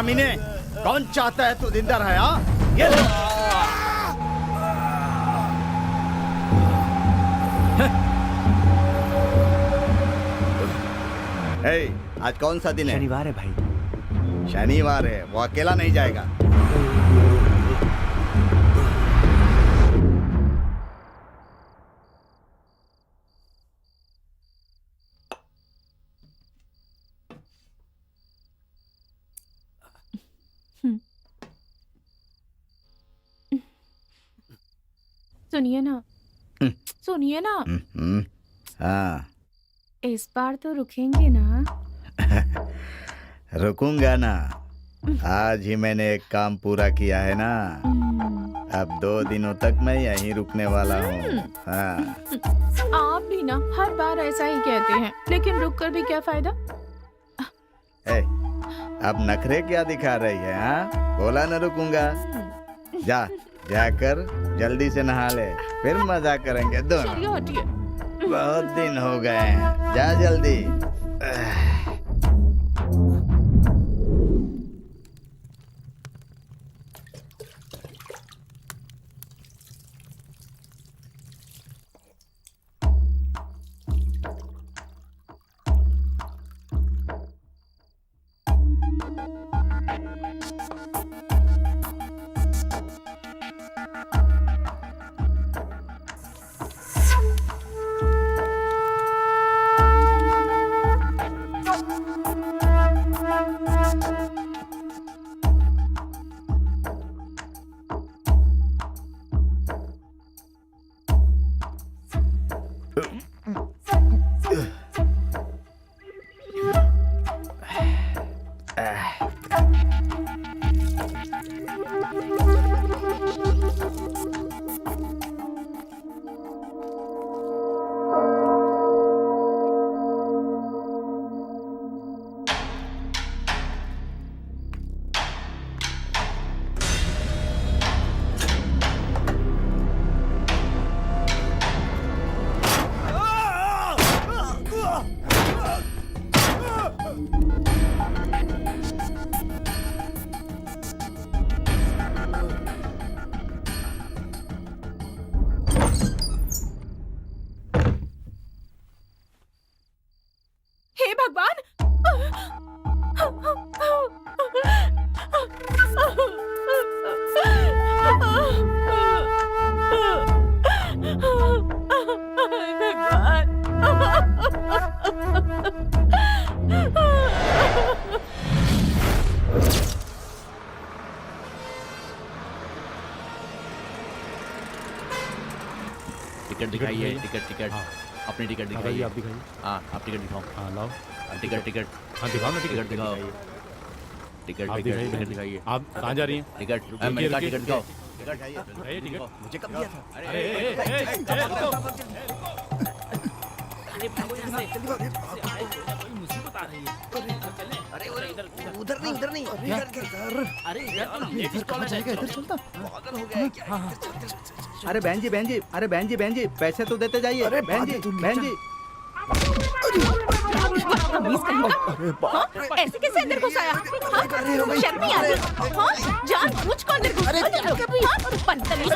कमीने, कौन चाहता है तू जिंदा रहे? हाँ, ये ले। आज कौन सा दिन है? शनिवार है भाई। शनिवार है, वो अकेला नहीं जाएगा। सुनिए ना, सुनिए ना। हाँ, इस बार तो रुकेंगे ना? रुकूंगा ना। आज ही मैंने एक काम पूरा किया है ना, अब 2 दिनों तक मैं यहीं रुकने वाला हूँ। हाँ। आप भी ना हर बार ऐसा ही कहते हैं, लेकिन रुक कर भी क्या फायदा? अब नखरे क्या दिखा रही है? हाँ, बोला ना रुकूंगा। जाकर जल्दी से नहा ले, फिर मजा करेंगे दोनों। चलिए हटिए। बहुत दिन हो गए हैं, जा जल्दी। हे भगवान! टिकट दिखाइए। टिकट। हाँ। अपनी टिकट हाँ दिखाइए। भाई, आप दिखाइए। हाँ, आप टिकट दिखाओ। हाँ लाओ। टिकट। हाँ दिखाओ ना टिकट दिखाओ। टिकट आप टिकट दिखाइए। आप कहाँ जा रही हैं? टिकट रुकिए, मैंने कहा रुकिए। टिकट दिखाओ। दिखाइए टिकट। मुझे कब दिया था? उधर नहीं, उधर नहीं, इधर कहाँ जाएगा? इधर चलता। पागल हो गया है क्या? अरे बहन जी, पैसे तो देते जाइए। अरे बहन जी। ऐसे कैसे अंदर घुस आया? शर्म नहीं आती? हाँ? जानबूझकर अंदर घुस आया? बदतमीज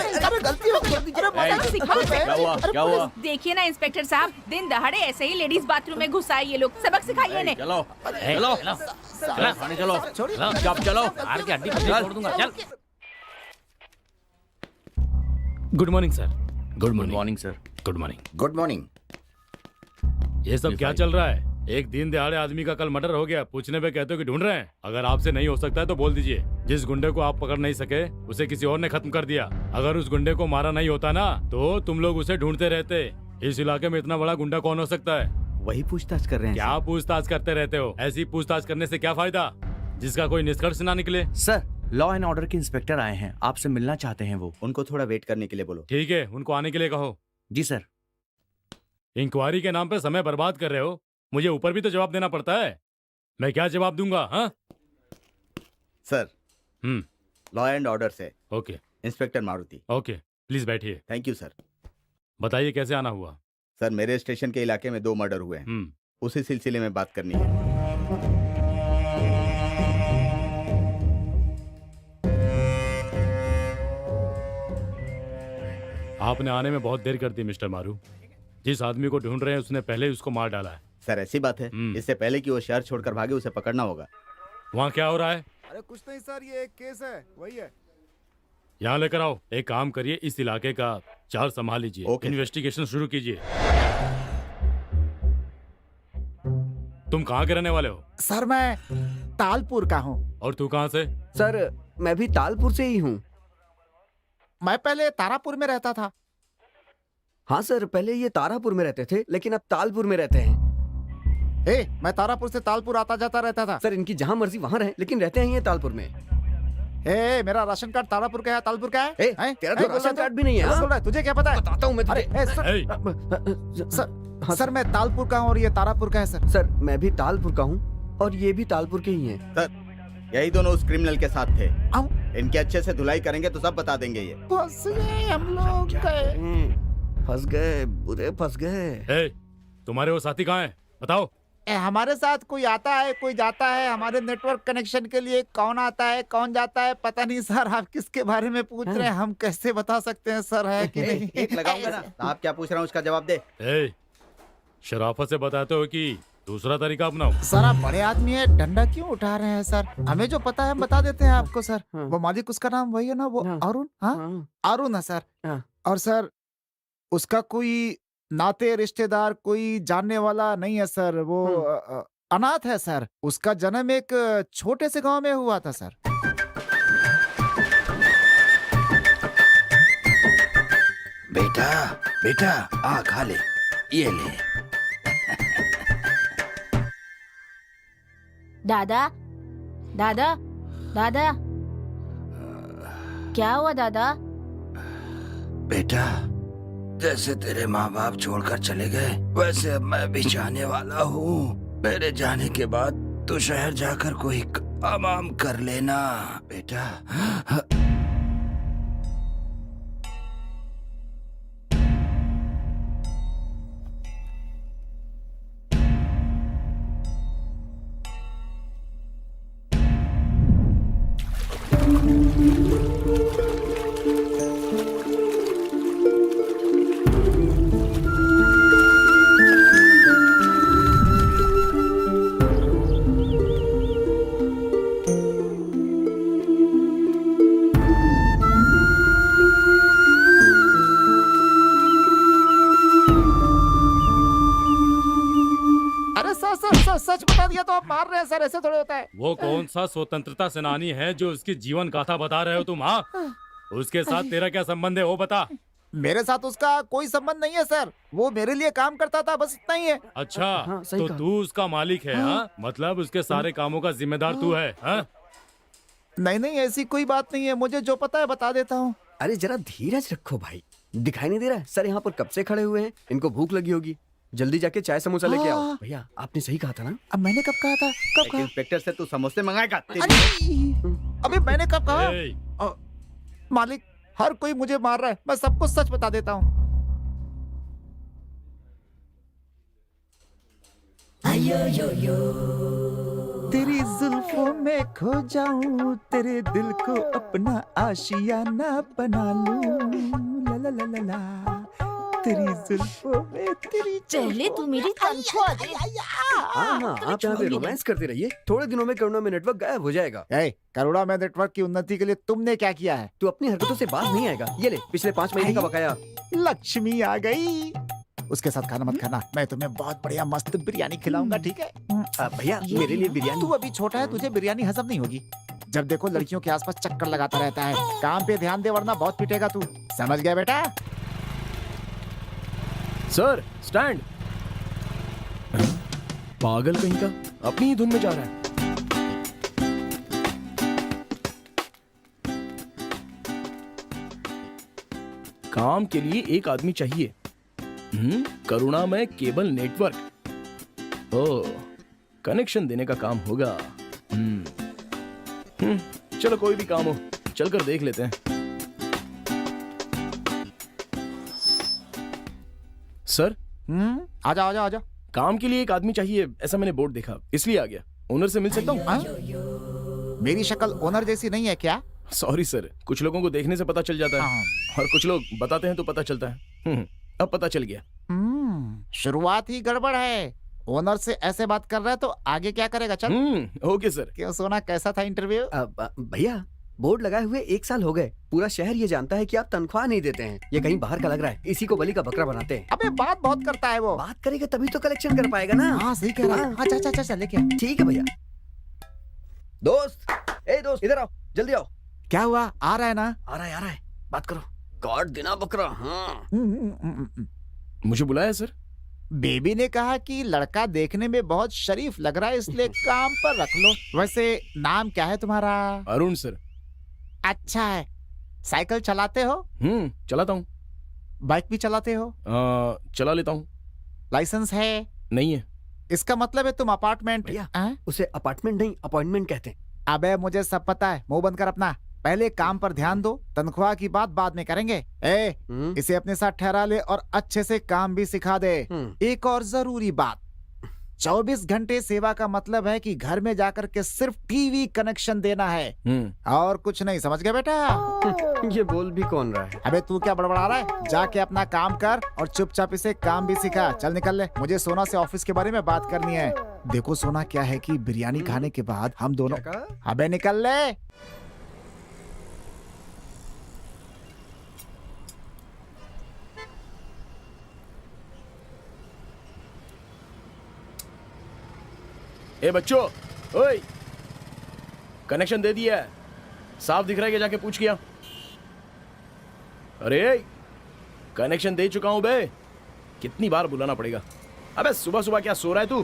क्या हुआ? देखिए ना इंस्पेक्टर साहब, दिन दहाड़े ऐसे ही लेडीज बाथरूम में घुस आए ये लोग। सबक सिखाइए इन्हें। चलो चलो। छोड़ दूंगा। चल। Good morning sir. Good morning sir. Good morning. Good morning. ये सब क्या चल रहा है? एक दिन दहाड़े आदमी का कल मर्डर हो गया, पूछने पे कहते हो कि ढूंढ रहे हैं। अगर आपसे नहीं हो सकता है तो बोल दीजिए। जिस गुंडे को आप पकड़ नहीं सके उसे किसी और ने खत्म कर दिया। अगर उस गुंडे को मारा नहीं होता ना तो तुम लोग उसे ढूंढते रहते। इस इलाके में इतना बड़ा गुंडा कौन हो सकता है? वही पूछताछ कर रहे हैं। क्या पूछताछ करते रहते हो? ऐसी पूछताछ करने से क्या फायदा जिसका कोई निष्कर्ष ना निकले। सर, लॉ एंड ऑर्डर के इंस्पेक्टर आए हैं, आपसे मिलना चाहते हैं वो। उनको थोड़ा वेट करने के लिए बोलो। ठीक है, उनको आने के लिए कहो। जी सर। इंक्वायरी के नाम पे समय बर्बाद कर रहे हो। मुझे ऊपर भी तो जवाब देना पड़ता है। मैं क्या जवाब दूंगा? हाँ सर, लॉ एंड ऑर्डर से okay. Inspector Maruti. Okay, please बैठिए। Thank you sir. बताइए कैसे आना हुआ? सर, मेरे स्टेशन के इलाके में 2 मर्डर हुए हैं। उसी सिलसिले में बात करनी है। आपने आने में बहुत देर कर दी मिस्टर मारू। जिस आदमी को ढूंढ रहे हैं उसने पहले ही उसको मार डाला है। सर ऐसी बात है, इससे पहले कि वो शहर छोड़कर भागे उसे पकड़ना होगा। वहाँ क्या हो रहा है? अरे कुछ नहीं सर, ये एक केस है, वही है। यहाँ लेकर आओ। एक काम करिए, इस इलाके का चार्ज संभाल लीजिए। ओके। इन्वेस्टिगेशन शुरू कीजिए। तुम कहाँ के रहने वाले हो? सर मैं तालपुर का हूँ। और तू कहाँ से? सर मैं भी तालपुर से ही हूँ। मैं पहले तारापुर में रहता था। हाँ सर, पहले ये तारापुर में रहते थे लेकिन अब तालपुर में रहते हैं। मैं तारापुर से तालपुर आता जाता रहता था। सर इनकी जहाँ मर्जी वहाँ रहे लेकिन रहते हैं ये तालपुर में। मेरा राशन कार्ड तारापुर का है, तालपुर का है। तेरा तो राशन कार्ड भी नहीं है। बोल रहा है, तुझे क्या पता है? बताता हूँ मैं तुझे। सर मैं तालपुर का हूँ और ये तारापुर का है सर। सर मैं भी तालपुर का हूँ और ये भी तालपुर के ही हैं। सर यही दोनों उस क्रिमिनल के साथ थे। इनके अच्छे से धुलाई करेंगे तो सब बता देंगे। ये फंस गए हम लोग। फंस गए, बुरे फंस गए। तुम्हारे वो साथी कहाँ हैं? बताओ। हमारे साथ कोई आता है कोई जाता है। हमारे नेटवर्क कनेक्शन के लिए कौन आता है कौन जाता है पता नहीं सर। आप किसके बारे में पूछ रहे हैं? हम कैसे बता सकते हैं सर है कि नहीं? एक लगाऊंगा ना। आप क्या पूछ रहा हूँ उसका जवाब दे। शराफत से बताते हो कि दूसरा तरीका अपनाओ। सर आप बड़े आदमी है, डंडा क्यों उठा रहे हैं सर? हमें जो पता है हम बता देते हैं आपको सर। वो मालिक उसका नाम वही है ना, वो अरुण? हाँ अरुण है सर। और सर उसका कोई नाते रिश्तेदार कोई जानने वाला नहीं है सर। वो अनाथ है सर। उसका जन्म एक छोटे से गांव में हुआ था सर। बेटा बेटा आ खा ले, ये ले। दादा दादा दादा, क्या हुआ दादा? बेटा जैसे तेरे माँ बाप छोड़कर चले गए वैसे अब मैं भी जाने वाला हूँ। मेरे जाने के बाद तू शहर जाकर कोई काम कर लेना बेटा। सच बता दिया तो आप मार रहे हैं सर, ऐसे थोड़े होता है। वो कौन सा स्वतंत्रता सेनानी है जो उसकी जीवन गाथा बता रहे हो तुम? हाँ, उसके साथ तेरा क्या संबंध है वो बता। मेरे साथ उसका कोई संबंध नहीं है सर। वो मेरे लिए काम करता था, बस इतना ही है। अच्छा तो तू उसका मालिक है? हाँ, मतलब उसके सारे कामों का जिम्मेदार तू है? हाँ? नहीं ऐसी कोई बात नहीं है। मुझे जो पता है बता देता हूँ। अरे जरा धीरज रखो भाई। दिखाई नहीं दे रहा है सर यहाँ पर कब से खड़े हुए हैं? इनको भूख लगी होगी, जल्दी जाके चाय समोसा लेके आओ। भैया आपने सही कहा था ना? अब मैंने कब कहा था? कब कहा? इंस्पेक्टर से तू समोसे मंगाएगा? अबे मैंने कब कहा? मालिक हर कोई मुझे मार रहा है, मैं सबको सच बता देता हूँ। तेरी जुल्फों में खो जाऊं, तेरे दिल को अपना आशियाना बना लूं। ला ला ला ला ला, तेरी जुल्फों में तेरी। पहले तू मेरी तनख्वाह दे। हाँ आप यहाँ पे रोमांस करते रहिए, थोड़े दिनों में करुणा में नेटवर्क गायब हो जाएगा। करुणा में नेटवर्क की उन्नति के लिए तुमने क्या किया है? तू अपनी हरकतों से बाहर नहीं आएगा। ये ले पिछले 5 महीने का बकाया। लक्ष्मी आ गई। उसके साथ खाना मत खाना, मैं तुम्हें बहुत बढ़िया मस्त बिरयानी खिलाऊंगा, ठीक है? भैया मेरे लिए बिरयानी। तू अभी छोटा है, तुझे बिरयानी हजम नहीं होगी। जब देखो लड़कियों के आसपास चक्कर लगाता रहता है। काम पे ध्यान दे वरना बहुत पिटेगा तू, समझ गया बेटा? Sir stand. पागल कहीं का, अपनी ही धुन में जा रहा है। काम के लिए एक आदमी चाहिए। करुणा में केबल नेटवर्क। ओह, कनेक्शन देने का काम होगा। चलो कोई भी काम हो, चलकर देख लेते हैं। सर आजा आजा आजा। काम के लिए एक आदमी चाहिए, ऐसा मैंने बोर्ड देखा इसलिए आ गया। ओनर से मिल सकता हूँ? मेरी शक्ल ओनर जैसी नहीं है क्या? सॉरी सर, कुछ लोगों को देखने से पता चल जाता है और कुछ लोग बताते हैं तो पता चलता है। अब पता चल गया। शुरुआत ही गड़बड़ है। ओनर से ऐसे बात कर रहा है तो आगे क्या करेगा? चल। Okay sir. क्यों सोना, कैसा था इंटरव्यू? भैया बोर्ड लगाए हुए 1 साल हो गए, पूरा शहर ये जानता है कि आप तनख्वाह नहीं देते हैं। ये कहीं बाहर का लग रहा है, इसी को बलि का बकरा बनाते हैं। अबे बात बहुत करता है वो। बात करेगा तभी तो कलेक्शन कर पाएगा ना। हाँ सही कह रहा है। हाँ चल लेके आ। ठीक है भैया। दोस्त, ए दोस्त इधर आओ, जल्दी आओ। क्या हुआ? आ रहा है ना? आ रहा है, बात करो। काट देना बकरा। हाँ। मुझे बुलाया सर? बेबी ने कहा कि लड़का देखने में बहुत शरीफ लग रहा है, इसलिए काम पर रख लो। वैसे नाम क्या है तुम्हारा? अरुण सर। अच्छा है। साइकिल चलाते हो? चलाता हूँ। बाइक भी चलाते हो? चला लेता हूँ। लाइसेंस है? नहीं है। इसका मतलब है तुम अपार्टमेंट। भैया उसे अपार्टमेंट नहीं अपॉइंटमेंट कहते हैं। अबे मुझे सब पता है, मुंह बंद कर अपना। पहले काम पर ध्यान दो, तनख्वाह की बात बाद में करेंगे। इसे अपने साथ ठहरा ले और अच्छे से काम भी सिखा दे। एक और जरूरी बात, 24 घंटे सेवा का मतलब है कि घर में जाकर के सिर्फ टीवी कनेक्शन देना है और कुछ नहीं। समझ गया बेटा? ये बोल भी कौन रहा है? अबे तू क्या बड़बड़ा रहा है? जाके अपना काम कर और चुपचाप इसे काम भी सिखा। चल निकल ले, मुझे सोना से ऑफिस के बारे में बात करनी है। देखो सोना, क्या है कि बिरयानी खाने के बाद हम दोनों। अबे निकल ले। ए बच्चों, ओए, कनेक्शन दे दिया है, साफ दिख रहा है कि जाके पूछ किया। अरे कनेक्शन दे चुका हूं बे, कितनी बार बुलाना पड़ेगा? अबे सुबह सुबह क्या सो रहा है तू?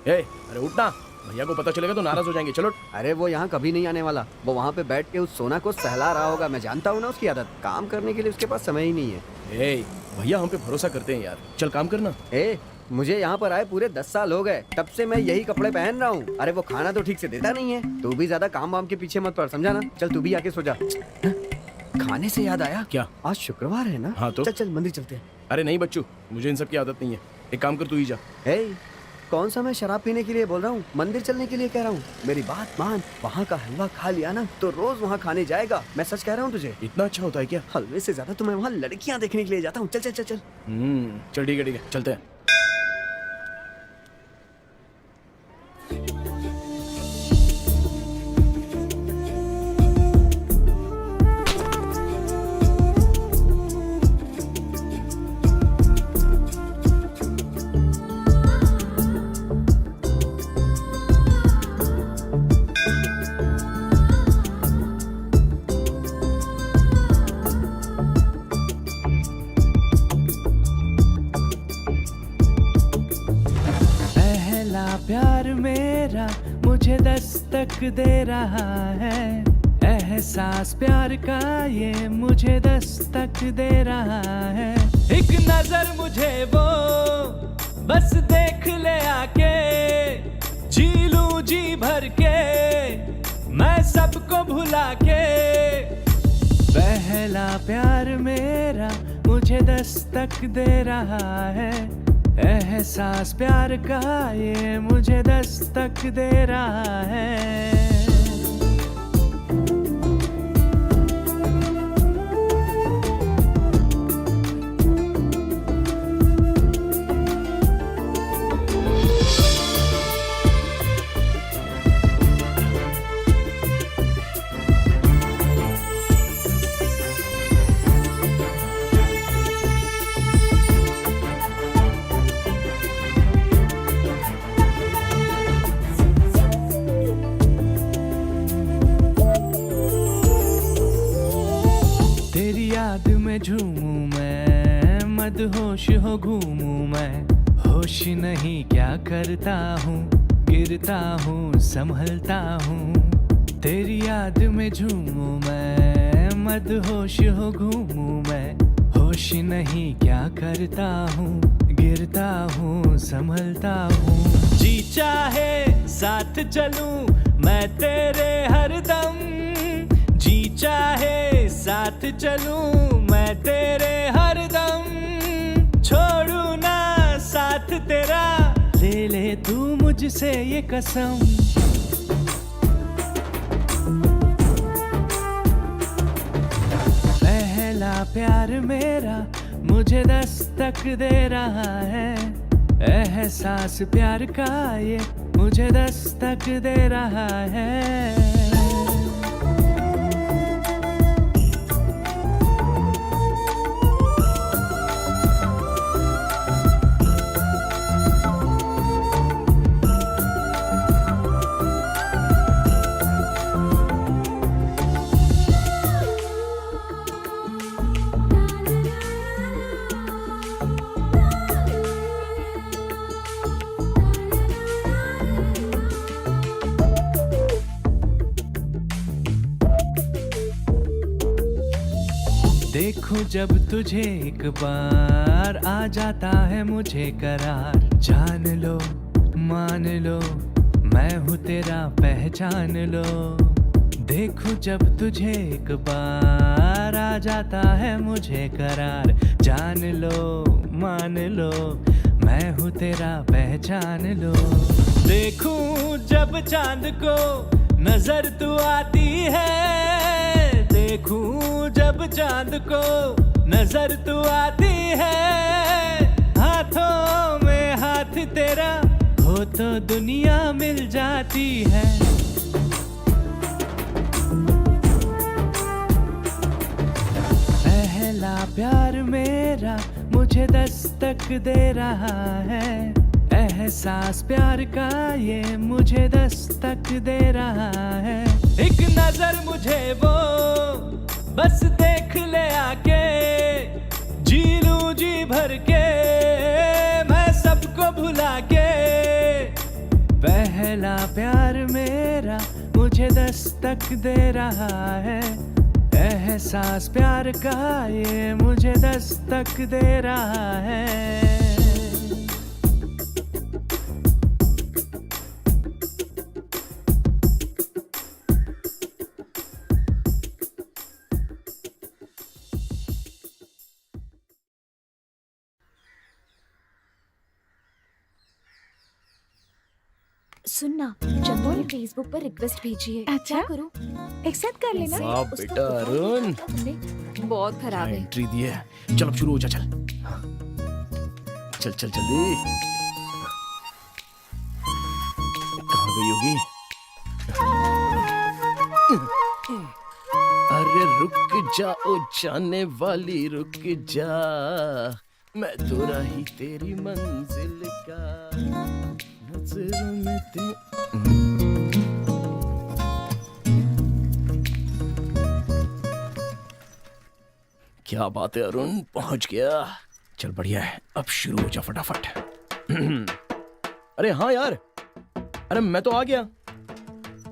अरे उठना, भैया को पता चलेगा तो नाराज हो जाएंगे। चलो। अरे वो यहाँ कभी नहीं आने वाला। वो वहाँ पे बैठ के उस सोना को सहला रहा होगा। मैं जानता हूँ ना उसकी आदत। काम करने के लिए उसके पास समय ही नहीं है। भैया हम पे भरोसा करते हैं यार, चल काम करना। मुझे यहाँ पर आए पूरे 10 साल हो गए, तब से मैं यही कपड़े पहन रहा हूँ। अरे वो खाना तो ठीक से देता नहीं है। तू भी ज्यादा काम वाम के पीछे मत पड़, समझा ना? चल तू भी आके सो जा। खाने से याद आया, क्या आज शुक्रवार है ना? हाँ तो चल मंदिर चलते हैं। अरे नहीं बच्चू, मुझे इन सब की आदत नहीं है। एक काम कर, तू ही जा। कौन सा मैं शराब पीने के लिए बोल रहा हूँ, मंदिर चलने के लिए कह रहा हूँ। मेरी बात मान, वहाँ का हलवा खा लिया ना तो रोज वहाँ खाने जाएगा। मैं सच कह रहा हूँ तुझे। इतना अच्छा होता है क्या? हलवे से ज्यादा तो मैं वहाँ लड़कियाँ देखने के लिए जाता हूँ। चल चल चल चल। चल ठीक है चलते हैं। प्यार मेरा मुझे दस्तक दे रहा है, एहसास प्यार का ये मुझे दस्तक दे रहा है। एक नजर मुझे वो बस देख ले आके, जी लूं जी भर के मैं सबको भुला के। पहला प्यार मेरा मुझे दस्तक दे रहा है, एहसास प्यार का ये मुझे दस्तक दे रहा है। याद में झूमूं मैं, मदहोश हो घूमूं मैं, होश नहीं क्या करता हूँ, गिरता हूँ संभलता हूँ। तेरी याद में झूमूं मैं, मदहोश हो घूमूं मैं, होश नहीं क्या करता हूँ, गिरता हूँ संभलता हूँ। जी चाहे साथ चलूं मैं तेरे हरदम, जी चाहे साथ चलूं मैं तेरे हरदम। छोड़ू ना साथ तेरा, ले ले तू मुझसे ये कसम। प्यार मेरा मुझे दस्तक दे रहा है, एहसास प्यार का ये मुझे दस्तक दे रहा है। देखूं जब तुझे एक बार आ जाता है मुझे करार, जान लो मान लो मैं हूँ तेरा पहचान लो। देखूं जब तुझे एक बार आ जाता है मुझे करार, जान लो मान लो मैं हूँ तेरा पहचान लो। देखूं जब चांद को नजर तू आती है, देखूं जब चांद को नजर तू आती है, हाथों में हाथ तेरा हो तो दुनिया मिल जाती है। पहला प्यार मेरा मुझे दस्तक दे रहा है, एहसास प्यार का ये मुझे दस्तक दे रहा है। एक नजर मुझे वो बस देख ले आके, जी लूं जी भर के मैं सबको भुला के। पहला प्यार मेरा मुझे दस्तक दे रहा है, एहसास प्यार का ये मुझे दस्तक दे रहा है। सुनना, चंदू ने फेसबुक पर रिक्वेस्ट भेजी है। अच्छा? क्या करूं? एक्सेप्ट कर लेना। वाह उसका बेटा प्रोफाइल अरुण, तुमने बहुत खराब है। एंट्री दी है। चल अब शुरू हो जा, चल चल चल जल्दी। कहाँ गई होगी? अरे रुक जाओ जाने वाली रुक जा, मैं तो रही तेरी मंजिल का नजरों में क्या बात है अरुण, पहुंच गया। चल बढ़िया है, अब शुरू हो जा फटाफट। अरे हाँ यार, अरे मैं तो आ गया,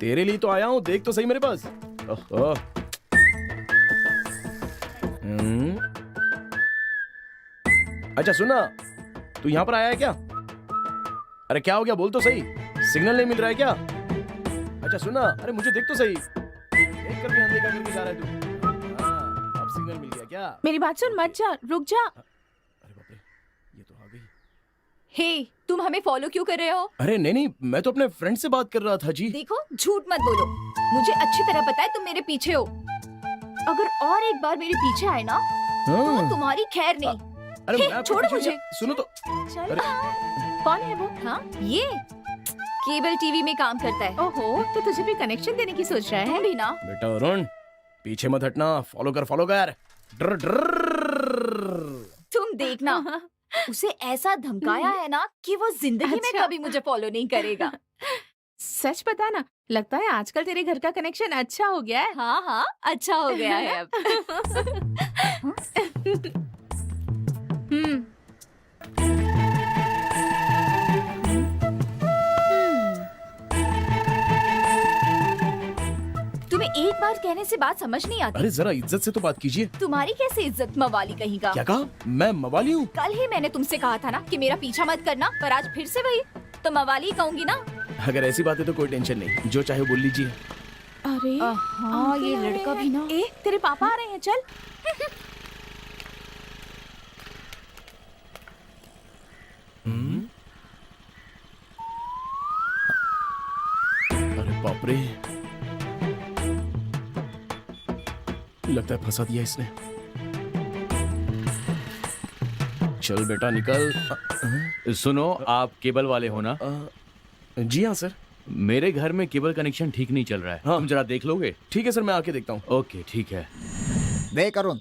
तेरे लिए तो आया हूं, देख तो सही मेरे पास। ओहो। अच्छा सुना, तू यहाँ पर आया है क्या? अरे क्या हो गया, बोल तो सही, सिग्नल नहीं मिल रहा है क्या? अच्छा सुना, अरे मुझे देख तो सही, देख कर भी अनदेखा करके जा रहा है तू। हाँ, अब सिग्नल मिल गया क्या? मेरी बात सुन, मत जा, रुक जा। अरे बाप रे, ये तो आ गई। हे, तुम हमें फॉलो क्यों कर रहे हो? अरे नहीं नहीं, मैं तो अपने फ्रेंड से बात कर रहा था जी। देखो, झूठ मत बोलो, मुझे अच्छी तरह पता है तुम मेरे पीछे हो। अगर और एक बार मेरे पीछे आए ना, तो तुम्हारी खैर नहीं। अरे हे, मैं आपको छोड़ो पीछे मुझे। नहीं- सुनो तो। चल। अरे कौन है वो? हाँ, ये केबल टीवी में काम करता है। ओहो, तो तुझे भी कनेक्शन देने की सोच रहा है? तुम भी ना। बेटा अरुण, पीछे मत हटना, फॉलो कर डर डर। तुम देखना, उसे ऐसा धमकाया है ना कि वो जिंदगी में अच्छा। कभी मुझे फॉलो नहीं करेगा। सच बता ना, लगता है आजकल तेरे घर का कनेक्शन अच्छा हो गया है। हाँ हाँ, अच्छा हो गया है अब। हम्म। तुम्हें एक बार कहने से बात समझ नहीं आती। अरे जरा इज्जत से तो बात कीजिए। तुम्हारी कैसे इज्जत, मवाली कहीं का। क्या कहा? मैं मवाली हूँ? कल ही मैंने तुमसे कहा था ना कि मेरा पीछा मत करना, पर आज फिर से वही, तो मवाली कहूंगी ना। अगर ऐसी बात है तो कोई टेंशन नहीं, जो चाहे बोल लीजिए। अरे हाँ, ये लड़का भी ना। ए, तेरे पापा आ रहे हैं, चल। अरे बाप रे, लगता है फंसा दिया इसने। चल बेटा निकल। सुनो, आप केबल वाले हो ना? जी हाँ सर। मेरे घर में केबल कनेक्शन ठीक नहीं चल रहा है। हाँ। तुम जरा देख लोगे? ठीक है सर, मैं आके देखता हूँ। ओके ठीक है। देख अरुण,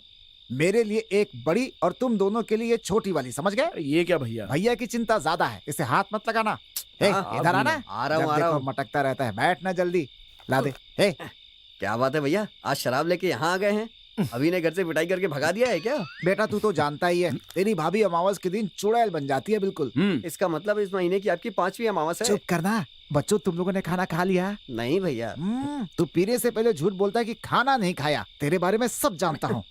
मेरे लिए एक बड़ी और तुम दोनों के लिए छोटी वाली, समझ गए? ये क्या भैया? भैया की चिंता ज्यादा है, इसे हाथ मत लगाना। हे, हाँ, इधर आना। आ रहा हूँ, जब आ रहा देखो हूँ। मटकता रहता है, बैठना जल्दी। ला दे। हे, क्या बात है भैया, आज शराब लेके यहाँ आ गए हैं? अभी ने घर से पिटाई करके भगा दिया है क्या? बेटा तू तो जानता ही है, तेरी भाभी अमावस के दिन चुड़ैल बन जाती है बिल्कुल। इसका मतलब इस महीने की आपकी 5वीं अमावस है? चुप करना। बच्चों, तुम लोगों ने खाना खा लिया? नहीं भैया। तू पीने से पहले झूठ बोलता है कि खाना नहीं खाया। तेरे बारे में सब जानता हूँ।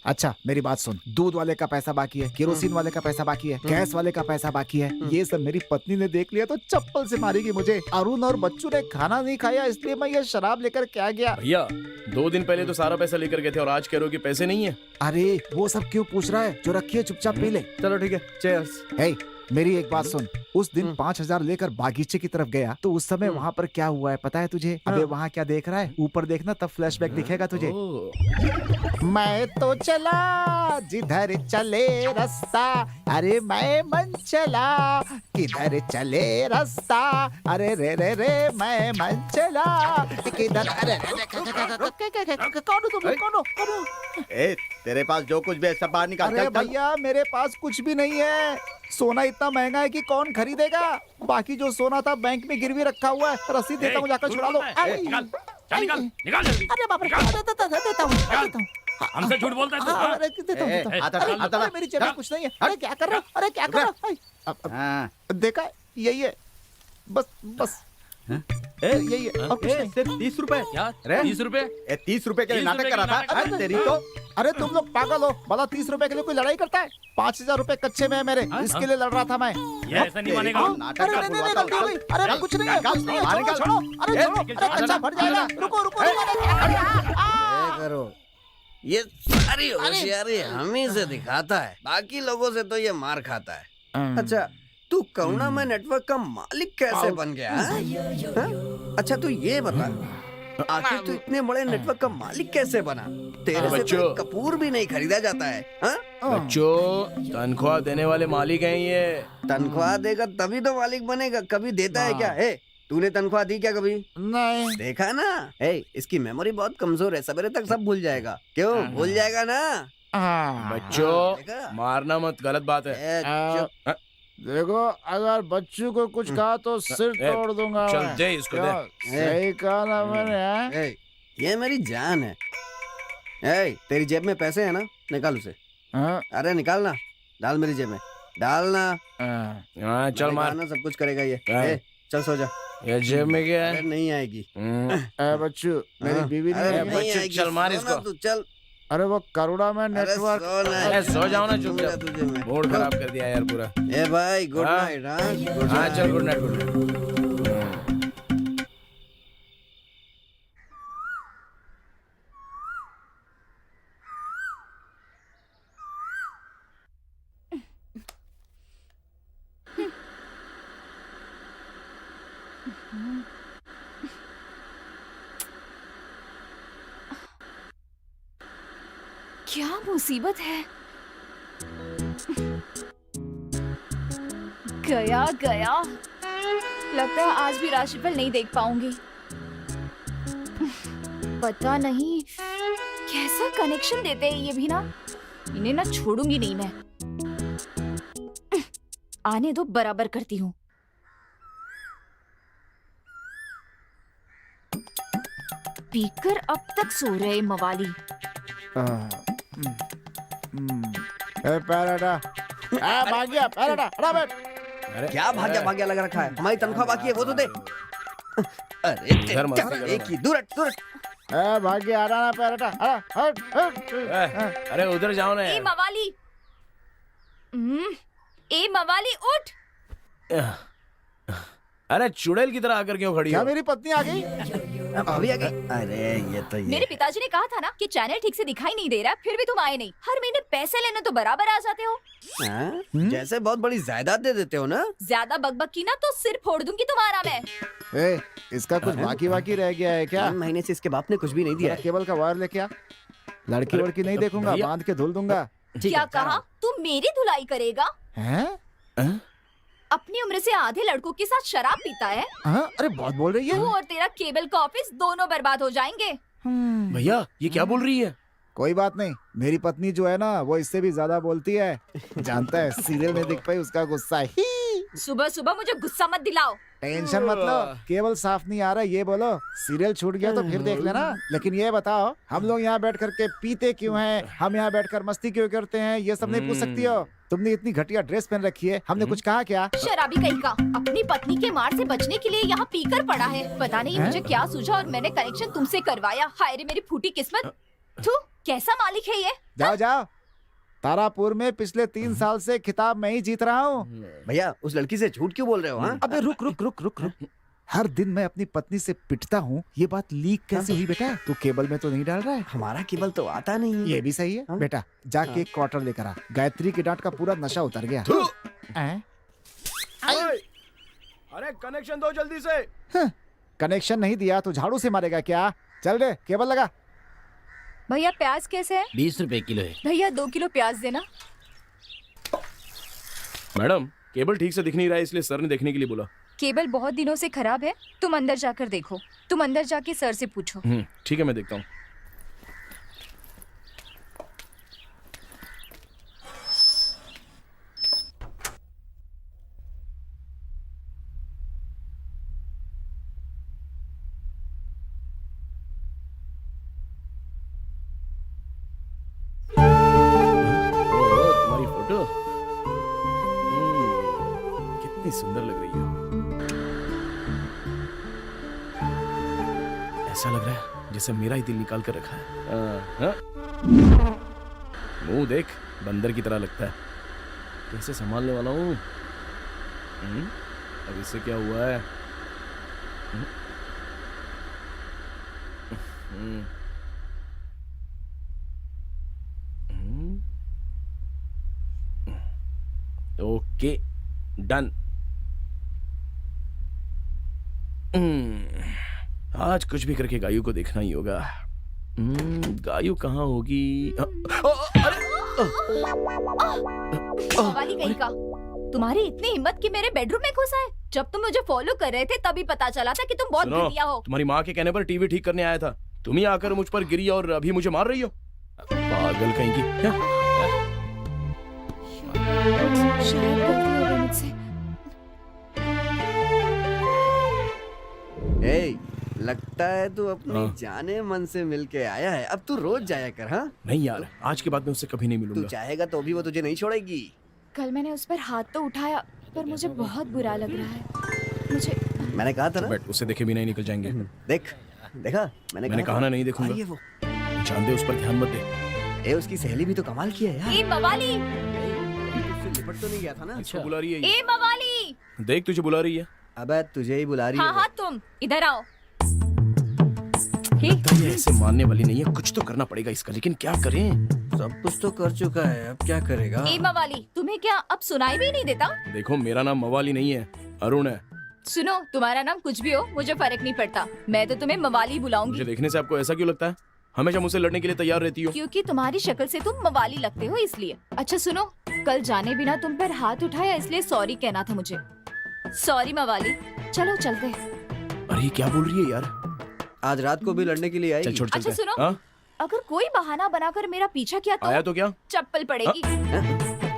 अच्छा मेरी बात सुन, दूध वाले का पैसा बाकी है, केरोसिन वाले का पैसा बाकी है, गैस वाले का पैसा बाकी है। ये सब मेरी पत्नी ने देख लिया तो चप्पल से मारेगी मुझे। अरुण और बच्चू ने खाना नहीं खाया, इसलिए मैं ये शराब लेकर क्या गया। भैया 2 दिन पहले तो सारा पैसा लेकर गए थे और आज कह रहे हो कि पैसे नहीं है। अरे वो सब क्यों पूछ रहा है, जो रखिए चुपचाप पी ले। चलो ठीक है, चीयर्स। हे, मेरी एक बात सुन, उस दिन 5,000 लेकर बागीचे की तरफ गया तो उस समय वहाँ पर क्या हुआ है पता है तुझे? अबे वहाँ क्या देख रहा है? ऊपर देखना, तब फ्लैशबैक दिखेगा तुझे। मैं तो चला जिधर चले रास्ता, अरे मैं मन चला किधर चले रास्ता, अरे रे रे रे मैं मन चला किधर। अरे कौन हो तुम? कौन हो? ए, तेरे पास जो कुछ भी है सब बाहर निकाल। अरे चल, चल। भैया मेरे पास कुछ भी नहीं है। सोना इतना महंगा है कि कौन खरीदेगा। बाकी जो सोना था बैंक में गिरवी रखा हुआ है, रसीद देता हूँ, जाकर छुड़ा लो। निकाल जल्दी। अरे बाप रे, देता हूँ। हमसे झूठ बोलता है तू? हाँ, अरे देता हूँ। हाथ हटा, हाथ हटा। अरे मेरी जेब में कुछ नहीं है। अरे क्या कर रहा? अरे क्या कर रहा? हाँ। देखा, यही है, बस यही है और कुछ नहीं। सिर्फ 30 रुपए? क्या 30 रुपए? 30 रुपए के लिए 30 नाटक रुपए कर रहा की था? नाटक अरे तेरी तो। अरे तुम लोग पागल हो, भला 30 रुपए के लिए कोई लड़ाई करता है? 5,000 रुपए कच्चे में है मेरे, इसके लिए लड़ रहा था मैं। ये ऐसा नहीं मानेगा। अरे नहीं, गलती हो गई। अरे कुछ नहीं है, कुछ नहीं है, छोड़ो। अरे छोड़ो, कच्चा फट जाएगा। रुको, करो, ये सारी होशियारी हम ही से दिखाता है, बाकी लोगों से तो ये मार खाता है। अच्छा तू करुणा में नेटवर्क का मालिक कैसे बन गया? हाँ? अच्छा तू ये बता, आखिर तू इतने बड़े नेटवर्क का मालिक कैसे बना? तेरे से तो एक कपूर भी नहीं खरीदा जाता है। हाँ? बच्चों, तनख्वाह देने वाले मालिक हैं ये। तनख्वाह देगा तभी तो मालिक बनेगा, कभी देता है क्या? है तूने तनख्वाह दी क्या कभी? नहीं। देखा ना, इसकी मेमोरी बहुत कमजोर है, सवेरे तक सब भूल जाएगा। क्यों भूल जाएगा ना? बच्चों देखा? मारना मत, गलत बात है। चुप। देखो, अगर बच्चू को कुछ कहा तो सिर तोड़ दूंगा। चल मैं। दे इसको, दे। सही कहा ना मैंने, हाँ? ये मेरी जान है। तेरी जेब में पैसे है ना, निकाल उसे। हाँ? अरे निकाल ना, डाल मेरी जेब में, डालना। हाँ चल मैंने मार। कहा ना सब कुछ करेगा ये। हाँ। चल सो जा। ये जेब में क्या अरे है? नहीं आएगी। बच्चू, मेरी बीवी अरे नहीं नहीं है। आएगी, चल मार सो ना इसको। तू, चल। अरे वो करुणा में अरे नेटवर्क। सो ना। अरे सो जाओ ना दूंगा चुपचाप। तुझे मैं। मूड खराब कर दिया यार पूरा। ए भाई गुड हाँ? नाइट। हाँ हाँ चल, गुड नाइट, गुड नाइट। क्या मुसीबत है। गया गया, लगता है आज भी राशिफल नहीं देख पाऊंगी। पता नहीं कैसा कनेक्शन देते हैं ये भी ना, इन्हें ना छोड़ूंगी नहीं मैं। आने दो, बराबर करती हूँ। पीकर अब तक सो रहे मवाली। पैर हटा। भाग गया, पैर हटा, हटा बैठ। क्या भाग्या लग रखा है? हमारी तनख्वाह बाकी है, वो तो दे। अरे इधर मत तेरे- एक ही दूर हट, दूर हट। भाग गया, हटा ना, पैर हटा, हट, हट। अरे उधर जाओ ना ए यार। मवाली, ए मवाली उठ। अरे चुड़ैल की तरह आकर क्यों खड़ी क्या हो? मेरी पत्नी आ गई? अभी आ गई? अरे ये तो ये मेरे पिताजी ने कहा था ना कि चैनल ठीक से दिखाई नहीं दे रहा, फिर भी तुम आए नहीं। हर महीने पैसे लेने तो बराबर आ जाते हो। हाँ? जैसे बहुत बड़ी जायदाद दे देते हो ना। ज्यादा बकबक की ना तो सिर फोड़ दूंगी तुम्हारा मैं। इसका कुछ बाकी रह गया है क्या? 3 महीने से इसके बाप ने कुछ भी नहीं दिया जरा केबल का वायर लेके आ। लड़की वड़की नहीं देखूंगा, भैया। बांध के धुल दूंगा। क्या कहा? तू मेरी धुलाई करेगा? हैं? अपनी उम्र से आधे लड़कों के साथ शराब पीता है? हाँ? अरे बहुत बोल रही है। तू और तेरा केबल का ऑफिस दोनों बर्बाद हो जाएंगे। भैया ये क्या बोल रही है? कोई बात नहीं, मेरी पत्नी जो है ना वो इससे भी ज्यादा बोलती है। जानता है सीरियल में दिख पाई उसका गुस्सा ही। सुबह सुबह मुझे गुस्सा मत दिलाओ। टेंशन मत लो, केवल साफ नहीं आ रहा ये बोलो। सीरियल छूट गया तो फिर देख लेना। लेकिन ये बताओ हम लोग यहाँ बैठ करके पीते क्यों हैं, हम यहाँ बैठकर मस्ती क्यों करते हैं, ये सब नहीं पूछ सकती हो? तुमने इतनी घटिया ड्रेस पहन रखी है, हमने कुछ कहा क्या? शराबी कहीं का अपनी पत्नी के मार से बचने के लिए यहाँ पीकर पड़ा है। पता नहीं मुझे क्या सूझा और मैंने कनेक्शन तुमसे करवाया। हाय रे मेरी फूटी किस्मत। थू, कैसा मालिक है ये? जाओ जाओ, तारापुर में पिछले 3 साल से खिताब मैं ही जीत रहा हूँ। भैया उस लड़की से झूठ क्यों बोल रहे हो? हाँ? अबे रुक रुक रुक रुक रुक। हर दिन मैं अपनी पत्नी से पिटता हूँ, ये बात लीक कैसे हुई बेटा? तू केबल में तो नहीं डाल रहा है? हमारा केबल तो आता नहीं है। ये भी सही है। बेटा जाके एक क्वार्टर लेकर आ, गायत्री की डांट का पूरा नशा उतर गया। हैं? अरे कनेक्शन दो जल्दी से। कनेक्शन नहीं दिया तो झाड़ू से मारेगा क्या? चल रे केबल लगा। भैया प्याज कैसे है? 20 रुपए किलो है। भैया 2 किलो प्याज देना। मैडम केबल ठीक से दिख नहीं रहा है इसलिए सर ने देखने के लिए बोला। केबल बहुत दिनों से खराब है, तुम अंदर जाकर देखो। तुम अंदर जाके सर से पूछो। ठीक है मैं देखता हूँ। तुम्हारी फोटो कितनी सुंदर लग रही है। ऐसा लग रहा है जैसे मेरा ही दिल निकाल कर रखा है। मुंह देख, बंदर की तरह लगता है। कैसे संभालने वाला हूँ? अब इससे क्या हुआ है? Okay done. आज कुछ भी करके गायू को देखना ही होगा। गायू कहाँ होगी? वाली कहीं का। तुम्हारी इतनी हिम्मत कि मेरे बेडरूम में घुसा है? जब तुम मुझे फॉलो कर रहे थे तभी पता चला था कि तुम बहुत सुनो, घटिया हो। तुम्हारी माँ के कहने पर टीवी ठीक करने आया था, तुम ही आकर मुझ पर गिरी और अभी मुझे मार रही हो। पागल कहीं की। शायद गलती हो गई मुझसे। लगता है तू अपनी जाने मन से मिलके आया है। अब तू रोज जाया कर। हाँ नहीं यार, आज के बाद मैं उससे कभी नहीं तू मिलूंगा। चाहेगा तो भी वो तुझे नहीं छोड़ेगी। कल मैंने उस पर हाथ तो उठाया पर मुझे बहुत बुरा लग रहा है। मुझे मैंने कहा था ना, बैठ, उसे देखे भी नहीं निकल जाएंगे। देख देखा मैंने कहा ना नहीं देखूंगा। ये वो जान दे, उस पर ध्यान मत दे। उसकी सहेली भी तो कमाल की है यार। ए मवाली, लिपट तो नहीं गया था ना? इसको बुला रही है ये। ए मवाली। देख तुझे बुला रही है। अबे तुझे ही बुला रही है। हाँ तुम इधर आओ। लगता है ऐसे मानने वाली नहीं है, कुछ तो करना पड़ेगा इसका, लेकिन क्या करें? सब कुछ तो कर चुका है, अब क्या करेगा? ए मवाली, तुम्हें क्या अब सुनाई भी नहीं देता? देखो मेरा नाम मवाली नहीं है, अरुण है। सुनो, तुम्हारा नाम कुछ भी हो मुझे फर्क नहीं पड़ता, मैं तो तुम्हें मवाली बुलाऊंगी। मुझे देखने से आपको ऐसा क्यों लगता है? हमेशा मुझसे लड़ने के लिए तैयार रहती हो। क्योंकि तुम्हारी शक्ल से तुम मवाली लगते हो इसलिए। अच्छा सुनो, कल जाने बिना तुम पर हाथ उठाया इसलिए सॉरी कहना था मुझे। सॉरी मवाली, चलो चलते। अरे क्या बोल रही है यार? आज रात को भी लड़ने के लिए आई। चल छोड़ अच्छा सुनो, हाँ? अगर कोई बहाना बनाकर मेरा पीछा किया तो आया तो क्या? चप्पल पड़ेगी।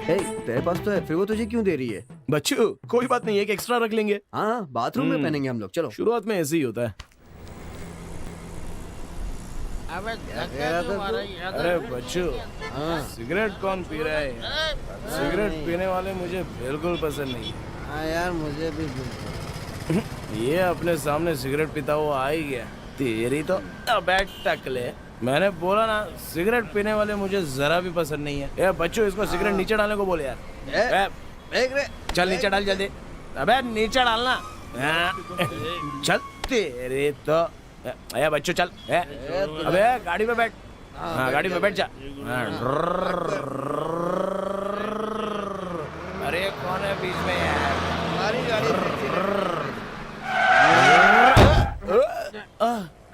तेरे पास तो है, फिर वो तुझे क्यों दे रही है? बच्चू कोई बात नहीं, एक एक्स्ट्रा रख लेंगे। हाँ बाथरूम में पहनेंगे हम लोग। चलो शुरुआत में ऐसे ही होता है। अरे बच्चू, सिगरेट कौन पी रहा है? सिगरेट पीने वाले मुझे बिल्कुल पसंद नहीं। हाँ यार मुझे भी। ये अपने सामने सिगरेट पीता हुआ आ ही गया। तेरी तो बैठ टकले। मैंने बोला ना, सिगरेट पीने वाले मुझे जरा भी पसंद नहीं है। ए बच्चों, इसको सिगरेट नीचे डालने को बोले यार। चल नीचे डाल जल्दी। अबे नीचे डालना। चल तेरे तो। अरे बच्चों चल। अबे गाड़ी में बैठ। हाँ गाड़ी में बैठ जा। अरे कौन है बीच में यार? हमारी गाड़ी।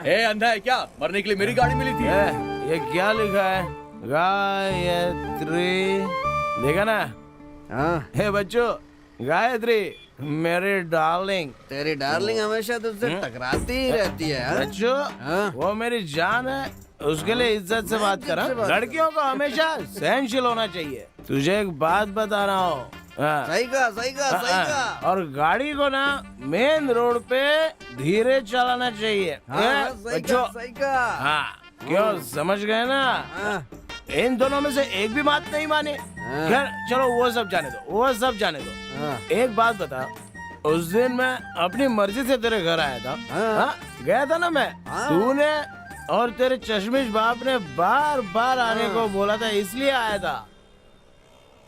ए अंधा है क्या? मरने के लिए मेरी गाड़ी मिली थी। ये क्या लिखा है? गायत्री, देखा ना? हाँ हे बच्चों, गायत्री मेरी डार्लिंग। तेरी डार्लिंग हमेशा तुझसे टकराती ही रहती है हाँ? बच्चों, हाँ? वो मेरी जान है, उसके लिए इज्जत से बात करा। लड़कियों को हमेशा सहनशील होना चाहिए। तुझे एक बात बता रहा हूँ। हाँ। सही कहा सही कहा सही कहा। और गाड़ी को ना मेन रोड पे धीरे चलाना चाहिए। हाँ, सही बच्चों, कहा सही कहा। हाँ क्यों समझ गए ना? हाँ, इन दोनों में से एक भी बात नहीं मानी। खैर चलो वो सब जाने दो, वो सब जाने दो। हाँ। एक बात बता, उस दिन मैं अपनी मर्जी से तेरे घर आया था। हाँ। हाँ, गया था ना मैं। हाँ। तूने और तेरे चश्मिश बाप ने बार बार आने को बोला था, इसलिए आया था।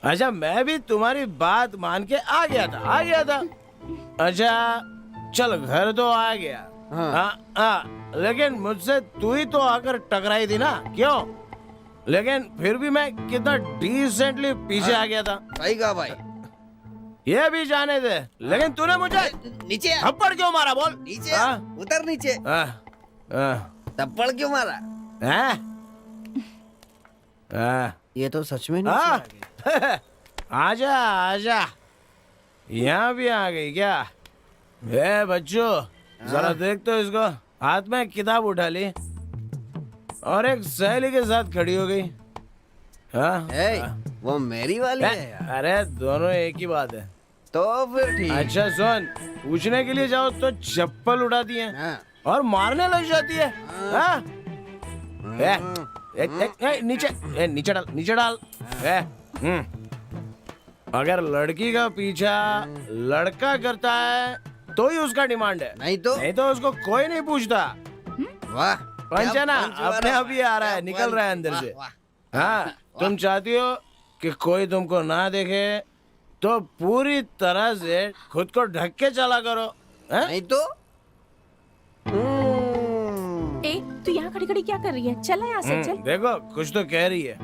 अच्छा मैं भी तुम्हारी बात मान के आ गया था। अच्छा चल घर तो आ गया। हाँ। हाँ, लेकिन मुझसे तू ही तो आकर टकराई थी ना, क्यों? लेकिन फिर भी मैं कितना डिसेंटली पीछे आ गया था। सही कहा भाई। ये भी जाने दे, लेकिन तूने मुझे नीचे आ, थप्पड़ क्यों मारा बोल? नीचे आ, हाँ? उतर नीचे। थप्पड़ क्यों मारा? ये तो सच में नीचे आ गई। आजा आजा, यहाँ भी आ गई क्या? ए बच्चों, जरा देख तो इसको। हाथ में किताब उठा ली और एक सहेली के साथ खड़ी हो गई। हाँ? ए, वो मेरी वाली है यार। अरे दोनों एक ही बात है। तो फिर ठीक। अच्छा सुन, पूछने के लिए जाओ तो चप्पल उठाती है हाँ। और मारने लग जाती है। हाँ? नीचे डाल, नीचे डाल। अगर लड़की का पीछा लड़का करता है तो ही उसका डिमांड है, नहीं तो उसको कोई नहीं पूछता। वाह, पंच है ना, क्या पंच अपने वाला। आप ही आ रहा है, क्या निकल रहा है पंच, अंदर से। वाह, हाँ, तुम चाहती हो कि कोई तुमको ना देखे तो पूरी तरह से खुद को ढक के चला करो। हैं? नहीं तो ए, तू यहाँ खड़ी खड़ी क्या कर रही है? चला यहाँ से चल। देखो कुछ तो कह रही है।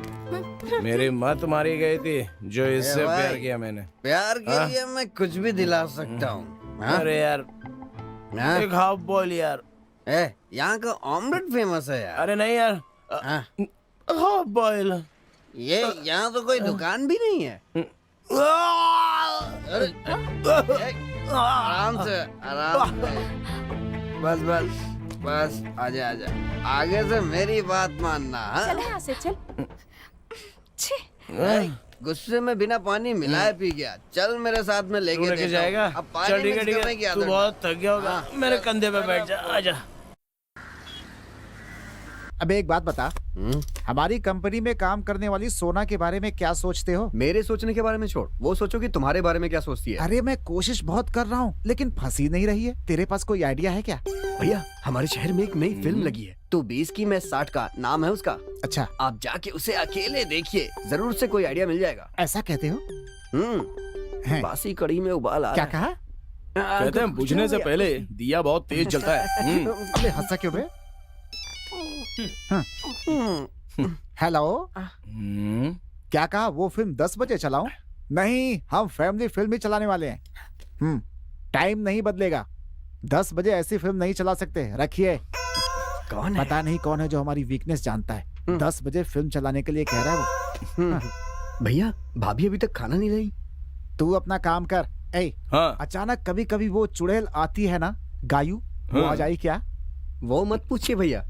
मेरी मत मारी गई थी जो इससे भाई, प्यार किया मैंने। प्यार के लिए मैं कुछ भी दिला सकता हूँ। हाँ? अरे यार हाँ? एक हाफ बॉल यार। यहाँ का ऑमलेट फेमस है यार। अरे नहीं यार, हाँ? Half boil. ये यहाँ तो कोई दुकान भी नहीं है। अरे आराम से आराम से। बस बस बस, आजा आजा, आगे से मेरी बात मानना। हाँ? चल यहाँ से चल। छे, गुस्से में बिना पानी मिलाए पी गया। चल मेरे साथ में तू लेके लेके देता हूँ। जाएगा? अब पानी चल ठीक है मिक्स करने की तू आदत बहुत थक गया होगा। हाँ। मेरे कंधे पे बैठ जा, आजा। अब एक बात बता, हमारी कंपनी में काम करने वाली सोना के बारे में क्या सोचते हो? मेरे सोचने के बारे में छोड़, वो सोचो कि तुम्हारे बारे में क्या सोचती है। अरे मैं कोशिश बहुत कर रहा हूँ लेकिन फंसी नहीं रही है। तेरे पास कोई आइडिया है क्या? भैया हमारे शहर में एक नई फिल्म लगी है, तू 20 की मैं 60 का, नाम है उसका। अच्छा, आप जाके उसे अकेले देखिए, जरूर से कोई आइडिया मिल जाएगा। ऐसा कहते हो? हैं। बासी कड़ी में उबाल आ क्या रहा है। कहा? कहते हैं बुझने से पहले दिया बहुत तेज जलता है। अबे हंसा क्यों बे? हेलो, क्या कहा? वो फिल्म 10 बजे चलाऊं? नहीं, हम फैमिली फिल्म ही चलाने वाले हैं। टाइम नहीं बदलेगा। 10 बजे ऐसी फिल्म नहीं चला सकते। रखिए। कौन है? पता नहीं कौन है जो हमारी वीकनेस जानता है। 10 बजे फिल्म चलाने के लिए कह रहा है वो। भैया भाभी अभी तक खाना नहीं लाई। तू अपना काम कर। ए, हाँ। अचानक कभी कभी वो चुड़ैल आती है ना, गायू, वो आ जाए क्या? वो मत पूछिए भैया।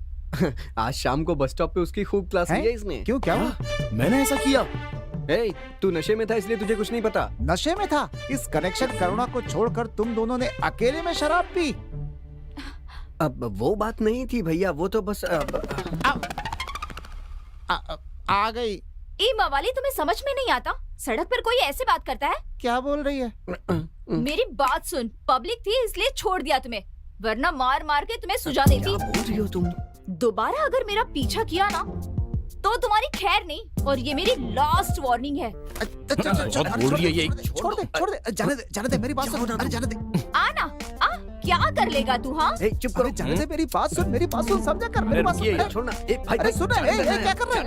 आज शाम को बस स्टॉप पे उसकी खूब क्लास ली है इसने। क्यों, क्या हुआ? मैंने ऐसा किया? ए, तू नशे में था इसलिए तुझे कुछ नहीं पता। नशे में था? इस कनेक्शन करुणा को छोड़कर तुम दोनों ने अकेले में शराब पी? अब वो बात नहीं थी भैया, वो तो बस आ गई। ए मवाली, तुम्हें समझ में नहीं आता? सड़क पर कोई ऐसे बात करता है? क्या बोल रही है? मेरी बात सुन, पब्लिक थी इसलिए छोड़ दिया तुम्हें, वरना मार मार के तुम्हें सुझा देती। क्या बोल रही हो तुम? दोबारा अगर मेरा पीछा किया ना तो तुम्हारी खैर नहीं, और ये मेरी लास्ट वार्निंग है। बहुत बोल रही है ये। छोड़ दे, जाने दे मेरी बात सुन। अरे जाने दे। आना, क्या कर लेगा तू? हाँ, चुप करो। जाने दे, मेरी बात सुन, समझा कर मेरी बात सुन। छोड़ना। भाई अरे सुन, क्या कर रहा है?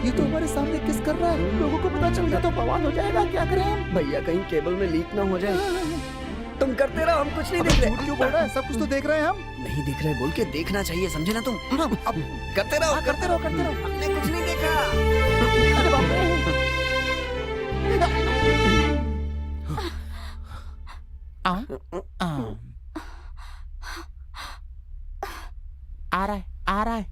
ये तो हमारे सामने किस कर रहा है? लोगों को पता चल गया तो बवाल हो जाएगा। क्या करें हम? भैया कहीं केबल में लीक ना हो जाए। तुम करते रहो, हम कुछ नहीं देख रहे। क्यों बोल रहा है? सब कुछ तो देख रहे हैं हम। नहीं दिख रहे बोल के देखना चाहिए, समझे ना तुम? अब करते रहो करते रहो करते रहो। हमने कुछ नहीं देखा। अरे बाप रे। आ रहा है आ रहा है।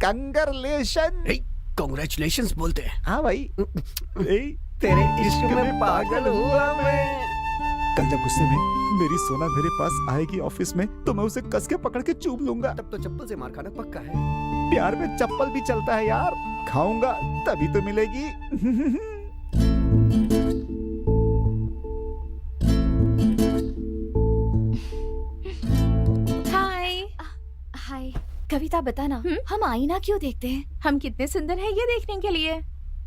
कंग्रेचुलेशन। कांग्रेचुलेशंस बोलते हैं। हाँ भाई तेरे इश्क में पागल हुआ मैं। कल जब गुस्से में मेरी सोना मेरे पास आएगी ऑफिस में तो मैं उसे कस के पकड़ के चूम लूंगा। तब तो चप्पल से मार खाना पक्का है। प्यार में चप्पल भी चलता है यार, खाऊंगा तभी तो मिलेगी। हाय। हाय कविता, बताना हम आईना क्यों देखते हैं? हम कितने सुंदर हैं ये देखने के लिए।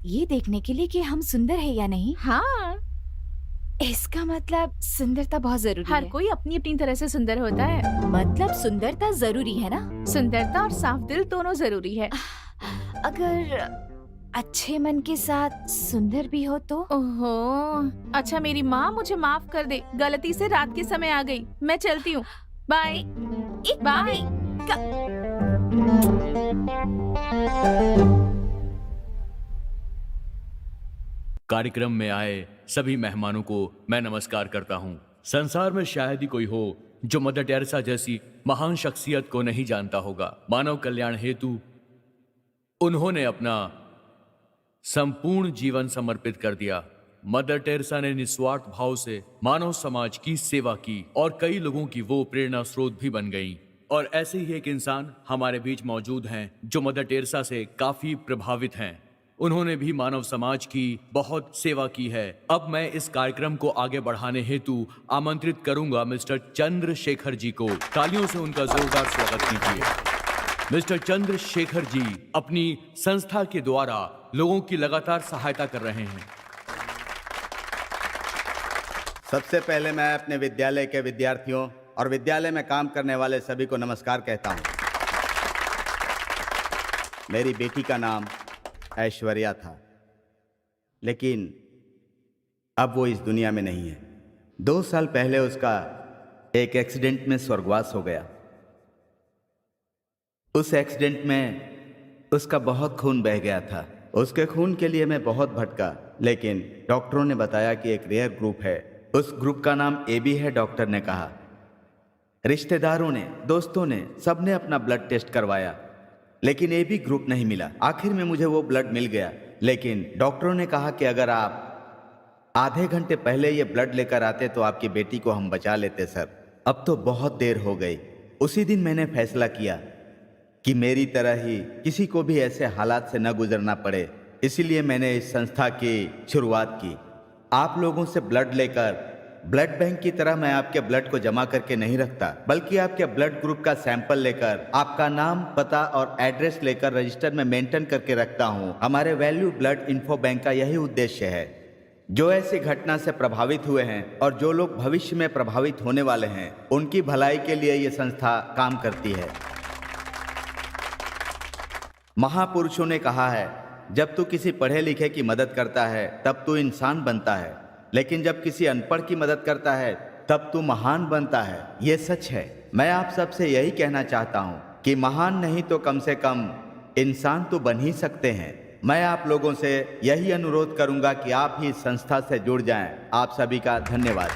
ये देखने के लिए कि हम सुंदर है या नहीं? हाँ, इसका मतलब सुंदरता बहुत जरूरी हर है। कोई अपनी अपनी तरह से सुंदर होता है। मतलब सुंदरता जरूरी है ना? सुंदरता और साफ दिल दोनों जरूरी है। अगर अच्छे मन के साथ सुंदर भी हो तो? ओहो, अच्छा मेरी माँ मुझे माफ कर दे, गलती से रात के समय आ गई। मैं चलती हूँ, बाय बाय। कार्यक्रम में आए सभी मेहमानों को मैं नमस्कार करता हूं। संसार में शायद ही कोई हो जो मदर टेरेसा जैसी महान शख्सियत को नहीं जानता होगा। मानव कल्याण हेतु उन्होंने अपना संपूर्ण जीवन समर्पित कर दिया। मदर टेरेसा ने निस्वार्थ भाव से मानव समाज की सेवा की और कई लोगों की वो प्रेरणा स्रोत भी बन गई। और ऐसे ही एक इंसान हमारे बीच मौजूद हैं जो मदर टेरेसा से काफी प्रभावित हैं। उन्होंने भी मानव समाज की बहुत सेवा की है। अब मैं इस कार्यक्रम को आगे बढ़ाने हेतु आमंत्रित करूंगा मिस्टर चंद्रशेखर जी को। तालियों से उनका जोरदार स्वागत कीजिए। मिस्टर चंद्रशेखर जी अपनी संस्था के द्वारा लोगों की लगातार सहायता कर रहे हैं। सबसे पहले मैं अपने विद्यालय के विद्यार्थियों और विद्यालय में काम करने वाले सभी को नमस्कार कहता हूं। मेरी बेटी का नाम ऐश्वर्या था, लेकिन अब वो इस दुनिया में नहीं है। 2 साल पहले उसका एक एक्सीडेंट में स्वर्गवास हो गया। उस एक्सीडेंट में उसका बहुत खून बह गया था। उसके खून के लिए मैं बहुत भटका, लेकिन डॉक्टरों ने बताया कि एक रेयर ग्रुप है, उस ग्रुप का नाम AB है। डॉक्टर ने कहा, रिश्तेदारों ने, दोस्तों ने, सबने अपना ब्लड टेस्ट करवाया, लेकिन AB ग्रुप नहीं मिला। आखिर में मुझे वो ब्लड मिल गया, लेकिन डॉक्टरों ने कहा कि अगर आप आधे घंटे पहले ये ब्लड लेकर आते तो आपकी बेटी को हम बचा लेते सर। अब तो बहुत देर हो गई। उसी दिन मैंने फैसला किया कि मेरी तरह ही किसी को भी ऐसे हालात से न गुजरना पड़े, इसीलिए मैंने इस संस्था की शुरुआत की। आप लोगों से ब्लड लेकर ब्लड बैंक की तरह मैं आपके ब्लड को जमा करके नहीं रखता, बल्कि आपके ब्लड ग्रुप का सैंपल लेकर आपका नाम, पता और एड्रेस लेकर रजिस्टर में मेंटेन करके रखता हूं। हमारे वैल्यू ब्लड इन्फो बैंक का यही उद्देश्य है। जो ऐसी घटना से प्रभावित हुए हैं और जो लोग भविष्य में प्रभावित होने वाले हैं, उनकी भलाई के लिए ये संस्था काम करती है। महापुरुषों ने कहा है, जब तू किसी पढ़े लिखे की मदद करता है तब तू इंसान बनता है, लेकिन जब किसी अनपढ़ की मदद करता है तब तू महान बनता है। ये सच है। मैं आप सबसे यही कहना चाहता हूँ कि महान नहीं तो कम से कम इंसान तो बन ही सकते हैं। मैं आप लोगों से यही अनुरोध करूंगा कि आप ही इस संस्था से जुड़ जाएं। आप सभी का धन्यवाद।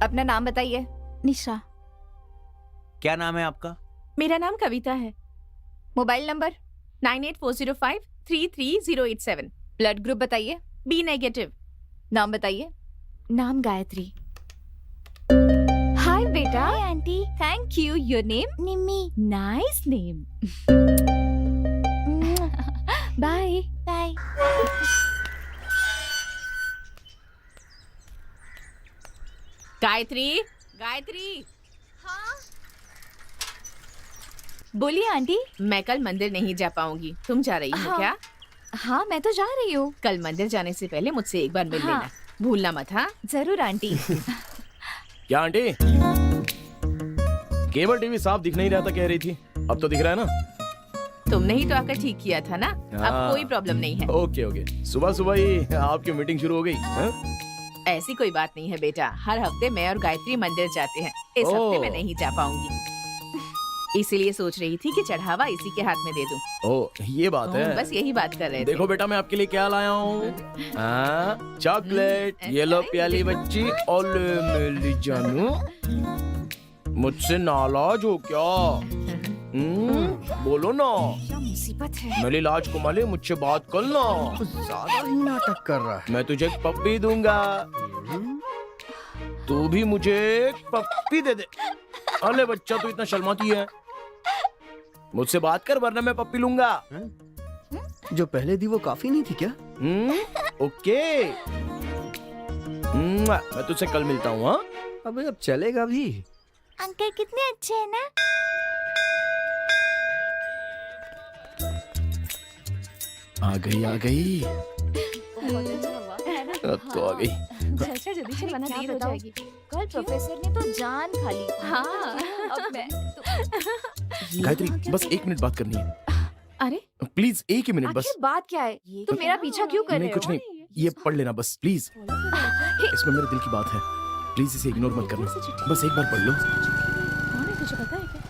अपना नाम बताइए। निशा। क्या नाम है आपका? मेरा नाम कविता है। Mobile number 9840533087। ब्लड ग्रुप बताइए। B negative. नाम बताइए। नाम गायत्री। हाय बेटा। Hi aunty. Thank you. Your name? Nimmi. Nice name. Bye bye. Gayatri, Gayatri. हाँ बोलिए आंटी। मैं कल मंदिर नहीं जा पाऊंगी, तुम जा रही हो क्या? हाँ मैं तो जा रही हूँ। कल मंदिर जाने से पहले मुझसे एक बार मिल लेना, भूलना मत। हाँ जरूर आंटी। क्या आंटी, केबल टीवी साफ दिख नहीं रहा था कह रही थी, अब तो दिख रहा है ना? तुमने ही तो आकर ठीक किया था ना, अब हाँ। कोई प्रॉब्लम नहीं है। ओके ओके, सुबह सुबह ही आपकी मीटिंग शुरू हो गई हाँ? ऐसी कोई बात नहीं है बेटा, हर हफ्ते मैं और गायत्री मंदिर जाते हैं। इस हफ्ते मैं नहीं जा पाऊंगी, इसीलिए सोच रही थी कि चढ़ावा इसी के हाथ में दे दूं। ओ ये बात है। बस यही बात कर रहे थे। देखो बेटा मैं आपके लिए क्या लाया हूँ, चॉकलेट। ये लो प्याली बच्ची, और ले मेरी जानू, मुझसे नाराज हो क्या? बोलो ना, क्या मुसीबत है। मेरी लाज कुमारी, मुझसे बात कर ना। ज्यादा ही नाटक कर रहा है। मैं तुझे एक पप्पी दूंगा, तू भी मुझे एक पप्पी दे दे। अरे बच्चा तू इतना शर्माती है, मुझसे बात कर वरना मैं पप्पी लूंगा। जो पहले दी वो काफी नहीं थी क्या? ओके, मैं तुझसे कल मिलता हूँ। हाँ अबे अब चलेगा भी। अंकल कितने अच्छे हैं ना। आ गई अब तो आ गई। अच्छा जल्दी से बना, देर हो जाएगी। कल प्रोफेसर ने तो जान खा ली। हाँ अब मैं गायत्री बस 1 मिनट बात करनी है, अरे प्लीज 1 ही मिनट बस। आखिर बात क्या है? तुम मेरा पीछा क्यों कर रहे नहीं हो? कुछ नहीं, ये पढ़ लेना बस प्लीज, इसमें मेरे दिल की बात है, प्लीज इसे इग्नोर मत करना, बस एक बार पढ़ लो। कौन है तुझे पता है क्या?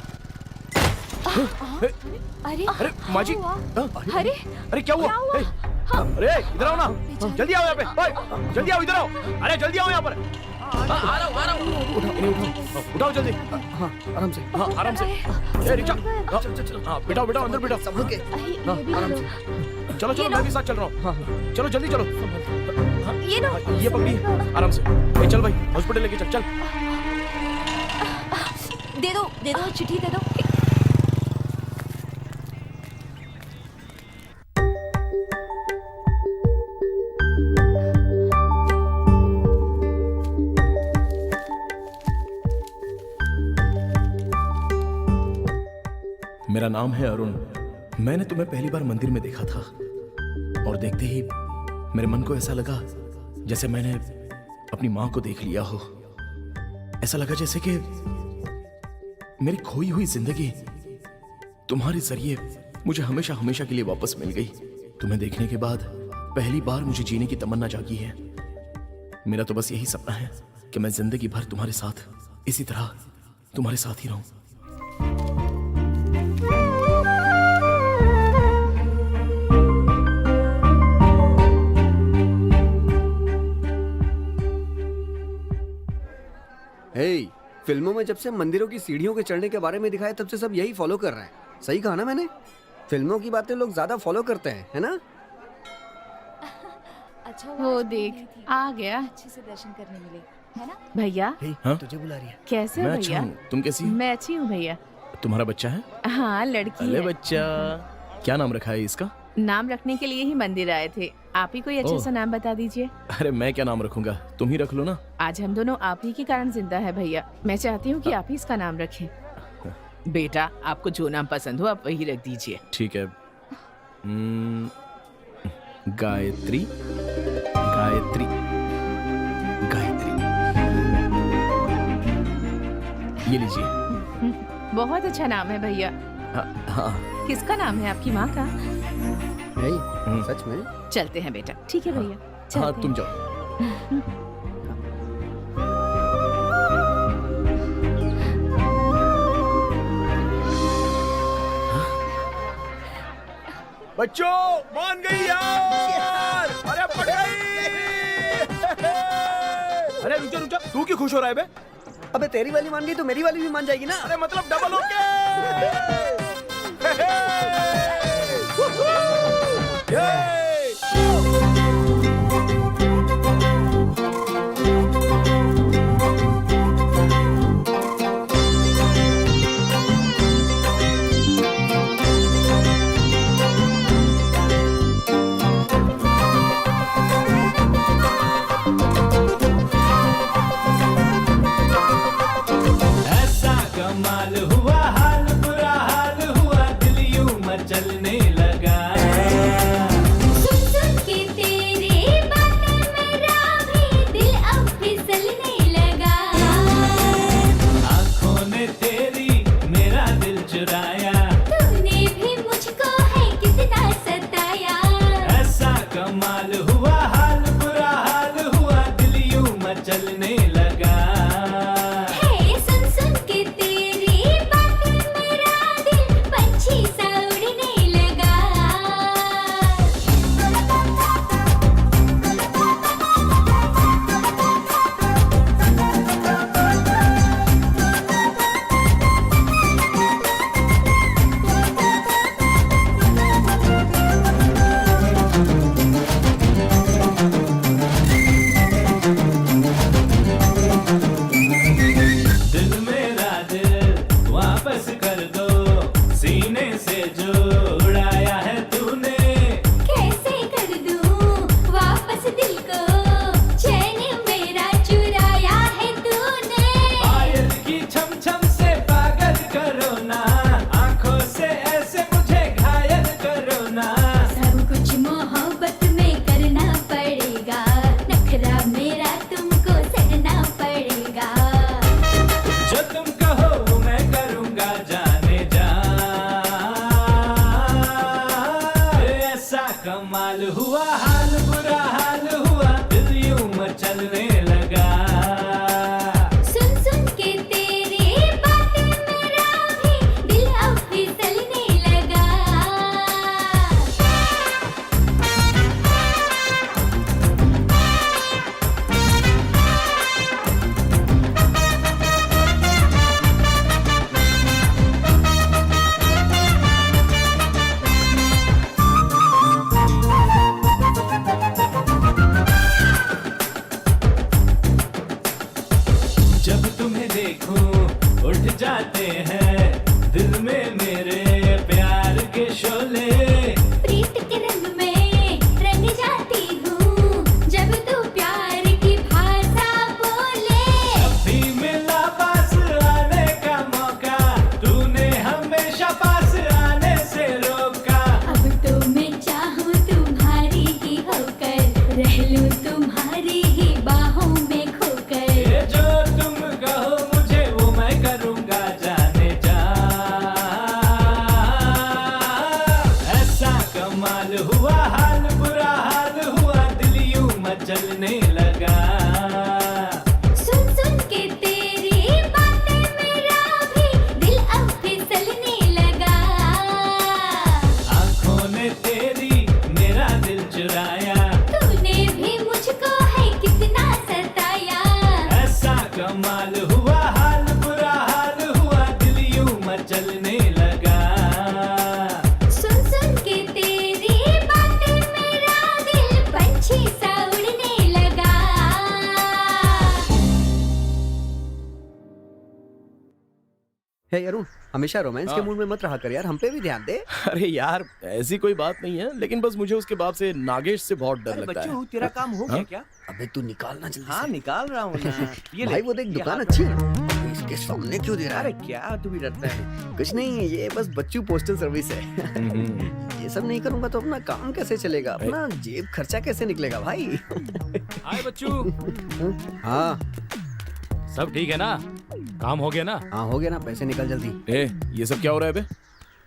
अरे अरे माँ जी, अरे अरे क्या हुआ? अरे इधर आओ ना, जल्दी आओ यहाँ पे, ओए, जल्दी आओ इधर आओ, अरे जल्दी आओ यहाँ पर। आ रहा हूँ। उठाओ जल्दी। हाँ आराम से। हाँ आराम से। ए रिचा, हाँ बिठाओ बिठाओ अंदर बिठाओ। सब लोग के। हाँ आराम से। चलो चलो मैं भी साथ चल रहा हूँ। हाँ चलो जल्दी चलो। ये लो, ये पकड़ी आराम से। ए, चल भाई हॉस्पिटल लेके चल। दे दो चिट्ठी दे दो। मेरा नाम है अरुण। मैंने तुम्हें पहली बार मंदिर में देखा था और देखते ही मेरे मन को ऐसा लगा जैसे मैंने अपनी माँ को देख लिया हो। ऐसा लगा जैसे कि मेरी खोई हुई जिंदगी तुम्हारे जरिए मुझे हमेशा हमेशा के लिए वापस मिल गई। तुम्हें देखने के बाद पहली बार मुझे जीने की तमन्ना जागी है। मेरा तो बस यही सपना है कि मैं जिंदगी भर तुम्हारे साथ इसी तरह तुम्हारे साथ ही रहूं। हे, फिल्मों में जब से मंदिरों की सीढ़ियों के चढ़ने के बारे में दिखाया तब से सब यही फॉलो कर रहे हैं। सही कहा ना मैंने? फिल्मों की बातें लोग ज्यादा फॉलो करते हैं, है ना? अच्छा वो देख आ गया। अच्छे से दर्शन करने मिले, है ना? भैया हाँ? तुझे बुला रही है। कैसे हो मैं अच्छा भैया? हूँ, तुम कैसी हो? मैं अच्छी हूँ भैया। तुम्हारा बच्चा है? हाँ लड़की अरे है। बच्चा, क्या नाम रखा है इसका? नाम रखने के लिए ही मंदिर आए थे, आप ही कोई अच्छा ओह। सा नाम बता दीजिए। अरे मैं क्या नाम रखूंगा, तुम ही रख लो ना। आज हम दोनों आप ही के कारण जिंदा है भैया। मैं चाहती हूँ कि आप ही इसका नाम रखें। बेटा आपको जो नाम पसंद हो आप वही रख दीजिए। ठीक है। गायत्री गायत्री गायत्री, ये लीजिए। बहुत अच्छा नाम है भैया। हाँ किसका नाम है, आपकी माँ का? हे, सच में? चलते हैं बेटा। ठीक है भैया हाँ चलते तुम हैं। जाओ। बच्चों मान गई यार, अरे पड़ गई। अरे रुचो रुचो, तू क्यों खुश हो रहा है बे? अबे तेरी वाली मान गई तो मेरी वाली भी मान जाएगी ना? अरे मतलब डबल ओके। ऐसा कमाल हुआ, हाल बुरा हाल हुआ, दिल यूं मचलने लगा। जब तुम्हें देखूं उठ जाते हैं दिल में मेरे प्यार के शोले। प्रीत के रंग में रंग जाती हूँ जब तू प्यार की भाषा बोले। अभी मिला पास आने का मौका, तूने हमेशा पास आने से रोका। अब तो मैं चाहूँ तुम्हारी ही होकर, रह लूँ तुम्हारी ही बाहों में खोकर। ये जो तुम कहो मुझे वो मैं करूँगा जाने जा। ऐसा कमाल हुआ हाल बुरा हाल हुआ दिल यूं मचलने लगा। सुन सुन के तेरी बातें मेरा भी दिल अब फिसलने लगा। आंखों ने तेरी मेरा दिल चुराया। तूने भी मुझको है कितना सताया। ऐसा कमाल हुआ हाल बुरा हाल हुआ दिल यूं मचलने लगा। सुन सुन के तेरी बातें मेरा दिल पंछी सा उड़ने लगा। हे अरुण, हमेशा रोमांस के मूड में मत रहा कर यार, हम पे भी ध्यान दे। अरे यार ऐसी कोई बात नहीं है, लेकिन बस मुझे उसके बाप से नागेश से बहुत डर लगता है। बच्चू तेरा काम हो गया हाँ? क्या? अबे तू निकालना जल्दी हाँ से। निकाल रहा हूँ ना। ये भाई वो देख दुकान अच्छी है, इसके सामने क्यों दे रहा अरे है? क्या तू भी डरता है? कुछ नहीं, ये बस बच्चू पोस्टल सर्विस है। ये सब नहीं करूंगा तो अपना काम कैसे चलेगा, अपना जेब खर्चा कैसे निकलेगा भाई? हाय बच्चू, हाँ सब ठीक है ना? काम हो गया ना? हाँ हो गया ना, पैसे निकल जल्दी। ए, ये सब क्या हो रहा है बे?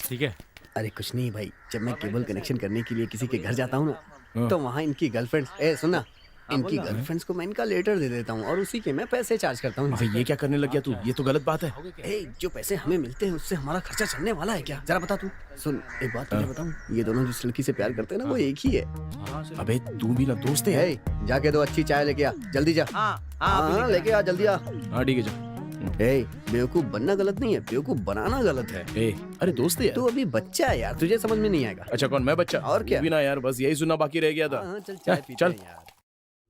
ठीक है। अरे कुछ नहीं भाई, जब मैं केबल कनेक्शन करने के लिए किसी के घर जाता हूँ ना, तो वहाँ इनकी गर्लफ्रेंड्स, ए सुनना, इनकी गर्लफ्रेंड्स को मैं इनका लेटर दे देता हूँ और उसी के मैं पैसे चार्ज करता हूँ। अबे ये क्या करने लग गया तू? ये तो गलत बात है। ए, जो पैसे हमें मिलते हैं उससे हमारा खर्चा चलने वाला है क्या? जरा बता तू। सुन एक बात तुझे बताऊँ, ये दोनों जिस लड़की से प्यार करते हैं ना वो एक ही है। अबे तू भी ना दोस्त है। ए, जाके दो अच्छी चाय लेके आ, जल्दी जा। हाँ लेके आ, जल्दी आ। हाँ ठीक है जा। ए, बेवकूफ बनना गलत नहीं है, बेवकूफ बनाना गलत है। ए, अरे दोस्त है तू यार। अभी बच्चा है यार, तुझे समझ में नहीं आएगा। अच्छा कौन, मैं बच्चा? और क्या? तू भी ना यार, बस यही सुनना बाकी रह गया था। हाँ, चल चाय पीते चल। हैं यार।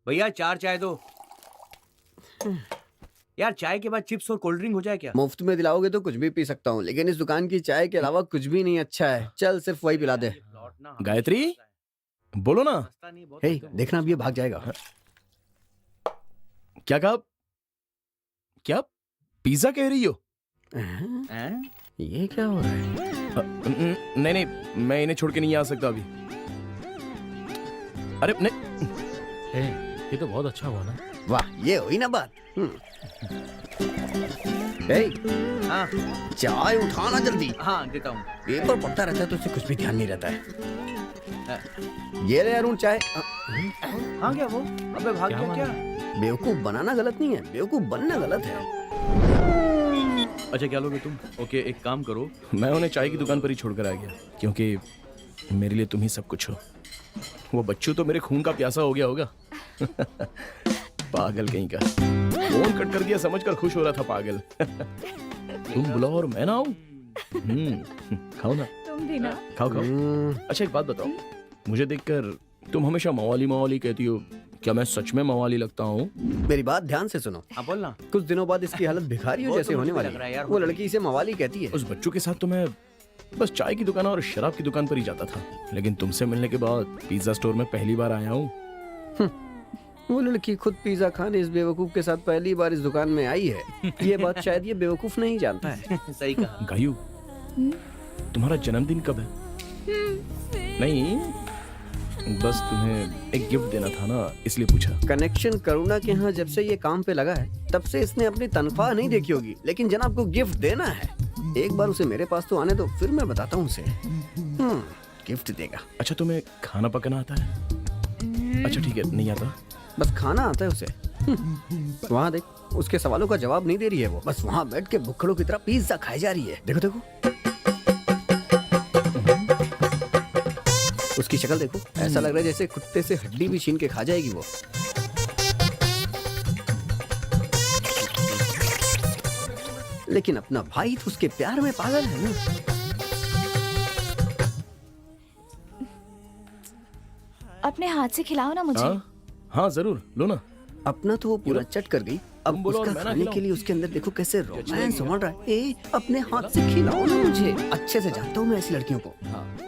भैया 4 चाय दो। यार चाय के बाद चिप्स और कोल्ड ड्रिंक हो जाए क्या? मुफ्त में दिलाओगे तो कुछ भी पी सकता हूँ, लेकिन इस दुकान की चाय के अलावा कुछ भी नहीं अच्छा है। चल सिर्फ वही पिला दे। गायत्री बोलो ना। हे देखना अब ये भाग जाएगा। क्या कहा? क्या पिज्जा कह रही हो? ये क्या हो रहा है? नहीं नहीं, मैं इन्हें छोड़ के नहीं आ सकता अभी। अरे नहीं। ये तो बहुत अच्छा हुआ ना। वाह, ये हुई ना बात। हे, हाँ चाय उठाना जल्दी। हाँ देता हूँ। पेपर पढ़ता रहता है तो उसे कुछ भी ध्यान नहीं रहता है। ये ले अरुण चाय। हाँ क्या वो? अबे भाग क्या गया क्या? बेवकूफ बनाना गलत नहीं है, बेवकूफ बनना गलत है। अच्छा क्या लोगे तुम? ओके एक काम करो, मैं उन्हें चाय की दुकान पर ही छोड़कर आ गया, क्योंकि मेरे लिए तुम ही सब कुछ हो। वो बच्चू तो मेरे खून का प्यासा हो गया होगा। पागल कहीं का। फोन कट कर दिया समझकर खुश हो रहा था पागल। तुम बुलाओ और मैं ना आऊं? खाओ ना। तुम भी ना। खाओ खाओ। अच्छा एक बात बताओ, मुझे देखकर तुम हमेशा मवाली मवाली कहती हो, क्या मैं सच में मवाली लगता हूँ? मेरी बात ध्यान से सुनो। हाँ बोलना। कुछ दिनों बाद इसकी हालत भिखारियों वो जैसे तो होने मुझे वाली लग रहा है है। यार, वो लड़की इसे मवाली कहती है। उस बच्चों के साथ तो मैं बस चाय की दुकान और शराब की दुकान पर ही जाता था, लेकिन तुमसे मिलने के बाद पिज्जा स्टोर में पहली बार आया हूँ। वो लड़की खुद पिज्जा खाने इस बेवकूफ के साथ पहली बार इस दुकान में आई है। ये बात शायद ये बेवकूफ नहीं जानता है। सही कहा। गायू, तुम्हारा जन्मदिन कब है? नहीं, बस तुम्हें एक गिफ्ट देना था ना, इसलिए पूछा। कनेक्शन करुणा के यहाँ जब से ये काम पे लगा है तब से इसने अपनी तनख्वाह नहीं देखी होगी, लेकिन जनाब को गिफ्ट देना है। एक बार उसे मेरे पास तो आने दो, फिर मैं बताता हूँ उसे। गिफ्ट देगा। अच्छा तुम्हें खाना पकाना आता है? अच्छा ठीक है, नहीं आता? बस खाना आता है उसे। वहाँ देख, उसके सवालों का जवाब नहीं दे रही है वो, बस वहाँ बैठ के भुक्खड़ों की तरह पिज्जा खाई जा रही है। देखो देखो उसकी शक्ल देखो, ऐसा लग रहा है जैसे कुत्ते से हड्डी भी छीन के खा जाएगी वो। लेकिन अपना भाई तो उसके प्यार में पागल है ना। अपने हाथ से खिलाओ ना मुझे। हाँ हाँ जरूर, लो ना। अपना तो वो पूरा चट कर गई, अब तुम बोलो और उसका मैं ना खाने के खिलाऊं? लिए उसके अंदर देखो कैसे रोमांस हो रहा है। ए, अपने हाथ से खिलाओ ना मुझे, अच्छे से जानता हूँ मैं ऐसी लड़कियों को।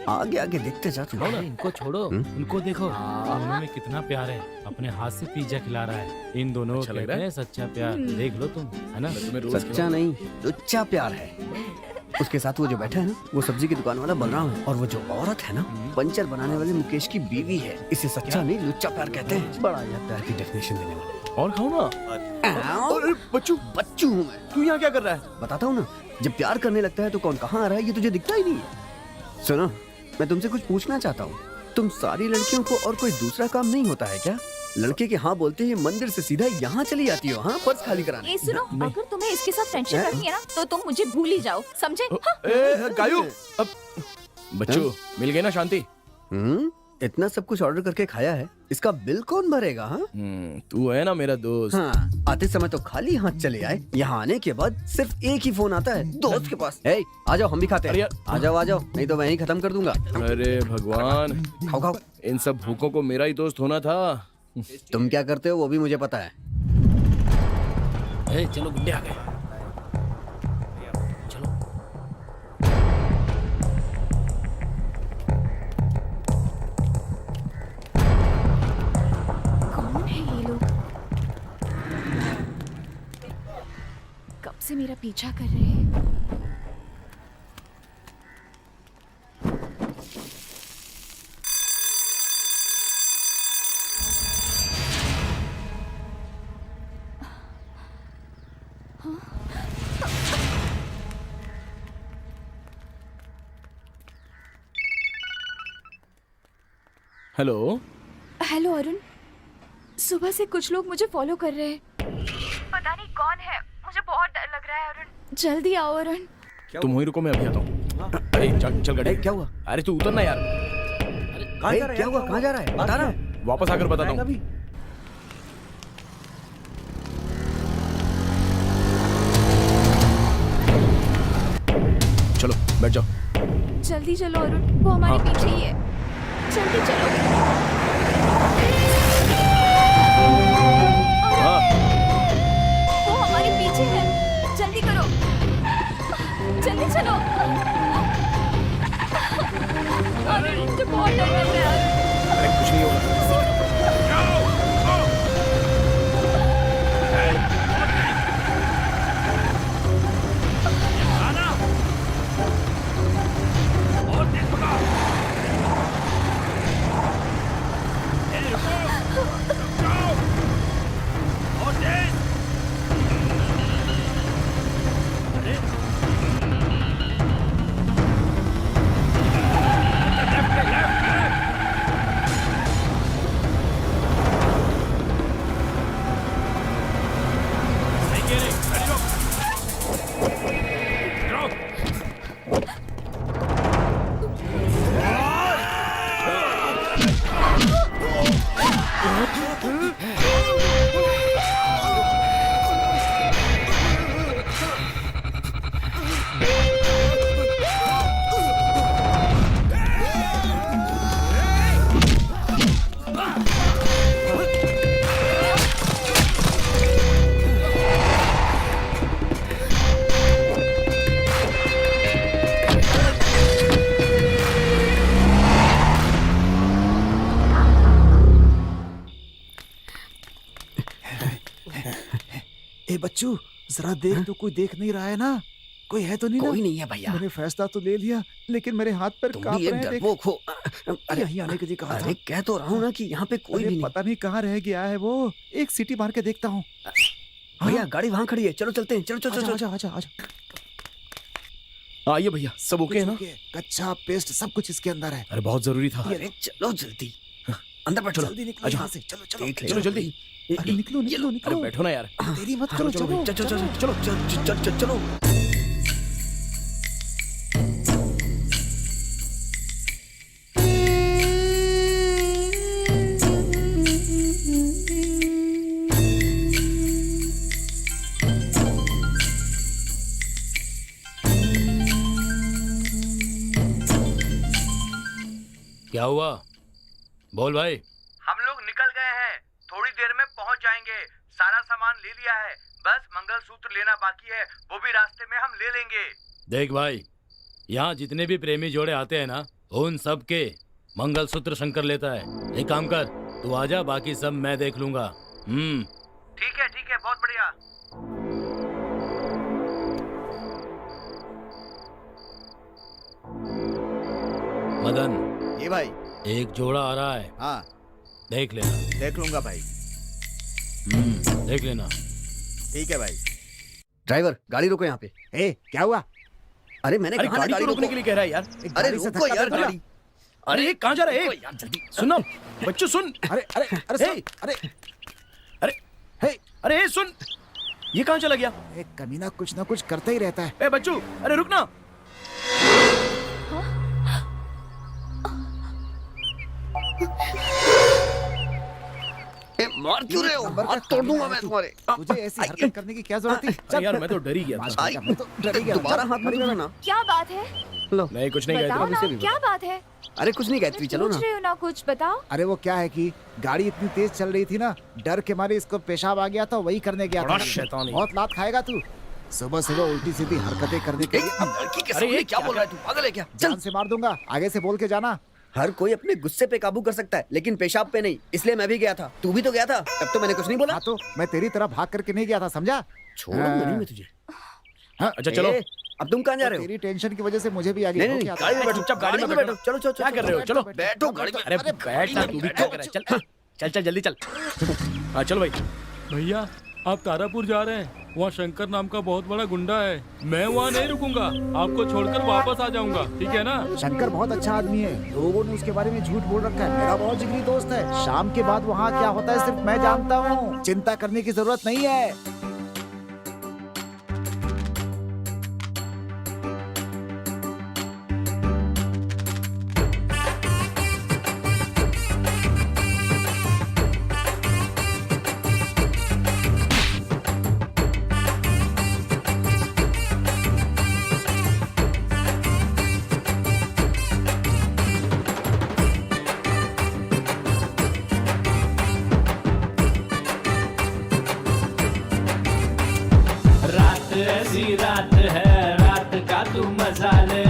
आगे आगे देखते जा तुम। अरे इनको छोड़ो, उनको देखो, दोनों में कितना प्यार है। अपने हाथ से पिज्जा खिला रहा है। इन दोनों अच्छा लग कहते रहा है? हैं सच्चा प्यार। देख लो तुम, है ना? तुम्हें रोज सच्चा नहीं, लुच्चा प्यार है। उसके साथ वो जो बैठा है ना, वो सब्जी की दुकान वाला बलराम है, और वो जो औरत है ना, पंचर बनाने वाले मुकेश की बीवी है। इसे सच्चा नहीं लुच्चा प्यार कहते हैं। बड़ा यह प्यार की डेफिनेशन देने वाला। और खाओ ना। अरे बच्चू हूँ मैं। तू यहाँ क्या कर रहा है? बताता हूँ ना, जब प्यार करने लगता है तो कौन कहाँ आ रहा है ये तुझे दिखता ही नहीं है। सुनो, मैं तुमसे कुछ पूछना चाहता हूँ। तुम सारी लड़कियों को और कोई दूसरा काम नहीं होता है क्या? लड़के के हाँ बोलते ही मंदिर से सीधा यहाँ चली आती हो, हाँ पर्स खाली कराने। ए सुनो, अगर तुम्हें इसके साथ फ्रेंडशिप हैं? रखनी है ना, तो तुम मुझे भूल ही जाओ, समझे? हाँ? ए गायू, अब बच्चों मिल गई ना शांति? इतना सब कुछ ऑर्डर करके खाया है, इसका बिल कौन भरेगा? हाँ तू है ना मेरा दोस्त। हाँ, आते समय तो खाली हाथ चले आए, यहाँ आने के बाद सिर्फ एक ही फोन आता है दोस्त के पास। ए, आ जाओ हम भी खाते अरे हैं। आ जाओ, नहीं तो मैं ही खत्म कर दूंगा। अरे भगवान, खाओ खाओ। इन सब भूखों को मेरा ही दोस्त होना था। तुम क्या करते हो वो भी मुझे पता है। ए, चलो गुंडे आ गए। चलो। कौन है ये लोग? कब से मेरा पीछा कर रहे हैं? हेलो। हेलो अरुण, सुबह से कुछ लोग मुझे फॉलो कर रहे हैं। पता नहीं कौन है, मुझे बहुत डर लग रहा है अरुण। जल्दी आओ अरुण। तुम वहीं रुको, मैं अभी आता हूँ। अरे चल गाड़ी। क्या हुआ? अरे तू उतर ना यार। क्या हुआ? कहाँ जा रहा है? बता ना। वापस आकर बताता हूँ। चलो बैठ जाओ। जल्दी चलो अरुण, वो हमारे पीछे ही है। जल्दी चलो। हाँ। वो हमारे पीछे है, जल्दी करो, जल्दी चलो। अरुण, मुझे बहुत डर लग रहा है। अरे कुछ नहीं होगा। ए बच्चू, जरा देख तो कोई देख नहीं रहा है ना? कोई है तो नहीं? कोई ना? नहीं है भैया। मैंने फैसला तो ले लिया, लेकिन मेरे हाथ पैर तुम कांप भी एक रहे हैं। देख, डरपोक हो। अरे यहीं आने के लिए कहा था। अरे कह तो रहा हूँ ना कि यहाँ पे कोई अरे भी नहीं। पता नहीं कहाँ रह गया है वो। एक सीटी मार के देखता हूँ। भैया गाड़ी वहाँ खड़ी है, चलो चलते हैं। चलो चलो आजा, चलो। आजा, आजा, आजा। आइए भैया, सब ओके है ना? कच्चा पेस्ट सब कुछ इसके अंदर है। अरे बहुत जरूरी था। अरे चलो जल्दी, अंदर बैठो। जल्दी निकलो यहाँ से। चलो चलो देख ले। चलो जल्दी। अरे निकलो निकलो अरे निकलो। बैठो ना यार। देरी मत करो। चलो चलो चलो चलो चलो चलो चलो। क्या हुआ? बोल भाई। हम लोग निकल गए हैं, थोड़ी देर में पहुंच जाएंगे। सारा सामान ले लिया है, बस मंगलसूत्र लेना बाकी है, वो भी रास्ते में हम ले लेंगे। देख भाई, यहाँ जितने भी प्रेमी जोड़े आते हैं ना, उन सब के मंगलसूत्र शंकर लेता है। एक काम कर, तू आजा, बाकी सब मैं देख लूंगा। ठीक है, बहुत बढ़िया। मदन, ये भाई, एक जोड़ा आ रहा है, हाँ देख लेना। देख लूंगा भाई। देख लेना। ठीक है भाई। ड्राइवर, गाड़ी रोको यहाँ पे। ए, क्या हुआ? अरे मैंने अरे कहा ना गाड़ी गाड़ी को रोकने रोको। के लिए कह रहा है यार। एक अरे गाड़ी से रुको धक्का यार दे दिया। गाड़ी। अरे कहाँ जा रहा है? यार जल्दी सुनो, बच्चों सुन। अरे अरे अरे ए! अरे अरे हे अरे सुन, ये कहाँ चला गया? एक कमीना कुछ ना कुछ करता ही रहता है। ए बच्चू, अरे रुक ना। मार क्यों रहे हो? नंबर का हाथ तोड़ दूंगा कमीना मैं है तू। तुम्हारे। तुझे ऐसी हरकत करने की क्या जरूरत थी? अरे यार मैं तो डर ही गया था। भाई, मैं तो डर ही गया। दोबारा हाथ मत लगाना ना। क्या बात है? नहीं कुछ नहीं बताओ कहता। ना, क्या बात है? अरे कुछ नहीं गायत्री, चलो पूछ ना। रहे हो ना, कुछ बताओ। अरे वो क्या है कि गाड़ी इतनी तेज चल रही थी ना, डर के मारे इसको पेशाब आ गया था, वही करने गया बड़ा था। शैतानी। बहुत लात खाएगा तू। सुबह सुबह उल्टी सीधी हरकतें करने के लिए लड़की के अरे सामने ये क्या बोल रहा है तू? पागल है क्या? चल। जान से मार दूंगा, आगे से बोल के जाना। हर कोई अपने गुस्से पे काबू कर सकता है, लेकिन पेशाब पे नहीं। इसलिए मैं भी गया था। तू भी तो गया था, तब तो मैंने कुछ नहीं बोला। हाँ तो मैं तेरी तरह भाग करके नहीं गया था, समझा? छोड़ूंगा नहीं मैं तुझे। अच्छा चलो। ए, अब तुम कहाँ जा रहे हो? तेरी टेंशन की वजह से मुझे भी आगे नहीं नहीं, गाड़ी में बैठो, चुपचाप गाड़ी में बैठो। चलो चलो क्या कर रहे हो? चलो बैठो गाड़ी में। अरे बैठ ना, तू भी क्या कर रहा है? चल चल चल जल्दी चल। हाँ चलो भाई। भैया, आप तारापुर जा रहे हैं, वहाँ शंकर नाम का बहुत बड़ा गुंडा है। मैं वहाँ नहीं रुकूंगा, आपको छोड़कर वापस आ जाऊंगा, ठीक है ना? शंकर बहुत अच्छा आदमी है, लोगों ने उसके बारे में झूठ बोल रखा है। मेरा बहुत जिगरी दोस्त है। शाम के बाद वहाँ क्या होता है सिर्फ मैं जानता हूँ। चिंता करने की जरूरत नहीं है। रात ऐसी रात है, रात का तू मजा ले।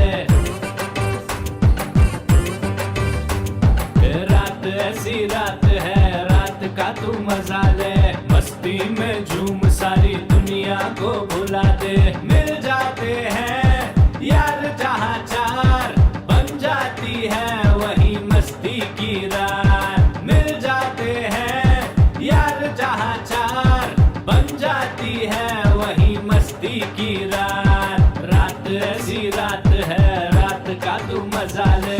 रात ऐसी रात है, रात का तू मजा ले। मस्ती में झूम सारी दुनिया को भुला दे। मिल जाते हैं यार जहाँ चार, बन जाती है वही मस्ती की रात। मिल जाते हैं यार जहाँ चार, बन जाती है वही मस्ती की रात। रात ऐसी रात है, रात का तू मजा ले।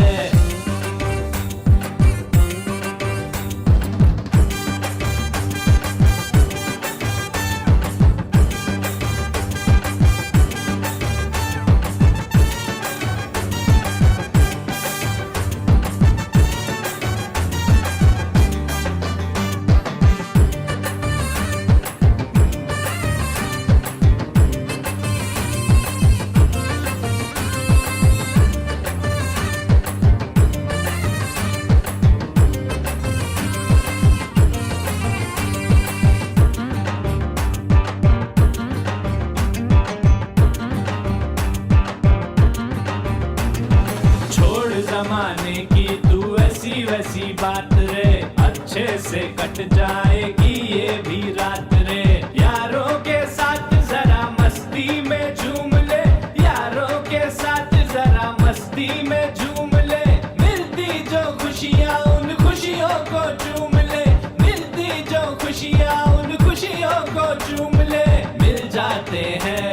छोड़ जमाने की तू ऐसी वैसी बात रे, अच्छे से कट जाएगी ये भी रात रे। यारों के साथ जरा मस्ती में झूम ले, यारों के साथ जरा मस्ती में झूम ले। मिलती जो खुशियाँ उन खुशियों को चूम ले, मिलती जो खुशियाँ उन खुशियों को चूम ले। मिल जाते हैं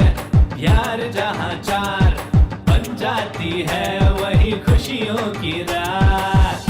यार जहाँ चार, बन जाती है वही खुशियों की रात।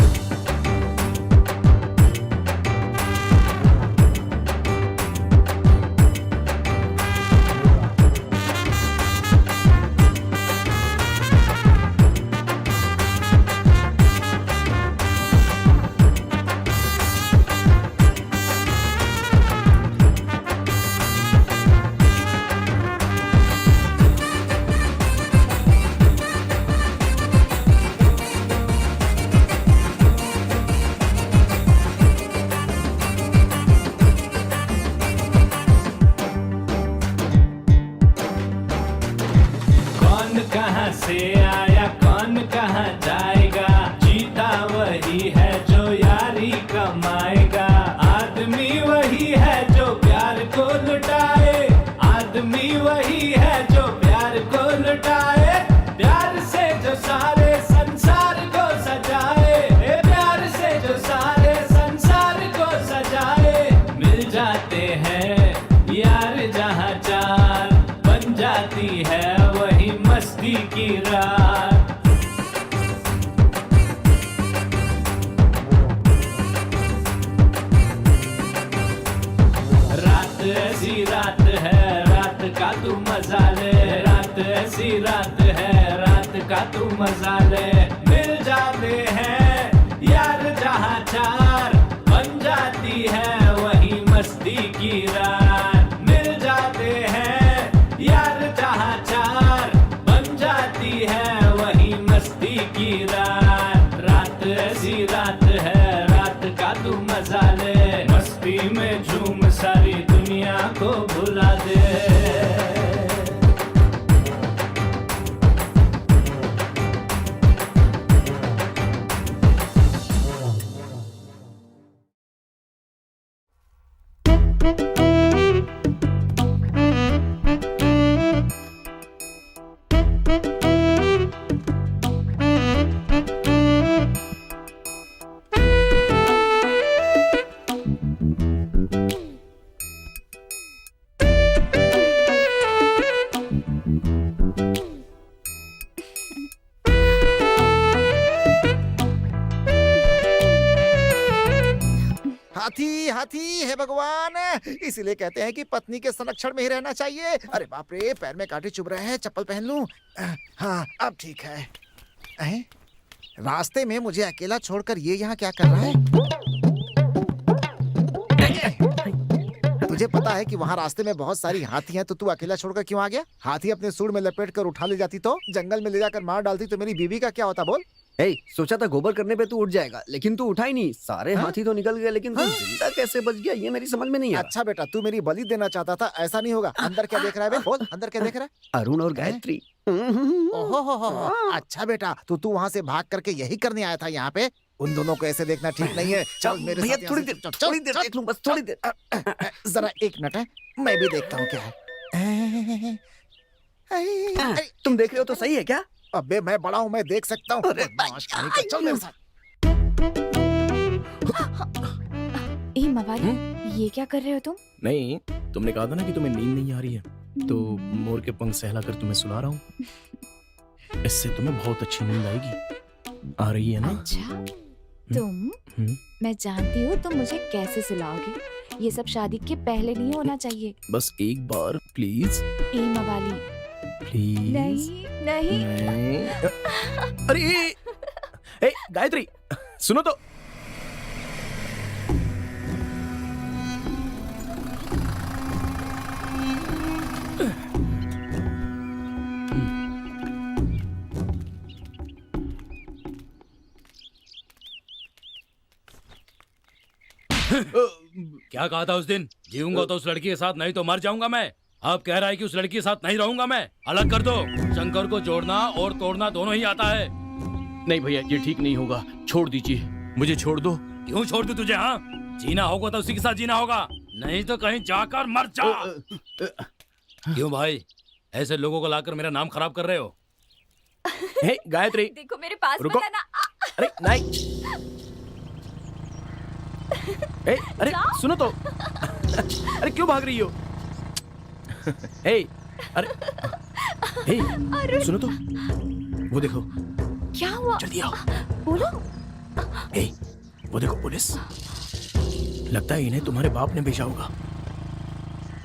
जाती है वही मस्ती की रात। रात ऐसी रात है, रात का तू मजा ले, रात ऐसी रात है, रात का तू मजा ले। मिल जाते हैं यार जहाँ चार, बन जाती है वही मस्ती की रात। मिल जाते हैं यार जहाँ चार, बन जाती है वही मस्ती की रात। रात ऐसी रात है, रात का तू मजा ले, मस्ती में झूम सारी दुनिया को भुला दे। हाथी हाथी है भगवान, इसीलिए कहते हैं कि पत्नी के संरक्षण में ही रहना चाहिए। अरे बाप रे, पैर में कांटे चुभ रहे हैं, चप्पल पहन लूं? हाँ अब ठीक है। रास्ते में मुझे अकेला छोड़कर ये यहाँ क्या कर रहा है? तुझे पता है कि वहाँ रास्ते में बहुत सारी हाथी हैं, तो तू अकेला छोड़कर क्यों आ गया? हाथी अपने सूंड में लपेट कर उठा ले जाती तो, जंगल में ले जाकर मार डालती तो मेरी बीवी का क्या होता बोल? सोचा था गोबर करने पे तू उठ जाएगा, लेकिन तू उठा ही नहीं। सारे हाथी तो निकल गए, लेकिन तू जिंदा कैसे बच गया ये मेरी समझ में नहीं आ रहा। अच्छा बेटा, तू मेरी बलि देना चाहता था, ऐसा नहीं होगा। अंदर क्या देख रहा है बे? बोल, अंदर क्या देख रहा है? अरुण और गायत्री। ओहो हो। अच्छा बेटा, तो तू वहाँ से भाग करके यही करने आया था यहाँ पे? उन दोनों को ऐसे देखना ठीक नहीं है। चल मेरे भैया साथ थोड़ी यहाँ देर, से- थोड़ी देर देख लूं, बस थोड़ी देर। जरा एक मिनट है, मैं भी देखता हूँ क्या है। तुम देख रहे हो तो सही है क्या? अबे मैं बड़ा हूँ, मैं देख सकता हूँ। बदमाश कहीं का, चल मेरे साथ। ए मवाली, ये क्या कर रहे हो तुम? नहीं, तुमने कहा था ना कि तुम्हें नींद नहीं आ रही है, तो मोर के पंख सहलाकर तुम्हें सुला रहा हूँ। इससे तुम्हें बहुत अच्छी नींद आएगी। आ रही है ना? अच्छा, तुम मैं जानती हूँ तुम मुझे कैसे सुलाओगे। ये सब शादी के पहले नहीं होना चाहिए। बस एक बार प्लीज। ए मवाली, प्लीज। नहीं नहीं। अरे ए गायत्री, सुनो तो। क्या कहा था उस दिन? जीऊंगा तो उस लड़की के साथ, नहीं तो मर जाऊंगा मैं। अब कह रहा है कि उस लड़की के साथ नहीं रहूंगा मैं। अलग कर दो। शंकर को जोड़ना और तोड़ना दोनों ही आता है। नहीं भैया, ये ठीक नहीं होगा, छोड़ दीजिए, मुझे छोड़ दो। क्यों छोड़ दूं तुझे? हाँ, जीना होगा तो उसी के साथ जीना होगा, नहीं तो कहीं जाकर मर जा। क्यों भाई, ऐसे लोगों को लाकर मेरा नाम खराब कर रहे हो? हे गायत्री, देखो मेरे पास रुको। मत आना। अरे नहीं। ए, अरे सुनो तो। अरे क्यों भाग रही हो? ए, अरे ए, सुनो तो। वो देखो। क्या हुआ? जल्दी आओ। बोलो। ए, वो देखो पुलिस। लगता है इन्हें तुम्हारे बाप ने भेजा होगा।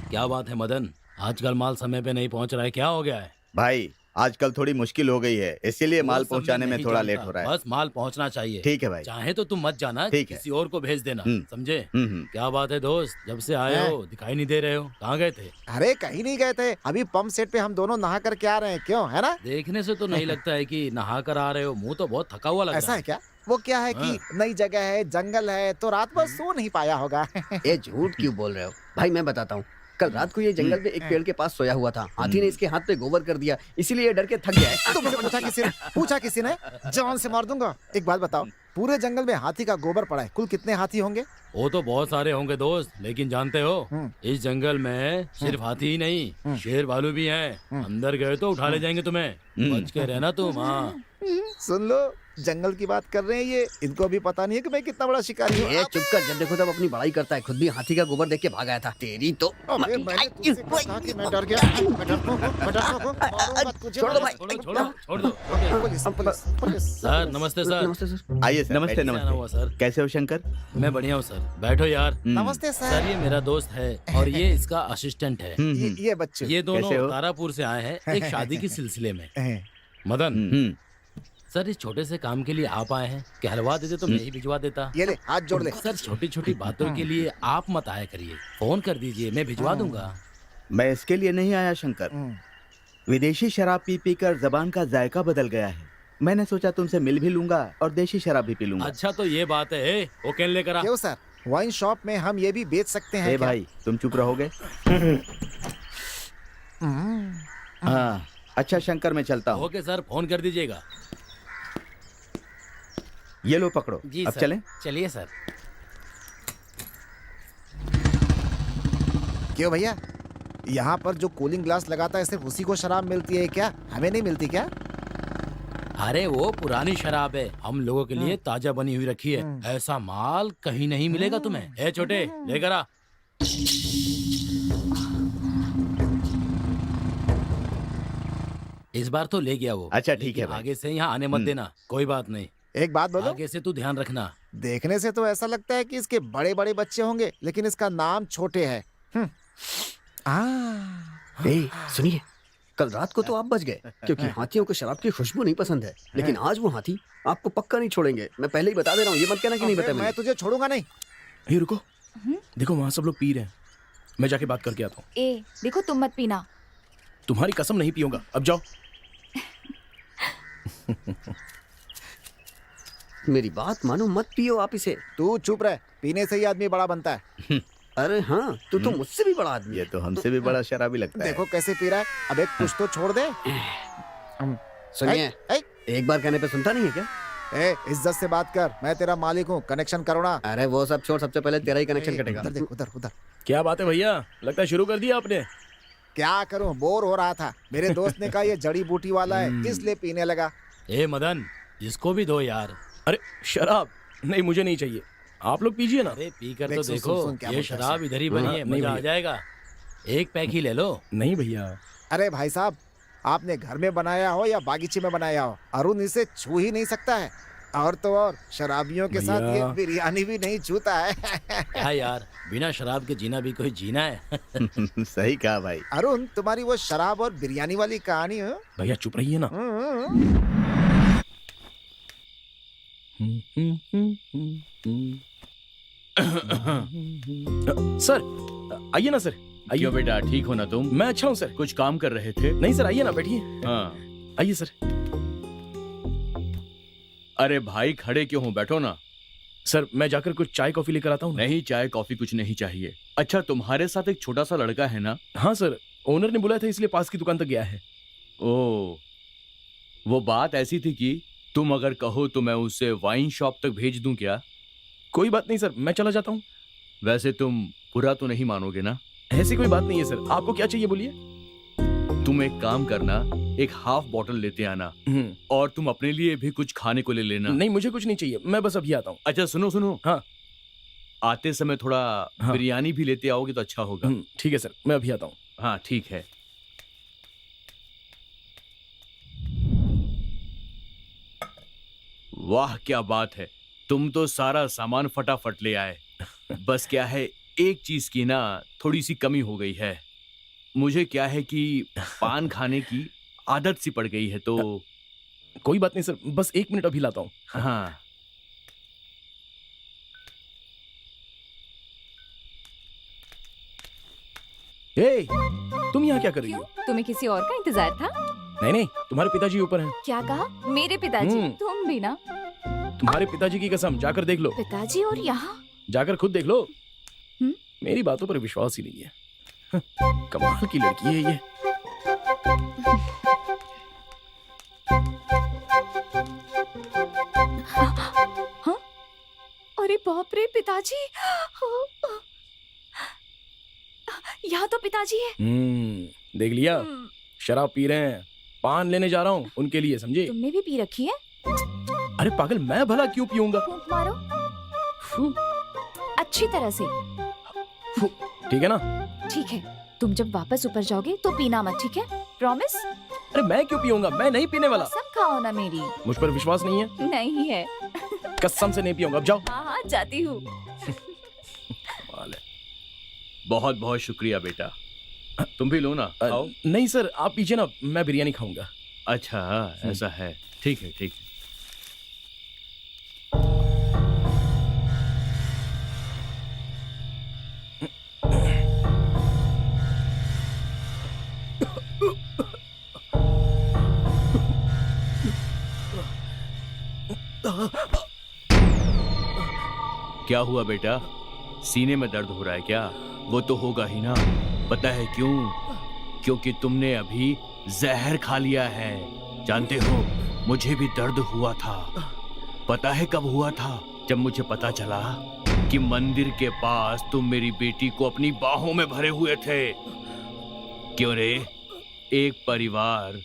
क्या बात है मदन, आजकल माल समय पे नहीं पहुंच रहा है, क्या हो गया है? भाई आजकल थोड़ी मुश्किल हो गई है, इसीलिए माल वो सब पहुंचाने मैं में नहीं थोड़ा जानता, लेट हो रहा है। बस माल पहुंचना चाहिए। ठीक है भाई। चाहे तो तुम मत जाना, ठीक है। किसी और को भेज देना, समझे? क्या बात है दोस्त, जब से आए हैं? हो दिखाई नहीं दे रहे हो, कहाँ गए थे? अरे कहीं नहीं गए थे, अभी पंप सेट पे हम दोनों नहा करके आ रहे हैं। क्यों, है ना? देखने से तो नहीं लगता है कि नहा कर आ रहे हो, मुंह तो बहुत थका हुआ लग ऐसा रहा है क्या? वो क्या है कि नई जगह है, जंगल है, तो रात भर सो नहीं पाया होगा। ये झूठ क्यों बोल रहे हो? भाई मैं बताता हूँ, कल रात को ये जंगल में एक पेड़ के पास सोया हुआ था। हाथी ने इसके हाथ पे गोबर कर दिया, इसीलिए ये डर के थक गया है। तुमसे पूछा किसी ने? जान से मार दूंगा। एक बात बताओ, पूरे जंगल में हाथी का गोबर पड़ा है, कुल कितने हाथी होंगे? वो तो बहुत सारे होंगे दोस्त, लेकिन जानते हो इस जंगल में सिर्फ हाथी ही नहीं, शेर भालू भी हैं। अंदर गए तो उठा ले जाएंगे तुम्हें, बच के रहना तुम। हाँ, सुन लो, जंगल की बात कर रहे हैं ये। इनको अभी पता नहीं है कि मैं कितना बड़ा शिकारी हूँ। ये चुप कर, जब देखो तब अपनी बड़ाई करता है। खुद भी हाथी का गोबर देख के भाग आया था। तेरी तो अबे, मैंने तुझसे कहा कि मैं डर गया। मैं डरता हूँ, मारूंगा तुझे। छोड़ दो भाई। छोड़ दो। Police, police, police. सर नमस्ते सर। नमस्ते सर। आइए सर, नमस्ते, बैठिए। आना हुआ सर। कैसे हो शंकर? मैं बढ़िया हूँ सर, बैठो यार। नमस्ते सर सर। ये मेरा दोस्त है और ये इसका असिस्टेंट है। ये बच्चे। ये दोनों कैसे हो? तारापुर से आए हैं एक शादी के सिलसिले में। हैं। मदन सर, इस छोटे से काम के लिए आप आए हैं कि हलवा देते तो मैं ही भिजवा देता। ये ले, हाथ जोड़ ले। सर छोटी छोटी बातों के लिए आप मत आया करिए, फोन कर दीजिए, मैं भिजवा दूंगा। मैं इसके लिए नहीं आया शंकर। विदेशी शराब पी पी कर जबान का जायका बदल गया है। मैंने सोचा तुमसे मिल भी लूंगा और देशी शराब भी पी लूंगा। अच्छा तो ये बात है, वो कैन लेकर आ। क्यों सर, वाइन शॉप में हम ये भी बेच सकते हैं ए क्या? भाई, तुम चुप रहोगे? हाँ, अच्छा शंकर, मैं चलता हूँ। ओके सर, फोन कर दीजिएगा। ये लो पकड़ो। जी अब सर। चलें? चलिए सर। क्यों भैया, यहाँ पर जो कूलिंग ग्लास लगाता है सिर्फ उसी को शराब मिलती है क्या? हमें नहीं मिलती क्या? अरे वो पुरानी शराब है, हम लोगों के लिए ताजा बनी हुई रखी है। ऐसा माल कहीं नहीं मिलेगा तुम्हें। ए छोटे, लेकर आ। इस बार तो ले गया वो। अच्छा, ठीक है लेकिन भाई। आगे से यहाँ आने मत देना। कोई बात नहीं, एक बात बोलो, आगे से तू ध्यान रखना। देखने से तो ऐसा लगता है कि इसके बड़े बड़े बच्चे होंगे, लेकिन इसका नाम छोटे है। ए, सुनिए, कल रात को तो आप बच गए क्योंकि हाथियों को शराब की खुशबू नहीं पसंद है, लेकिन आज वो हाथी आपको पक्का नहीं छोड़ेंगे। मैं पहले ही बता दे रहा हूँ, ये मत कहना कि नहीं बताया मैं मैंने। तुझे छोड़ूंगा नहीं। ये रुको, देखो वहाँ सब लोग पी रहे हैं। मैं जाके बात करके आता हूँ। ए देखो, तुम मत पीना। तुम्हारी कसम नहीं पीऊंगा, अब जाओ। मेरी बात मानो, मत पियो आप इसे। तू चुप रह, पीने से ही आदमी बड़ा बनता है। अरे हाँ, तू तो मुझसे भी बड़ा आदमी ये तो हमसे भी बड़ा शराबी लगता है। देखो कैसे पी रहा है। अब एक कुछ तो छोड़ दे। सुनिए, ए, एक बार कहने पे सुनता नहीं है क्या? ए, इज्जत से बात कर, मैं तेरा मालिक हूँ, कनेक्शन करो ना। अरे वो सब छोड़, सबसे पहले तेरा ही कनेक्शन कटेगा। उधर देख, उधर उधर। क्या बात है भैया, लगता है शुरू कर दिया आपने। क्या करूँ, बोर हो रहा था। मेरे दोस्त ने कहा ये जड़ी बूटी वाला है, इसलिए पीने लगा। ए मदन, इसको भी दो यार। अरे शराब नहीं, मुझे नहीं चाहिए, आप लोग पीजिए ना। अरे पी कर देख, तो सुन, देखो, सुन, क्या ये बोलता है शराब सर। इधर ही बनी है, नहीं मजा आ भैया। जाएगा। एक पैक ही ले लो। नहीं भैया। अरे भाई साहब, आपने घर में बनाया हो या बागीचे में बनाया हो, अरुण इसे छू ही नहीं सकता है। और तो और शराबियों के साथ ये भैया। बिरयानी भी नहीं छूता है। क्या यार, बिना शराब के जीना भी कोई जीना है। सही कहा भाई। अरुण, तुम्हारी वो शराब और बिरयानी वाली कहानी हो? भैया चुप रहिए ना। सर आइए ना सर, आइए। क्यों बेटा, ठीक हो ना तुम? मैं अच्छा हूँ सर। कुछ काम कर रहे थे? नहीं सर, आइए ना, बैठिए। हाँ। आइए सर। अरे भाई खड़े क्यों हो, बैठो ना। सर मैं जाकर कुछ चाय कॉफी लेकर आता हूँ। नहीं, चाय कॉफी कुछ नहीं चाहिए। अच्छा, तुम्हारे साथ एक छोटा सा लड़का है ना? हाँ सर, ओनर ने बुलाया था इसलिए पास की दुकान तक गया है। ओ, वो बात ऐसी थी कि तुम अगर कहो तो मैं उसे वाइन शॉप तक भेज दूं क्या? कोई बात नहीं सर, मैं चला जाता हूँ। वैसे तुम बुरा तो नहीं मानोगे ना? ऐसी कोई बात नहीं है सर, आपको क्या चाहिए बोलिए। तुम एक काम करना, एक हाफ बॉटल लेते आना और तुम अपने लिए भी कुछ खाने को ले लेना। नहीं, मुझे कुछ नहीं चाहिए, मैं बस अभी आता हूँ। अच्छा सुनो सुनो, हाँ। आते समय थोड़ा हाँ। बिरयानी भी लेते आओगे तो अच्छा होगा। ठीक है सर, मैं अभी आता हूँ। हाँ ठीक है। वाह क्या बात है, तुम तो सारा सामान फटाफट ले आए। बस क्या है, एक चीज की ना थोड़ी सी कमी हो गई है। मुझे क्या है कि पान खाने की आदत सी पड़ गई है, तो कोई बात नहीं सर, बस 1 मिनट अभी लाता हूँ। हाँ। ए, तुम यहाँ क्या कर रही हो? तुम्हें किसी और का इंतजार था? नहीं नहीं, तुम्हारे पिताजी ऊपर हैं। क्या कहा? मेरे पिताजी? तुम भी ना? तुम्हारे पिताजी की कसम, जाकर देख लो। पिताजी और यहाँ? जाकर खुद देख लो। मेरी बातों पर विश्वास ही नहीं है। कमाल की लड़की है ये। हाँ? अरे बाप रे, पिताजी! यहाँ तो पिताजी है। देख लिया, शराब पी रहे हैं। पान लेने जा रहा हूँ उनके लिए, समझे? तुमने भी पी रखी है? अरे पागल, मैं भला क्यों पीऊंगा? फूंक मारो फू, अच्छी तरह से। फू, ठीक है ना? ठीक है, तुम जब वापस ऊपर जाओगे तो पीना मत, ठीक है? प्रॉमिस? अरे मैं क्यों पीऊंगा? मैं नहीं पीने वाला। कसम खाओ ना मेरी। मुझ पर विश्वास नहीं है? नहीं है। कसम से नहीं पीऊंगा, अब जाओ। हाँ जाती हूँ। बहुत बहुत शुक्रिया बेटा। तुम भी लो ना, खाओ। नहीं सर, आप पीछे ना, मैं बिरयानी खाऊंगा। अच्छा ऐसा है, ठीक है ठीक है। क्या हुआ बेटा, सीने में दर्द हो रहा है क्या? वो तो होगा ही ना। पता है क्यों? क्योंकि तुमने अभी जहर खा लिया है। जानते हो, मुझे भी दर्द हुआ था। पता है कब हुआ था? जब मुझे पता चला कि मंदिर के पास तुम मेरी बेटी को अपनी बाहों में भरे हुए थे। क्यों रे? एक परिवार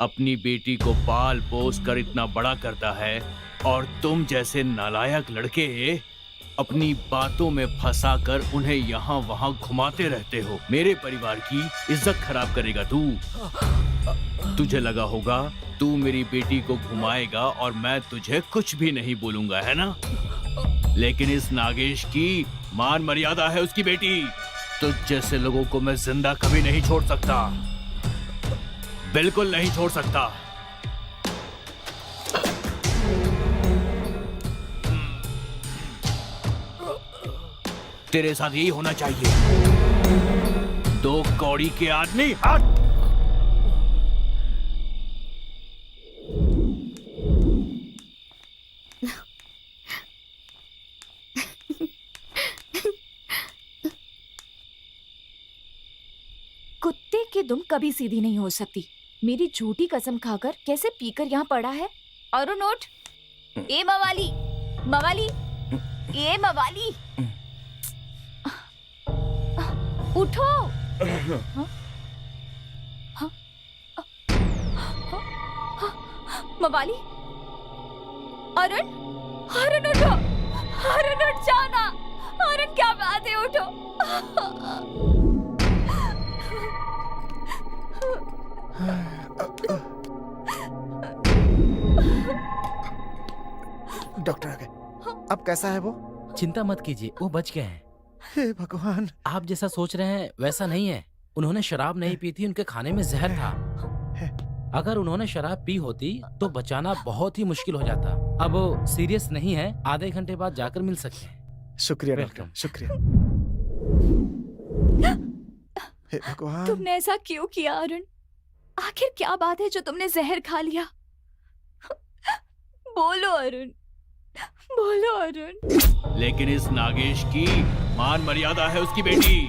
अपनी बेटी को पाल पोस कर इतना बड़ा करता है और तुम जैसे नालायक लड़के अपनी बातों में फंसाकर उन्हें यहाँ वहाँ घुमाते रहते हो। मेरे परिवार की इज्जत खराब करेगा तू। तुझे लगा होगा तू मेरी बेटी को घुमाएगा और मैं तुझे कुछ भी नहीं बोलूंगा, है ना? लेकिन इस नागेश की मान मर्यादा है उसकी बेटी। तुझ जैसे लोगों को मैं जिंदा कभी नहीं छोड़ सकता, बिल्कुल नहीं छोड़ सकता। तेरे साथ यही होना चाहिए। दो कौड़ी के आदमी, हट! कुत्ते की दुम कभी सीधी नहीं हो सकती। मेरी झूठी कसम खाकर कैसे पीकर यहाँ पड़ा है। अरुण उठ। ए मवाली, मवाली, ए मवाली, उठो। हाँ? हाँ? मवाली, अरुण, अरुण उठो, अरुण उठ जाओ ना। अरुण क्या बात है, उठो। डॉक्टर आ गए। अब कैसा है वो? चिंता मत कीजिए, वो बच गए हैं। हे भगवान। आप जैसा सोच रहे हैं वैसा नहीं है। उन्होंने शराब नहीं पी थी, उनके खाने में जहर था। अगर उन्होंने शराब पी होती तो बचाना बहुत ही मुश्किल हो जाता। अब वो सीरियस नहीं है, आधे घंटे बाद जाकर मिल सकते हैं। शुक्रिया डॉक्टर, शुक्रिया। हे भगवान। तुमने ऐसा क्यों किया अरुण? आखिर क्या बात है जो तुमने जहर खा लिया? बोलो अरुण, बोलो अरुण। लेकिन इस नागेश की मान मर्यादा है उसकी बेटी।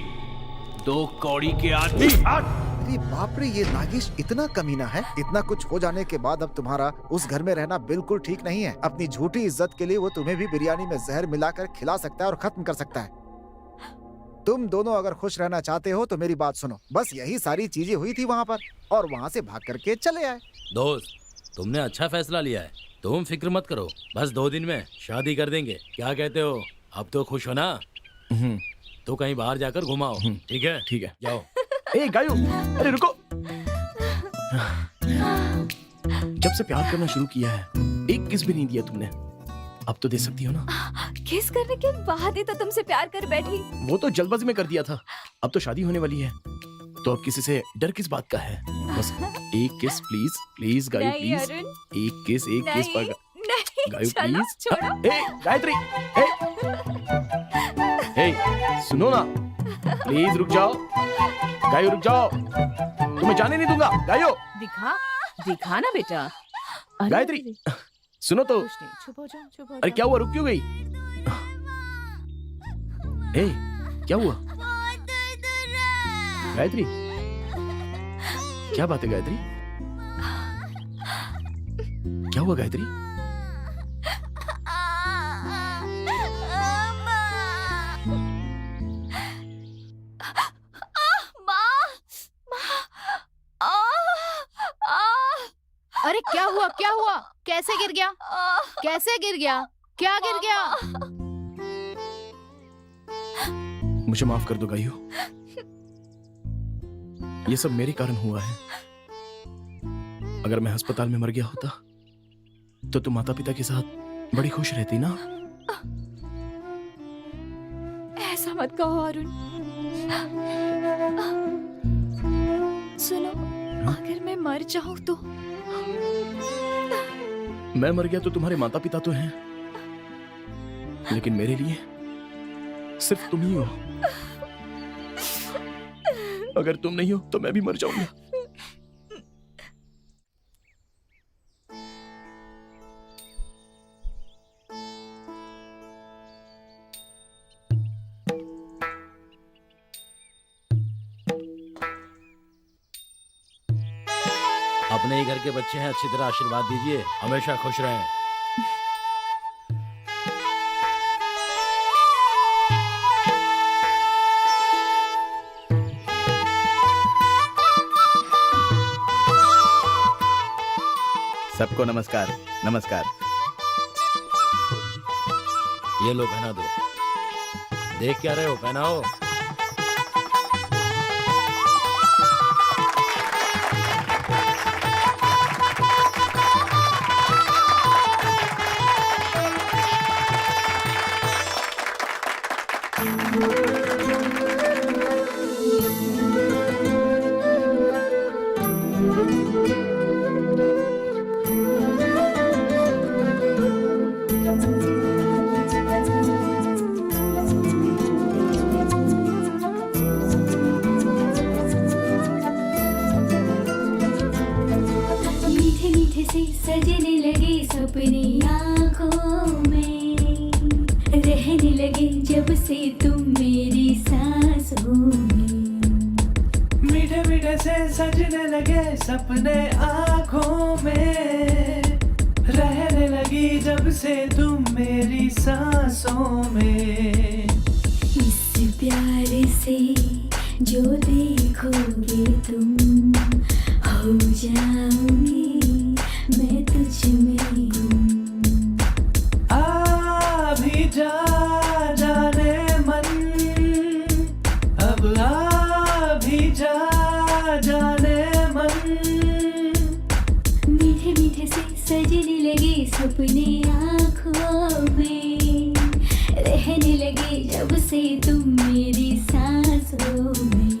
दो कौड़ी के आदमी, हट! अरे बाप रे, ये नागेश इतना कमीना है। इतना कुछ हो जाने के बाद अब तुम्हारा उस घर में रहना बिल्कुल ठीक नहीं है। अपनी झूठी इज्जत के लिए वो तुम्हें भी बिरयानी में जहर मिलाकर खिला सकता है और खत्म कर सकता है। तुम दोनों अगर खुश रहना चाहते हो तो मेरी बात सुनो। बस यही सारी चीजें हुई थी वहाँ पर और वहाँ से भाग करके चले आए। दोस्त, तुमने अच्छा फैसला लिया है। तुम फिक्र मत करो, बस 2 दिन में शादी कर देंगे। क्या कहते हो? अब तो खुश हो ना? तो कहीं बाहर जाकर घुमाओ, ठीक है? ठीक है, जाओ। ए गायू, अरे रुको। जब से प्यार करना शुरू किया है, एक किस भी नहीं दिया तुमने। अब तो दे सकती हो ना? किस करने के बाद ही तो तुमसे प्यार कर बैठी। वो तो जल्दबाजी में कर दिया था। अब तो शादी होने वाली है, तो अब किसी से डर किस बात का है? बस एक किस प्लीज, प्लीज गायू नहीं प्लीज। अरुण, एक किस नहीं, नहीं, गायू चलो, प्लीज। छोड़ो। ए गायत्री, ए सुनो ना, प्लीज रुक जाओ। गायू रुक जाओ, तुम्हें जाने नहीं दूंगा। गायू, दिखा, दिखा ना बेटा। अरे, गायत्री, अरे, सुनो तो। कुछ नहीं, चुप हो जाओ, चुप हो अरे जाओ। क्या हुआ, रुक क्यों गई? ए क्या हुआ गायत्री? क्या बात है गायत्री? क्या हुआ गायत्री? अरे क्या हुआ, क्या हुआ? कैसे गिर गया? कैसे गिर गया? क्या गिर गया? मुझे माफ कर दो गाइयो, ये सब मेरे कारण हुआ है। अगर मैं अस्पताल में मर गया होता तो तुम माता पिता के साथ बड़ी खुश रहती ना। ऐसा मत कहो अरुण। सुनो, अगर मैं मर जाऊं तो? मैं मर गया तो तुम्हारे माता पिता तो हैं, लेकिन मेरे लिए सिर्फ तुम ही हो। अगर तुम नहीं हो तो मैं भी मर जाऊंगा। अपने ही घर के बच्चे हैं, अच्छी तरह आशीर्वाद दीजिए, हमेशा खुश रहें। सबको नमस्कार। नमस्कार। ये लो, पहना दो। देख क्या रहे हो, पहनाओ। मीठे मीठे से सजने लगे सपने आँखों में, रहने लगे जब से तुम मेरी सांसों में। मीठे मीठे से सजने लगे सपने आँखों में, रहने लगी जब से तुम मेरी सांसों में। इस प्यार से जो देखोगे तुम, हो जाऊंगी मैं तुझ में गुम। आ भी जा जाने मन, अब आ भी जा जाने मन। मीठे मीठे से सजने लगे सपने आँखों में, रहने लगे जब से तुम मेरी सांसों में।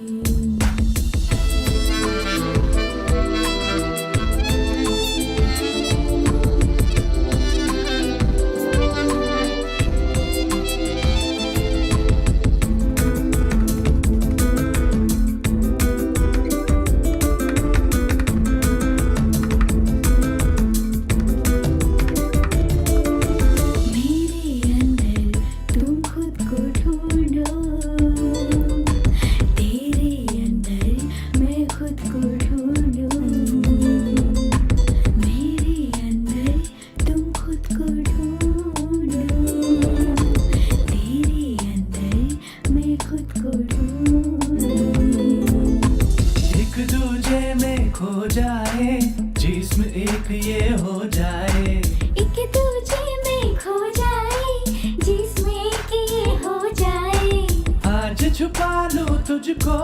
छुपा लूं तुझको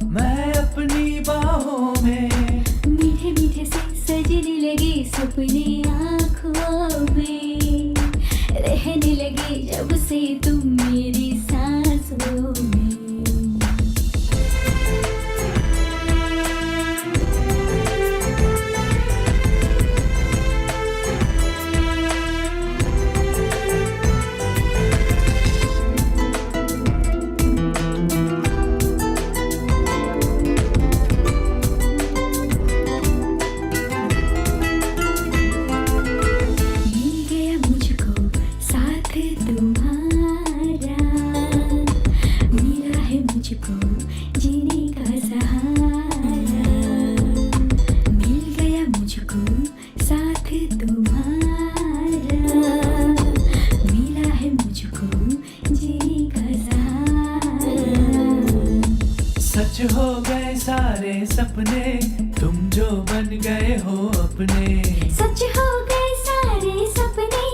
मैं अपनी बाहों में। मीठे मीठे से सजने लगे सपने आँखों में, रहने लगे जब से तुम मेरी सांसों में। सच हो गए सारे सपने, तुम जो बन गए हो अपने। सच हो गए सारे सपने,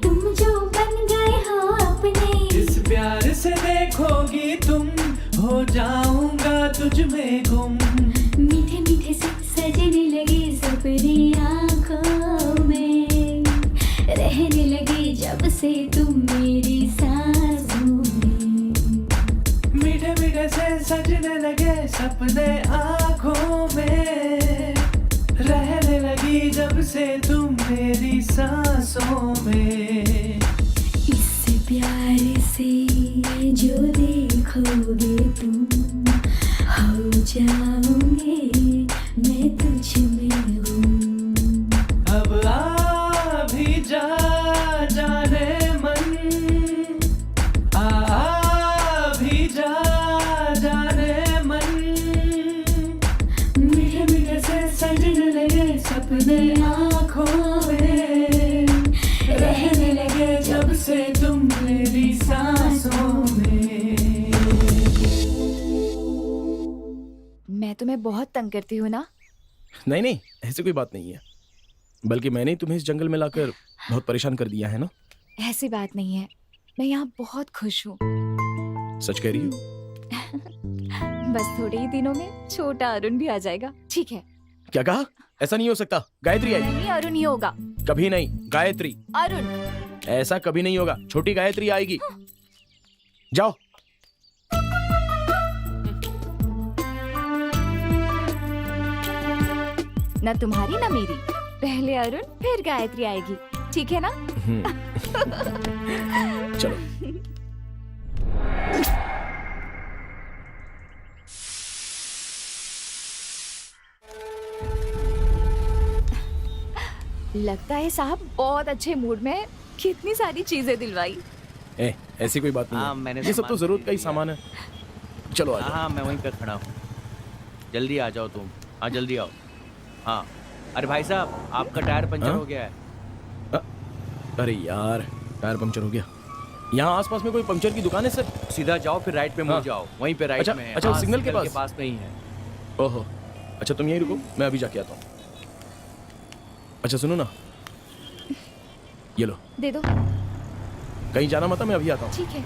तुम जो बन गए हो अपने। इस प्यार से देखोगी तुम, हो जाऊंगा तुझ में गुम। मीठे मीठे से सजने लगे सपने आँखों में, रहने लगे जब से तुम मेरी सांसों में। मीठे मीठे से सजने लगे सपने आँखों में, रहने लगी जब से तुम मेरी सांसों में। इस प्यार से जो देखोगे तुम, हो जाओगे मैं तुझ में हूँ। अब आ भी जा जाने मन, आ भी जा जाने मन। मीठे मीठे से सजने लगे सपने आँखों में, रहने लगे जब से तुम मेरी सांसों में। मैं तुम्हें बहुत तंग करती हूँ ना? नहीं नहीं, ऐसी कोई बात नहीं है, बल्कि मैंने ही तुम्हें इस जंगल में लाकर बहुत परेशान कर दिया है ना। ऐसी बात नहीं है, मैं यहाँ बहुत खुश हूँ। सच कह रही हो? बस थोड़े ही दिनों में छोटा अरुण भी आ जाएगा, ठीक है? क्या कहा? ऐसा नहीं हो सकता, गायत्री आएगी। नहीं, अरुण ही होगा। कभी नहीं, गायत्री। अरुण। ऐसा कभी नहीं होगा, छोटी गायत्री आएगी। जाओ। ना तुम्हारी ना मेरी, पहले अरुण फिर गायत्री आएगी, ठीक है ना? चलो। लगता है साहब बहुत अच्छे मूड में है, कितनी सारी चीजें दिलवाई। ऐसी कोई बात नहीं है, ये सब तो जरूरत का ही सामान है। चलो आ जाओ। हाँ, मैं वहीं पे खड़ा हूँ, जल्दी आ जाओ तुम। हाँ जल्दी आओ। हाँ, अरे भाई साहब आपका टायर पंचर हो गया है। अरे यार, टायर पंचर हो गया। यहाँ आसपास में कोई पंचर की दुकान है सर? सीधा जाओ, फिर राइट पे मुड़ जाओ, वहीं पे राइट में है। अच्छा, हाँ, सिग्नल के पास नहीं है। ओहो, अच्छा तुम यहीं रुको, मैं अभी जाके आता हूँ। अच्छा सुनो ना, ये लो। दे दो। कहीं जाना मत, मैं अभी आता हूँ। ठीक है।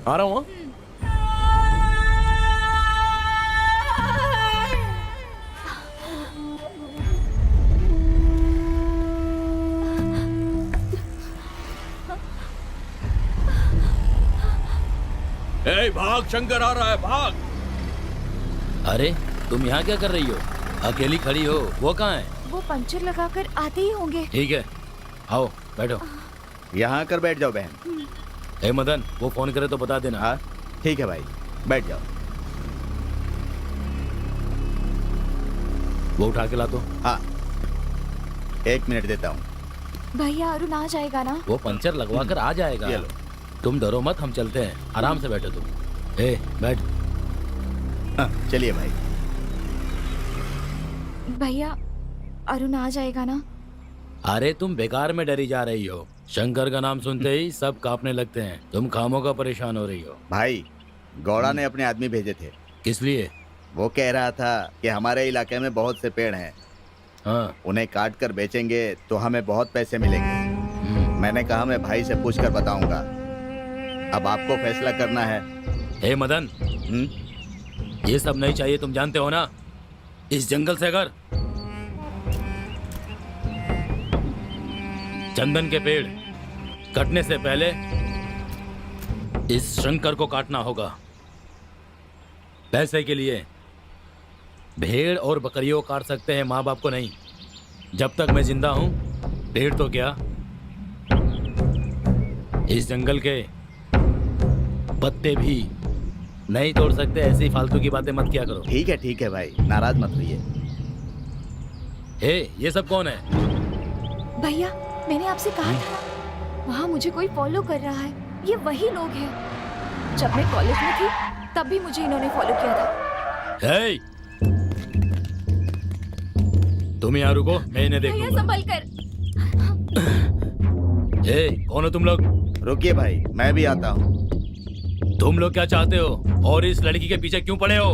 आ रहा हूँ। भाग, शंकर आ रहा है, भाग। अरे तुम यहाँ क्या कर रही हो? अकेली खड़ी हो, वो कहाँ है? वो पंचर लगाकर आते ही होंगे। ठीक है, आओ बैठो। यहाँ आकर बैठ जाओ बहन। ए मदन, वो फोन करे तो बता देना। हाँ ठीक है भाई, बैठ जाओ। वो उठा के ला दो। हाँ 1 मिनट देता हूँ। भैया अरुण आ जाएगा ना? वो पंचर लगवा कर आ जाएगा। ये लो। तुम डरो मत, हम चलते हैं, आराम से बैठो तुम। ए बैठ। चलिए भाई। भैया अरुण आ जाएगा ना? अरे तुम बेकार में डरी जा रही हो, शंकर का नाम सुनते ही सब कांपने लगते हैं। तुम खामों का परेशान हो रही हो। भाई गौड़ा ने अपने आदमी भेजे थे। किस लिए? वो कह रहा था कि हमारे इलाके में बहुत से पेड़ हैं, हाँ, उन्हें काट कर बेचेंगे तो हमें बहुत पैसे मिलेंगे। मैंने कहा मैं भाई से पूछ कर बताऊंगा, अब आपको फैसला करना है। हे मदन, ये सब नहीं चाहिए, तुम जानते हो ना। इस जंगल से अगर चंदन के पेड़ कटने से पहले इस शंकर को काटना होगा। पैसे के लिए भेड़ और बकरियों को काट सकते हैं, माँ बाप को नहीं। जब तक मैं जिंदा हूं, भेड़ तो क्या, इस जंगल के पत्ते भी नहीं तोड़ सकते। ऐसी फालतू की बातें मत किया करो। ठीक है भाई, नाराज मत होइए। हे, ये सब कौन है? भैया मैंने आपसे कहा था, वहाँ मुझे कोई फॉलो कर रहा है। ये वही लोग हैं। जब मैं कॉलेज में थी तब भी मुझे इन्होंने फॉलो किया था। हे, तुम यहाँ रुको, मैं इन्हें भैया देखूंगा। संभल कर। हे, कौन हो तुम लोग? रुकिए भाई, मैं भी आता हूँ। तुम लोग क्या चाहते हो और इस लड़की के पीछे क्यों पड़े हो?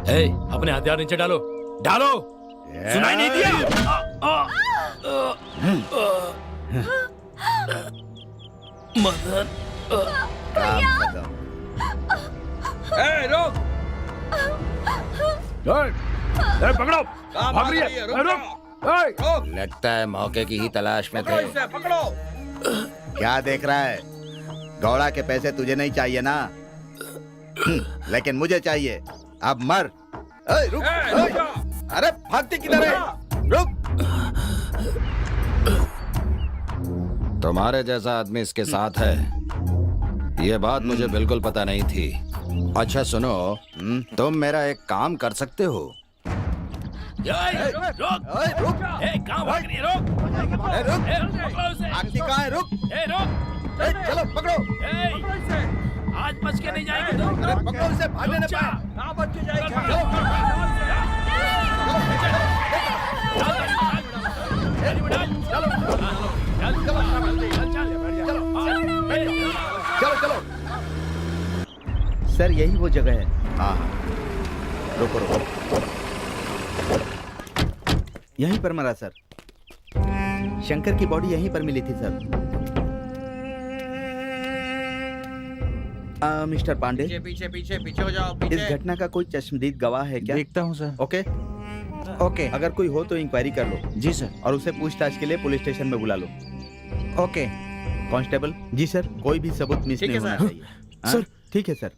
ए, अपने हथियार नीचे डालो, डालो। सुनाई नहीं दिया? मदन, रोक। पकड़ो, भाग रही है। रोक। लगता है मौके की ही तलाश में थे। पकड़ो। क्या देख रहा है? गौड़ा के पैसे तुझे नहीं चाहिए ना? लेकिन मुझे चाहिए। अब मर। रुक। अरे भागती किधर है? रुक। तुम्हारे जैसा आदमी इसके साथ है, ये बात मुझे बिल्कुल पता नहीं थी। अच्छा सुनो, तुम मेरा एक काम कर सकते हो? रोक। कहाँ भाग रही है? रोक। पकड़ो उसे। आखिरी कहाँ है? रुक। रोक। चलो पकड़ो। आज बच के नहीं जाएगी तुम। अरे पकड़ो उसे, भागने न पाए। कहाँ बच के जाएगी? चलो। सर यही वो जगह है। हाँ। रुको। यहीं पर मरा सर। शंकर की बॉडी यहीं पर मिली थी सर। मिस्टर पांडे, पीछे हो जाओ। इस घटना का कोई चश्मदीद गवाह है क्या? देखता हूँ सर। ओके। अगर कोई हो तो इंक्वायरी कर लो। जी सर। और उसे पूछताछ के लिए पुलिस स्टेशन में बुला लो। ओके। कांस्टेबल। जी सर। कोई भी सबूत मिस नहीं होना चाहिए। सर। ठीक है सर।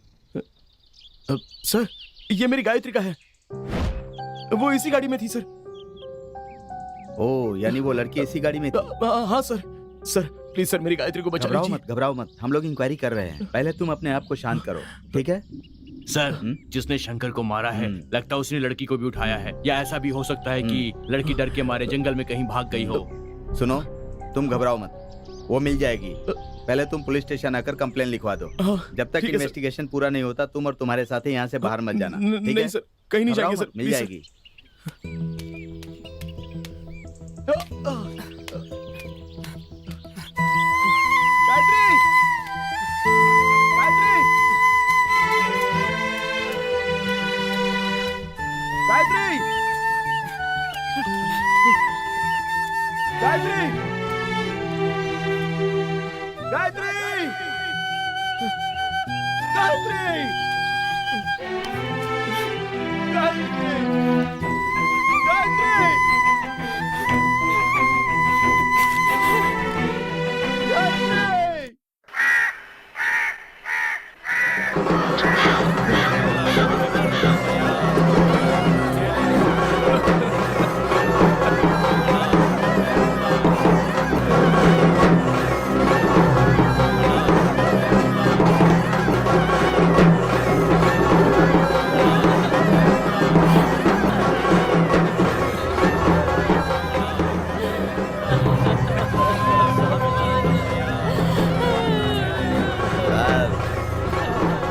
सर, ये मेरी गायत्री का है। वो इसी गाड़ी में थी सर। ओ, यानी वो लड़की इसी गाड़ी में थी? हाँ सर। सर प्लीज सर, मेरी गायत्री को बचा लीजिए। घबराओ मत। हम लोग इंक्वायरी कर रहे हैं। पहले तुम अपने आप को शांत करो, ठीक है? सर, जिसने शंकर को मारा है, लगता है उसने लड़की को भी उठाया है, या ऐसा भी हो सकता है कि लड़की डर के मारे जंगल में कहीं भाग गई हो। सुनो, तुम घबराओ मत, वो मिल जाएगी। पहले तुम पुलिस स्टेशन आकर कंप्लेन लिखवा दो। जब तक इन्वेस्टिगेशन पूरा नहीं होता, तुम और तुम्हारे साथी यहाँ से बाहर मत जाना, ठीक है? सर, कहीं नहीं जाएंगे सर। मिल जाएगी।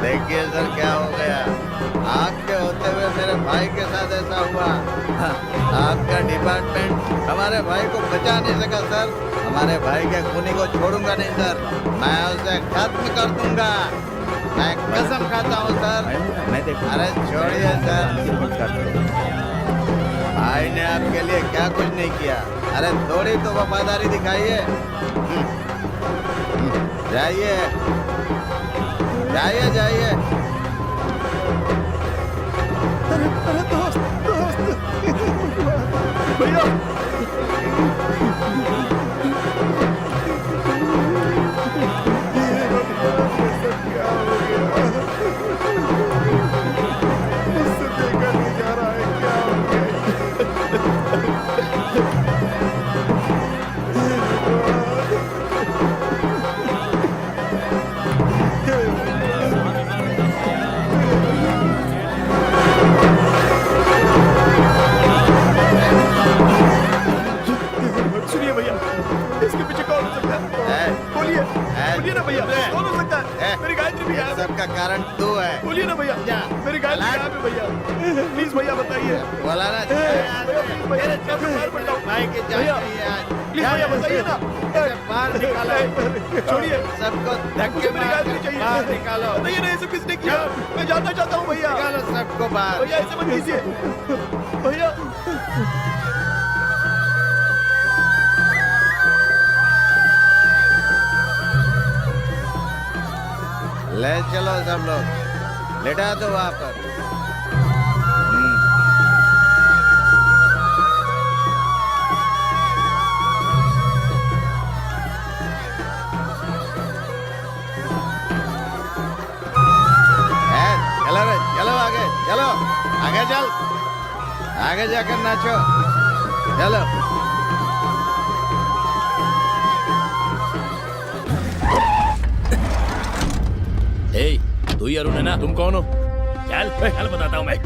देखिए सर, क्या हो गया? आपके होते हुए मेरे भाई के साथ ऐसा हुआ। आपका डिपार्टमेंट हमारे भाई को बचा नहीं सका सर। हमारे भाई के खूनी को छोड़ूंगा नहीं सर, मैं उसे खत्म कर दूंगा। मैं कसम खाता हूँ सर। अरे छोड़िए सर, भाई ने आपके लिए क्या कुछ नहीं किया। अरे थोड़ी तो वफादारी दिखाइए। जाइए जाइए जाइए। अरे दोस्त भैया, क्या हो गया? मुझसे देखा नहीं जा रहा है, क्या हो गया? सबका कारण तू है। बोलिए ना भैया, मेरी गाय कहाँ पे भैया? प्लीज भैया बताइए। बोला ना भैया भैया बताइए ना। बाहर निकालो, छोड़िए, सबको धक्के मार के बाहर निकालो। बताइए ना, ऐसे किसने किया? मैं जानना चाहता हूँ भैया। निकालो सबको बाहर। भैया ऐसे मत कीजिए भैया। ले चलो सब लोग, लेटा दो वहां पर। चलो रे, चलो आगे, चलो आगे चल, आगे जाकर नाचो, चलो। ए, तू ही अरुण है ना? तुम कौन हो? चल चल बताता हूँ मैं।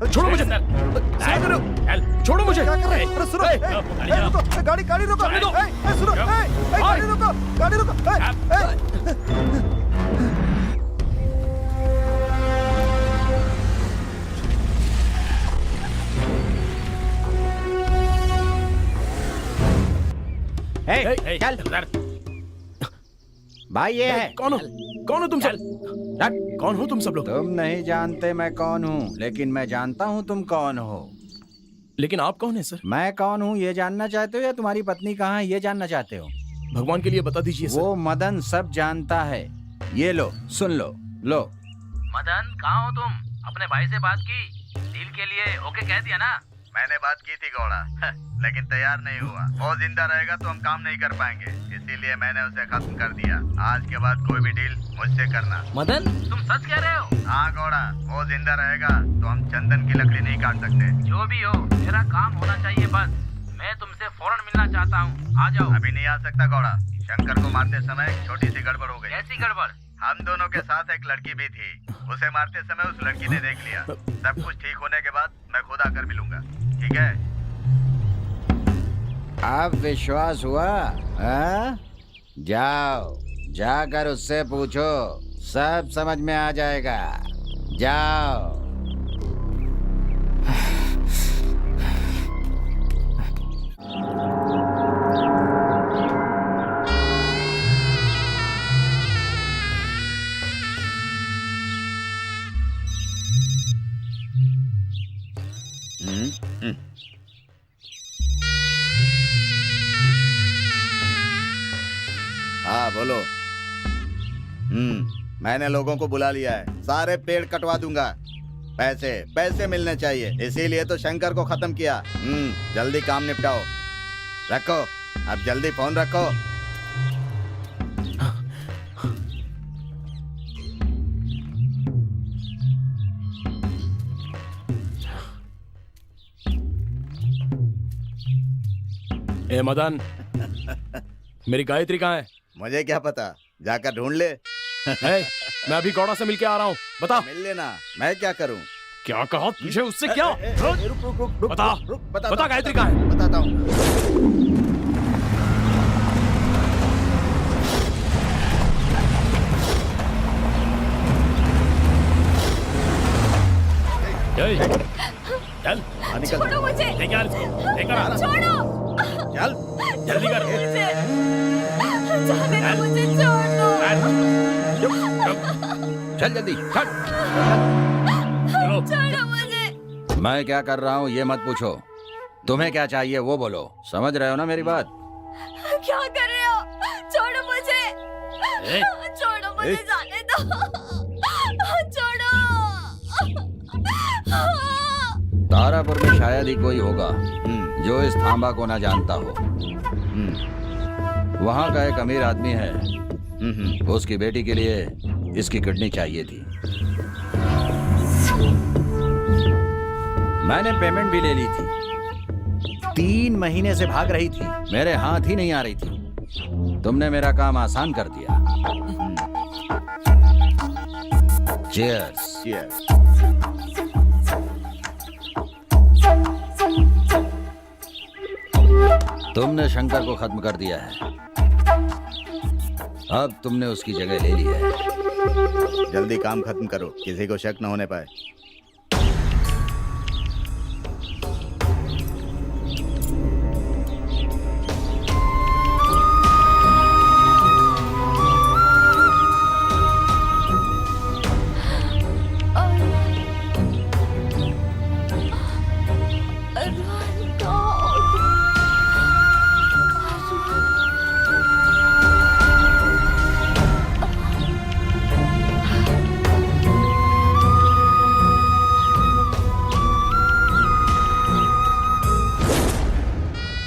छोड़ो मुझे, छोड़ो मुझे। अरे सुनो, रुको, गाड़ी रुको, सुनो, गाड़ी रुको। चल भाई, ये है। कौन हो तुम सब? कौन हो तुम सब लोग? तुम नहीं जानते मैं कौन हूँ, लेकिन मैं जानता हूँ तुम कौन हो। लेकिन आप कौन है सर? मैं कौन हूँ ये जानना चाहते हो या तुम्हारी पत्नी कहाँ है ये जानना चाहते हो? भगवान के लिए बता दीजिए सर। वो मदन सब जानता है। ये लो, सुन लो। मदन, कहाँ हो तुम? अपने भाई से बात की? डील के लिए ओके कह दिया ना? मैंने बात की थी गौड़ा, लेकिन तैयार नहीं हुआ। वो जिंदा रहेगा तो हम काम नहीं कर पाएंगे, इसीलिए मैंने उसे खत्म कर दिया। आज के बाद कोई भी डील मुझसे करना। मदन, तुम सच कह रहे हो? हाँ गौड़ा, वो जिंदा रहेगा तो हम चंदन की लकड़ी नहीं काट सकते। जो भी हो, मेरा काम होना चाहिए बस। मैं तुमसे फौरन मिलना चाहता हूँ, आ जाओ। अभी नहीं आ सकता गौड़ा, शंकर को मारते समय एक छोटी सी गड़बड़ हो गई। कैसी गड़बड़? हम दोनों के साथ एक लड़की भी थी, उसे मारते समय उस लड़की ने देख लिया। सब कुछ ठीक होने के बाद मैं खुद आकर मिलूंगा, ठीक है? अब विश्वास हुआ? जाओ, जाकर उससे पूछो, सब समझ में आ जाएगा। जाओ। हाँ बोलो। मैंने लोगों को बुला लिया है, सारे पेड़ कटवा दूंगा। पैसे मिलने चाहिए, इसीलिए तो शंकर को खत्म किया। जल्दी काम निपटाओ। रखो, अब जल्दी फोन रखो। ए मदन, मेरी गायत्री कहाँ है? मुझे क्या पता, जाकर ढूंढ ले। मैं अभी गौड़ा से मिलके आ रहा हूँ, बता। मिल लेना, मैं क्या करूँ? क्या कहा तुझे उससे? क्या? रुक, बता गायत्री कहाँ है? बताता हूँ। चल, छोड़ो मुझे। लेकर छोड़ो। चल, जल्दी कर। जाने दो मुझे, छोड़ दो। चल जल्दी, छोड़ो मुझे। मैं क्या कर रहा हूँ ये मत पूछो, तुम्हें क्या चाहिए वो बोलो। समझ रहे हो ना मेरी बात? क्या कर रहे हो? छोड़ो मुझे, छोड़ो मुझे, जाने दो। छोड़ो। तारापुर में शायद ही कोई होगा जो इस थांबा को ना जानता हो। वहाँ का एक अमीर आदमी है, उसकी बेटी के लिए इसकी किडनी चाहिए थी। मैंने पेमेंट भी ले ली थी। 3 महीने से भाग रही थी, मेरे हाथ ही नहीं आ रही थी। तुमने मेरा काम आसान कर दिया। चीयर्स। तुमने शंकर को खत्म कर दिया है, अब तुमने उसकी जगह ले ली है। जल्दी काम खत्म करो, किसी को शक न होने पाए।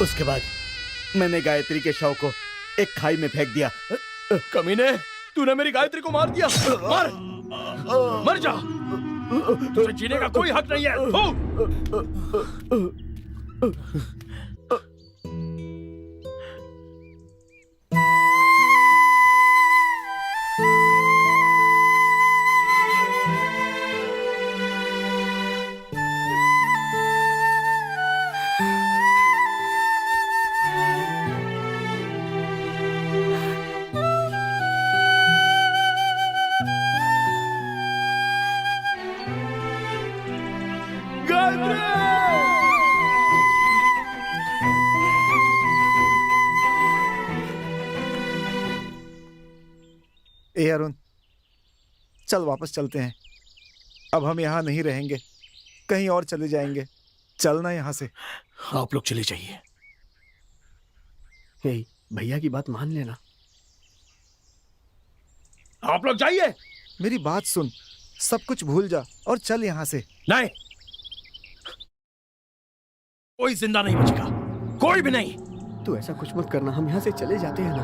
उसके बाद मैंने गायत्री के शव को एक खाई में फेंक दिया। कमीने, तूने मेरी गायत्री को मार दिया। मार, मर जा। तुझे जीने का कोई हक नहीं है। ए अरुण, चल वापस चलते हैं। अब हम यहाँ नहीं रहेंगे, कहीं और चले जाएंगे। चलना यहाँ से। आप लोग चले जाइए। हे, भैया की बात मान लेना। आप लोग जाइए। मेरी बात सुन, सब कुछ भूल जा और चल यहाँ से। नहीं, कोई जिंदा नहीं बचेगा, कोई भी नहीं। तू ऐसा कुछ मत करना, हम यहाँ से चले जाते हैं ना।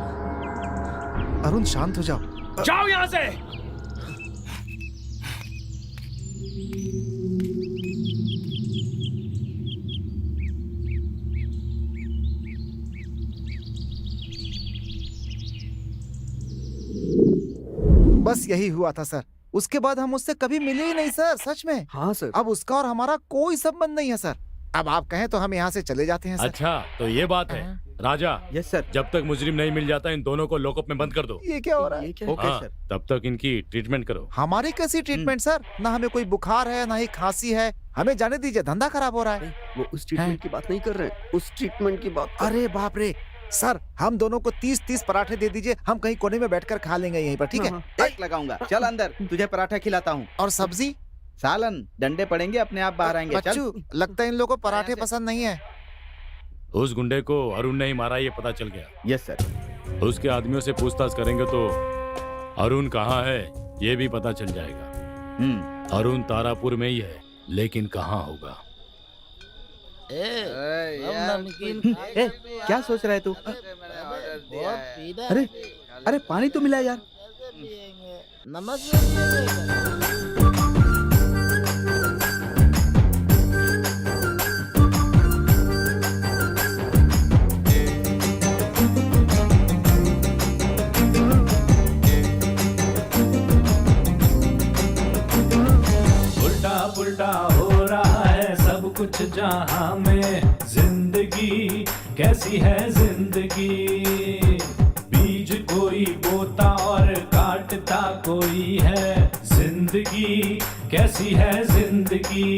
अरुण शांत हो जाओ। जाओ यहाँ से। बस यही हुआ था सर। उसके बाद हम उससे कभी मिले ही नहीं सर, सच में। हाँ सर। अब उसका और हमारा कोई संबंध नहीं है सर। अब आप कहें तो हम यहाँ से चले जाते हैं सर। अच्छा, तो ये बात है। राजा, यस सर। जब तक मुजरिम नहीं मिल जाता इन दोनों को लॉकअप में बंद कर दो। ये क्या हो रहा है? Okay sir. तब तक इनकी ट्रीटमेंट करो। हमारी कैसी ट्रीटमेंट सर? ना हमें कोई बुखार है, ना ही खांसी है। हमें जाने दीजिए, धंधा खराब हो रहा है। वो उस ट्रीटमेंट की बात नहीं कर रहे, उस ट्रीटमेंट की बात। अरे बाप रे सर, हम दोनों को 30-30 पराठे दे दीजिए, हम कहीं कोने में बैठकर खा लेंगे यहीं पर, ठीक है? एक लगाऊंगा। चल अंदर, तुझे पराठा खिलाता हूँ। और सब्जी? सालन, डंडे पड़ेंगे, अपने आप बाहर आएंगे। चल। बच्चू, लगता है इन लोगों को पराठे पसंद नहीं है। उस गुंडे को अरुण ने ही मारा, ये पता चल गया। Yes sir. उसके आदमियों से पूछताछ करेंगे तो अरुण कहाँ है ये भी पता चल जाएगा। अरुण तारापुर में ही है, लेकिन कहाँ होगा? क्या सोच रहा है तू? अरे अरे पानी तो मिला यार। उल्टा पुल्टा हो रहा है सब कुछ जहां में। जिंदगी कैसी है जिंदगी, बीज कोई बोता और काटता कोई है। जिंदगी कैसी है जिंदगी,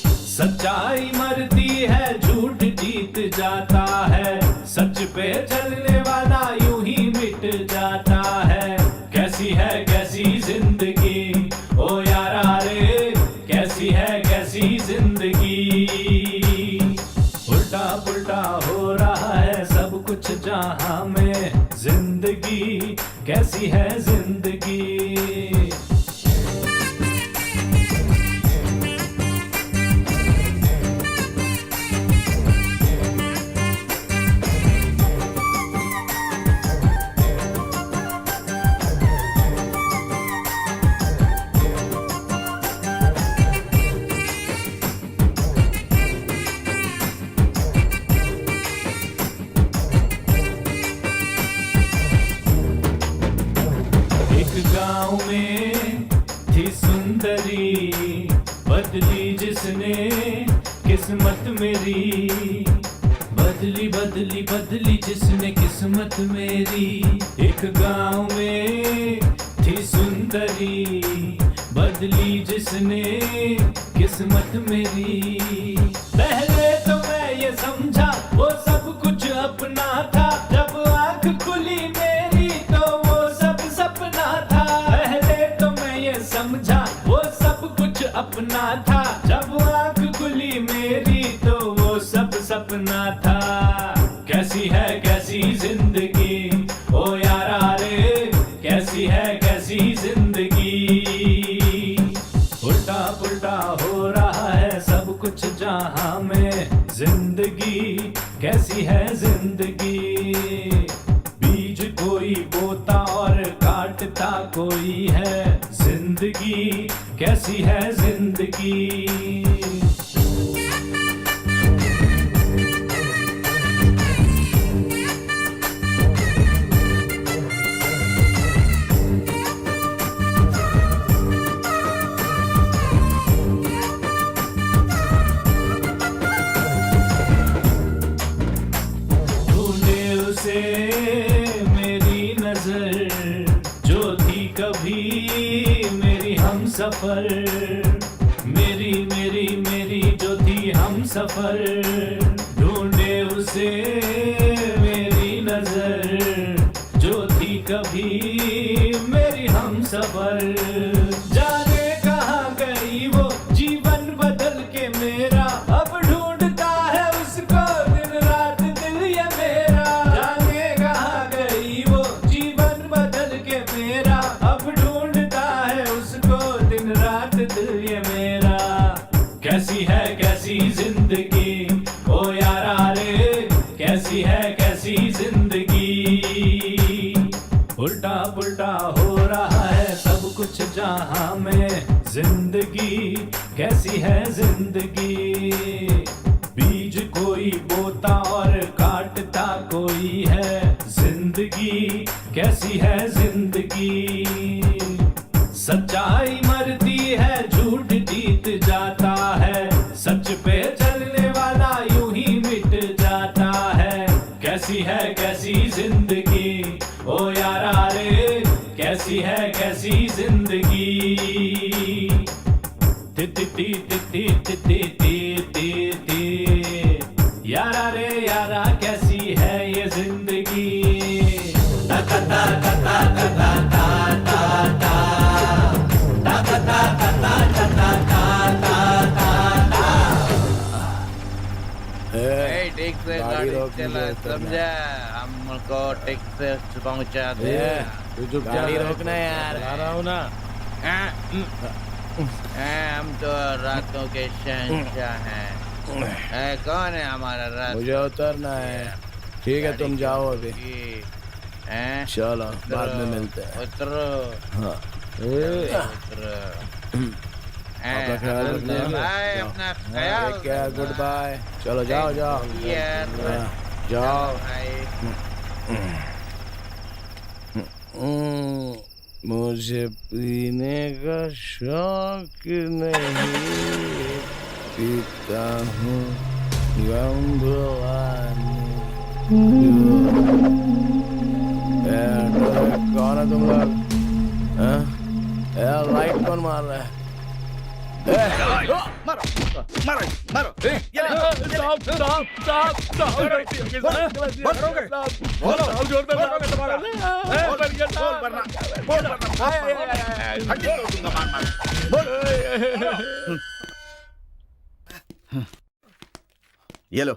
सच्चाई मरती है, झूठ जीत जाता है। सच पे चलने वाला यूं ही मिट जाता है। कैसी जिंदगी, ओ यारा रे, कैसी जिंदगी। उल्टा पुल्टा हो रहा है सब कुछ जहां में। जिंदगी कैसी है जिंदगी। गांव में थी सुंदरी, बदली जिसने किस्मत मेरी। बदली बदली बदली जिसने किस्मत मेरी। एक गांव में थी तरी बदली जिसने किस्मत मेरी। पहले तो मैं ये समझा वो सब कुछ अपना था, जब आंख खुली मेरी तो वो सब सपना था। पहले तो मैं ये समझा वो सब कुछ अपना था, जब आंख खुली मेरी तो वो सब सपना था। कैसी है कैसी जिंदगी ओ यारा रे, कैसी है कैसी जिंदगी। उल्टा पुल्टा हो रहा है सब कुछ जहां में, जिंदगी कैसी है जिंदगी। बीज कोई बोता और काटता कोई है, जिंदगी कैसी है जिंदगी। मेरी नजर जो थी कभी मेरी हम सफर, मेरी मेरी मेरी जो थी हम सफर। ढूंढे उसे मेरी नजर जो थी कभी मेरी हम सफर। जाने कहाँ गई वो जीवन बदल के मेरा, अब ढूंढता है उसको दिन रात दिल ये मेरा। जाने कहाँ गई वो जीवन बदल के मेरा, अब ढूंढता है उसको दिन रात दिल ये मेरा। कैसी है कैसी जिंदगी ओ यारा रे, कैसी है कैसी जिंदगी। उल्टा पुल्टा हो रहा है सब कुछ जहां में, जिंदगी कैसी है जिंदगी। बीज कोई बोता और काटता कोई है, जिंदगी कैसी है जिंदगी। सच्चाई मरती है झूठ जीत जाता है, सच पे चलने वाला यूं ही मिट जाता है। कैसी है कैसी जिंदगी ओ यारा रे, कैसी है कैसी जिंदगी। ति ति ति ति ति ति ति ति ति यारा रे यारा कैसी है ये जिंदगी। ता ता ता ता ता ता ता ता ता ता ता ता ता ता ता ता ता। ठीक से गाड़ी चला, समझा? हमको ठीक से पहुंचा दे। तू गाड़ी रोकना यार, आ रहा हूँ ना। हम तो रातों के शहंशाह हैं। कौन है हमारा रात? मुझे उतरना है। ठीक है तुम जाओ अभी। चलो बाद में मिलते हैं। उतरो। हाँ उतरो। अपना ख्याल रखना। अपना ख्याल। क्या गुड बाय। चलो जाओ जाओ जाओ। मुझे पीने का शौक नहीं, पीता हूँ गम भुलाने। कौन है तुम लोग? लाइट कौन मार रहा है? मारो मारो मारो। ये लो।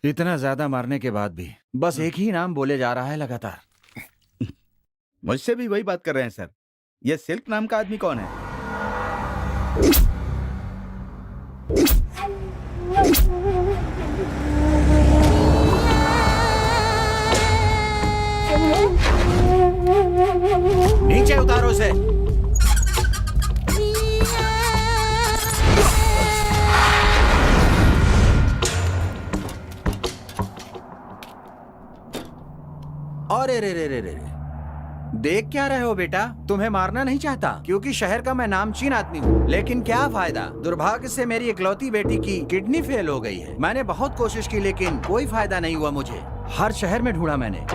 इतना ज्यादा मारने के बाद भी बस एक ही नाम बोले जा रहा है लगातार। मुझसे भी वही बात कर रहे हैं सर। ये सिल्क नाम का आदमी कौन है? नीचे उतारो उसे। अरे रे रे रे रे, देख क्या रहे हो बेटा? तुम्हें मारना नहीं चाहता क्योंकि शहर का मैं नामचीन आदमी हूँ, लेकिन क्या फायदा? दुर्भाग्य से मेरी इकलौती बेटी की किडनी फेल हो गई है। मैंने बहुत कोशिश की लेकिन कोई फायदा नहीं हुआ मुझे। हर शहर में ढूंढा मैंने,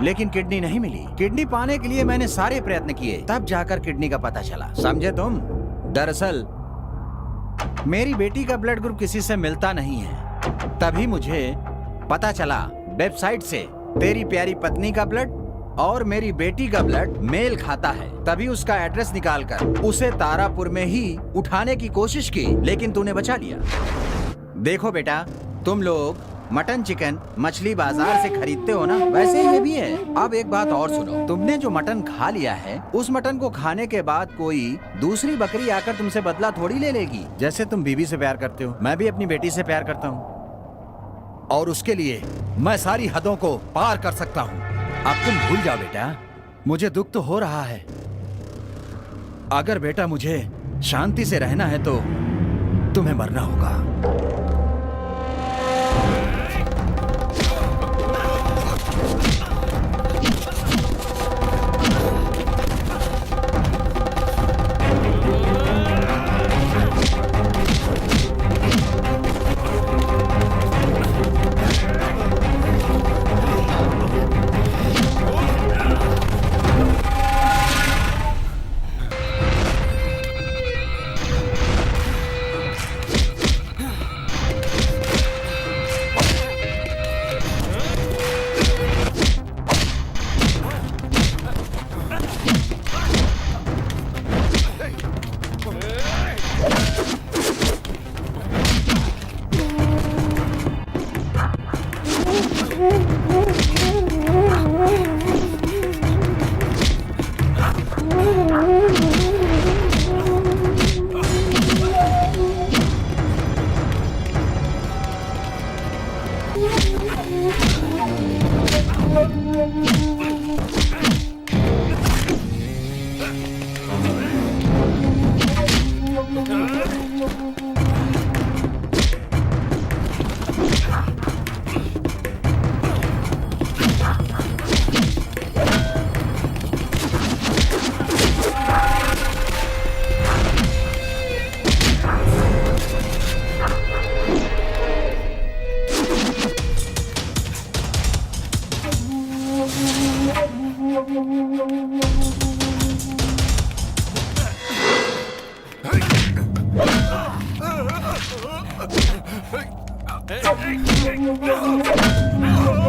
लेकिन किडनी नहीं मिली। किडनी पाने के लिए मैंने सारे प्रयत्न किए, तब जाकर किडनी का पता चला। समझे तुम? दरअसल मेरी बेटी का ब्लड ग्रुप किसी से मिलता नहीं है। तभी मुझे पता चला वेबसाइट से तेरी प्यारी पत्नी का ब्लड और मेरी बेटी का ब्लड मेल खाता है। तभी उसका एड्रेस निकालकर उसे तारापुर में ही उठाने की कोशिश की, लेकिन तूने बचा लिया। देखो बेटा, तुम लोग मटन चिकन मछली बाजार से खरीदते हो ना, वैसे ये भी है। अब एक बात और सुनो, तुमने जो मटन खा लिया है, उस मटन को खाने के बाद कोई दूसरी बकरी आकर तुमसे बदला थोड़ी ले लेगी। जैसे तुम बीवी से प्यार करते हो, मैं भी अपनी बेटी से प्यार करता हूँ, और उसके लिए मैं सारी हदों को पार कर सकता हूँ। अब तुम भूल जाओ बेटा, मुझे दुख तो हो रहा है। अगर बेटा मुझे शांति से रहना है तो तुम्हें मरना होगा।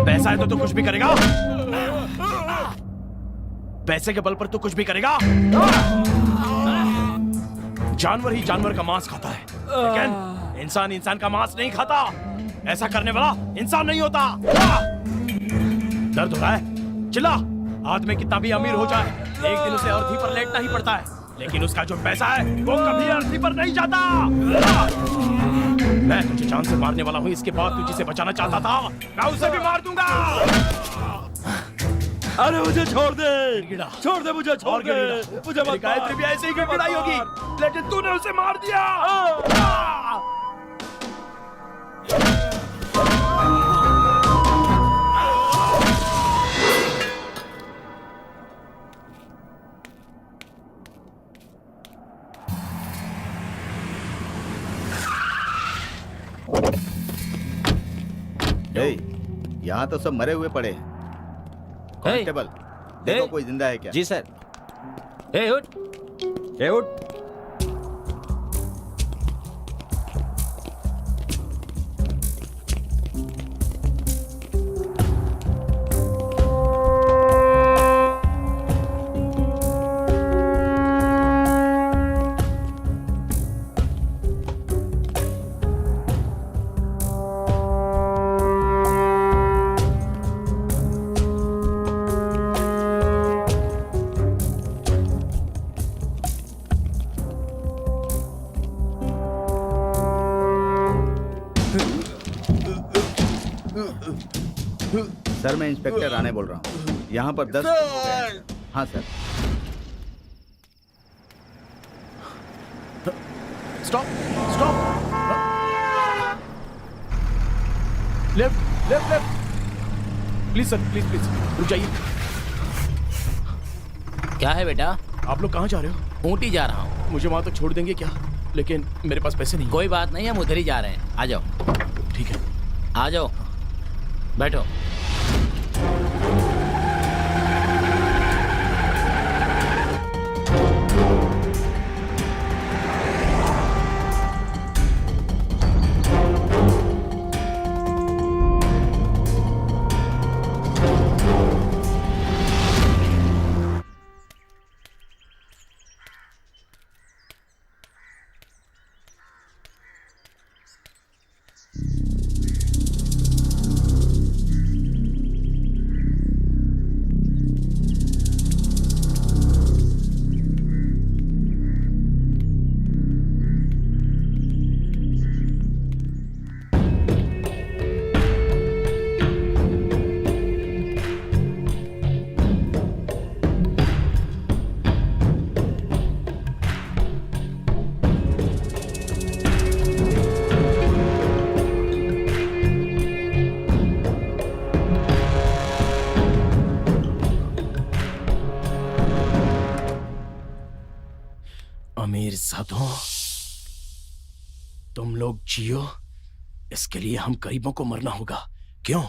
पैसा है तो तू कुछ भी करेगा। पैसे के बल पर तू कुछ भी करेगा। जानवर ही जानवर का मांस खाता है, लेकिन इंसान इंसान का मांस नहीं खाता। ऐसा करने वाला इंसान नहीं होता। दर्द हो रहा है? चिल्ला। आदमी कितना भी अमीर हो जाए, एक दिन उसे अर्थी पर लेटना ही पड़ता है, लेकिन उसका जो पैसा है वो कभी अर्थी पर नहीं जाता। मैं तुझे जान से मारने वाला हूँ, इसके बाद तू जिसे बचाना चाहता था मैं उसे भी मार दूंगा। अरे मुझे छोड़ दे, छोड़ दे मुझे, छोड़ दे मुझे मत। गायत्री भी ऐसे ही गिड़गिड़ाई होगी, लेकिन तूने उसे मार दिया। यहाँ तो सब मरे हुए पड़े हैं। कांस्टेबल, देखो कोई जिंदा है क्या? जी सर। उठ। सर, मैं इंस्पेक्टर राणे बोल रहा हूँ। यहाँ पर 10 लोग हैं। हाँ sir. Stop, stop. Left, left, left. Please sir, please please रुक जाइए। क्या है बेटा? आप लोग कहाँ जा रहे हो? ऊटी जा रहा हूँ। मुझे वहाँ तक छोड़ देंगे क्या? लेकिन मेरे पास पैसे नहीं। कोई बात नहीं, हम उधर ही जा रहे हैं। आ जाओ। ठीक है, आ जाओ, बैठो। अमीर ज़ादों, तुम लोग जियो, इसके लिए हम गरीबों को मरना होगा। क्यों?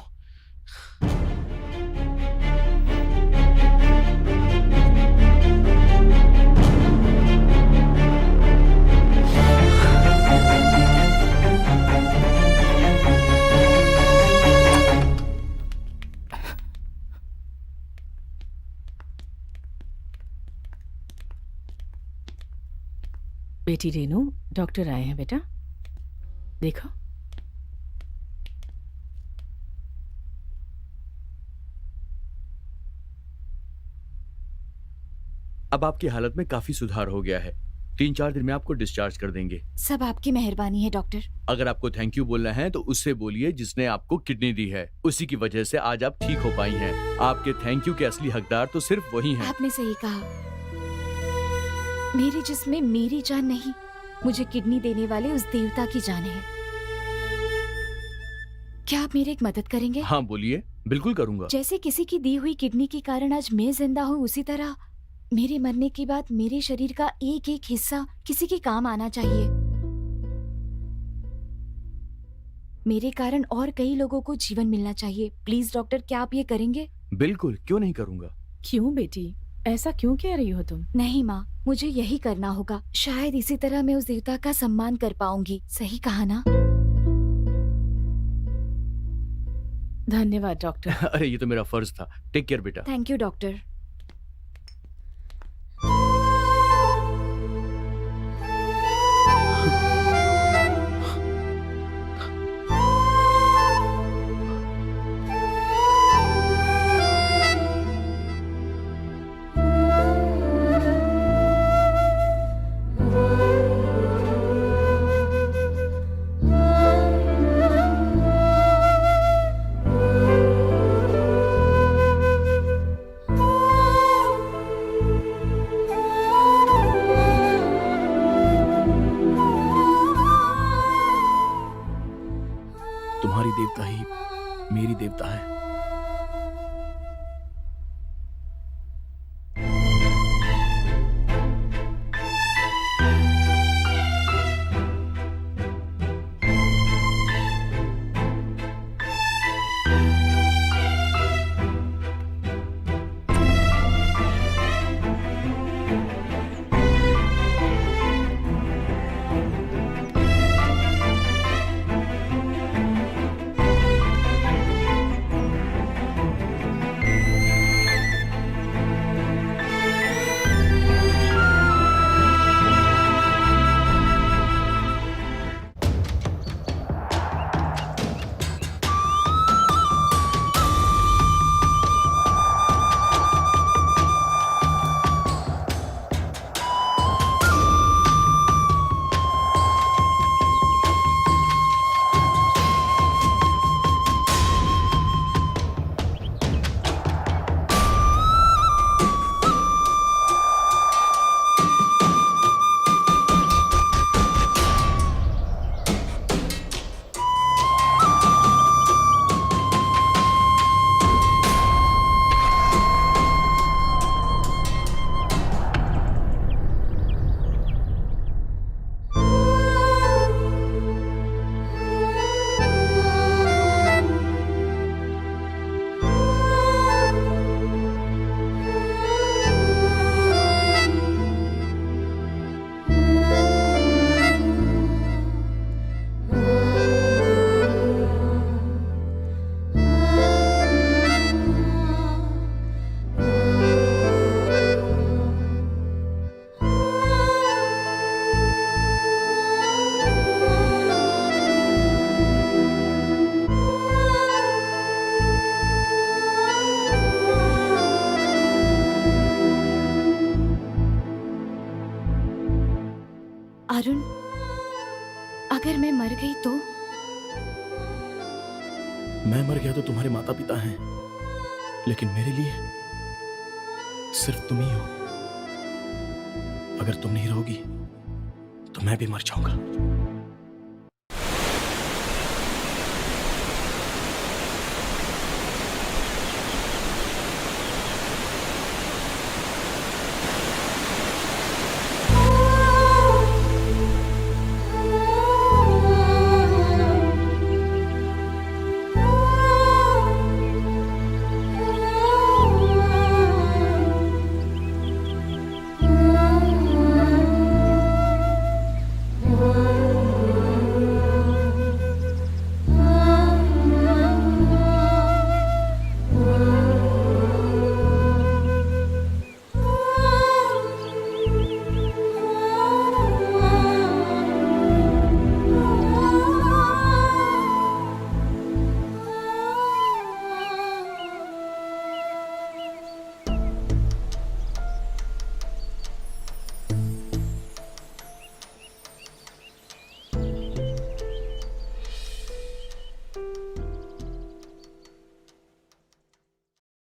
बेटी रेनू, डॉक्टर आए हैं बेटा, देखो। अब आपकी हालत में काफी सुधार हो गया है। 3-4 दिन में आपको डिस्चार्ज कर देंगे। सब आपकी मेहरबानी है डॉक्टर। अगर आपको थैंक यू बोलना है तो उससे बोलिए जिसने आपको किडनी दी है। उसी की वजह से आज आप ठीक हो पाई हैं। आपके थैंक यू के असली हकदार तो सिर्फ वही हैं। आपने सही कहा। मेरे जिस्म में मेरी जान नहीं, मुझे किडनी देने वाले उस देवता की जान है। क्या आप मेरी एक मदद करेंगे? हाँ बोलिए, बिल्कुल करूंगा। जैसे किसी की दी हुई किडनी के कारण आज मैं जिंदा हूँ, उसी तरह मेरे मरने के बाद मेरे शरीर का एक एक हिस्सा किसी के काम आना चाहिए। मेरे कारण और कई लोगों को जीवन मिलना चाहिए। प्लीज डॉक्टर, क्या आप ये करेंगे? बिल्कुल, क्यों नहीं करूंगा। क्यों बेटी, ऐसा क्यों कह रही हो तुम? नहीं माँ, मुझे यही करना होगा। शायद इसी तरह मैं उस देवता का सम्मान कर पाऊंगी। सही कहा ना? धन्यवाद डॉक्टर। अरे ये तो मेरा फर्ज था। टेक केयर बेटा। Thank you doctor. अरुण, अगर मैं मर गई तो? मैं मर गया तो तुम्हारे माता पिता हैं, लेकिन मेरे लिए सिर्फ तुम ही हो। अगर तुम नहीं रहोगी तो मैं भी मर जाऊंगा।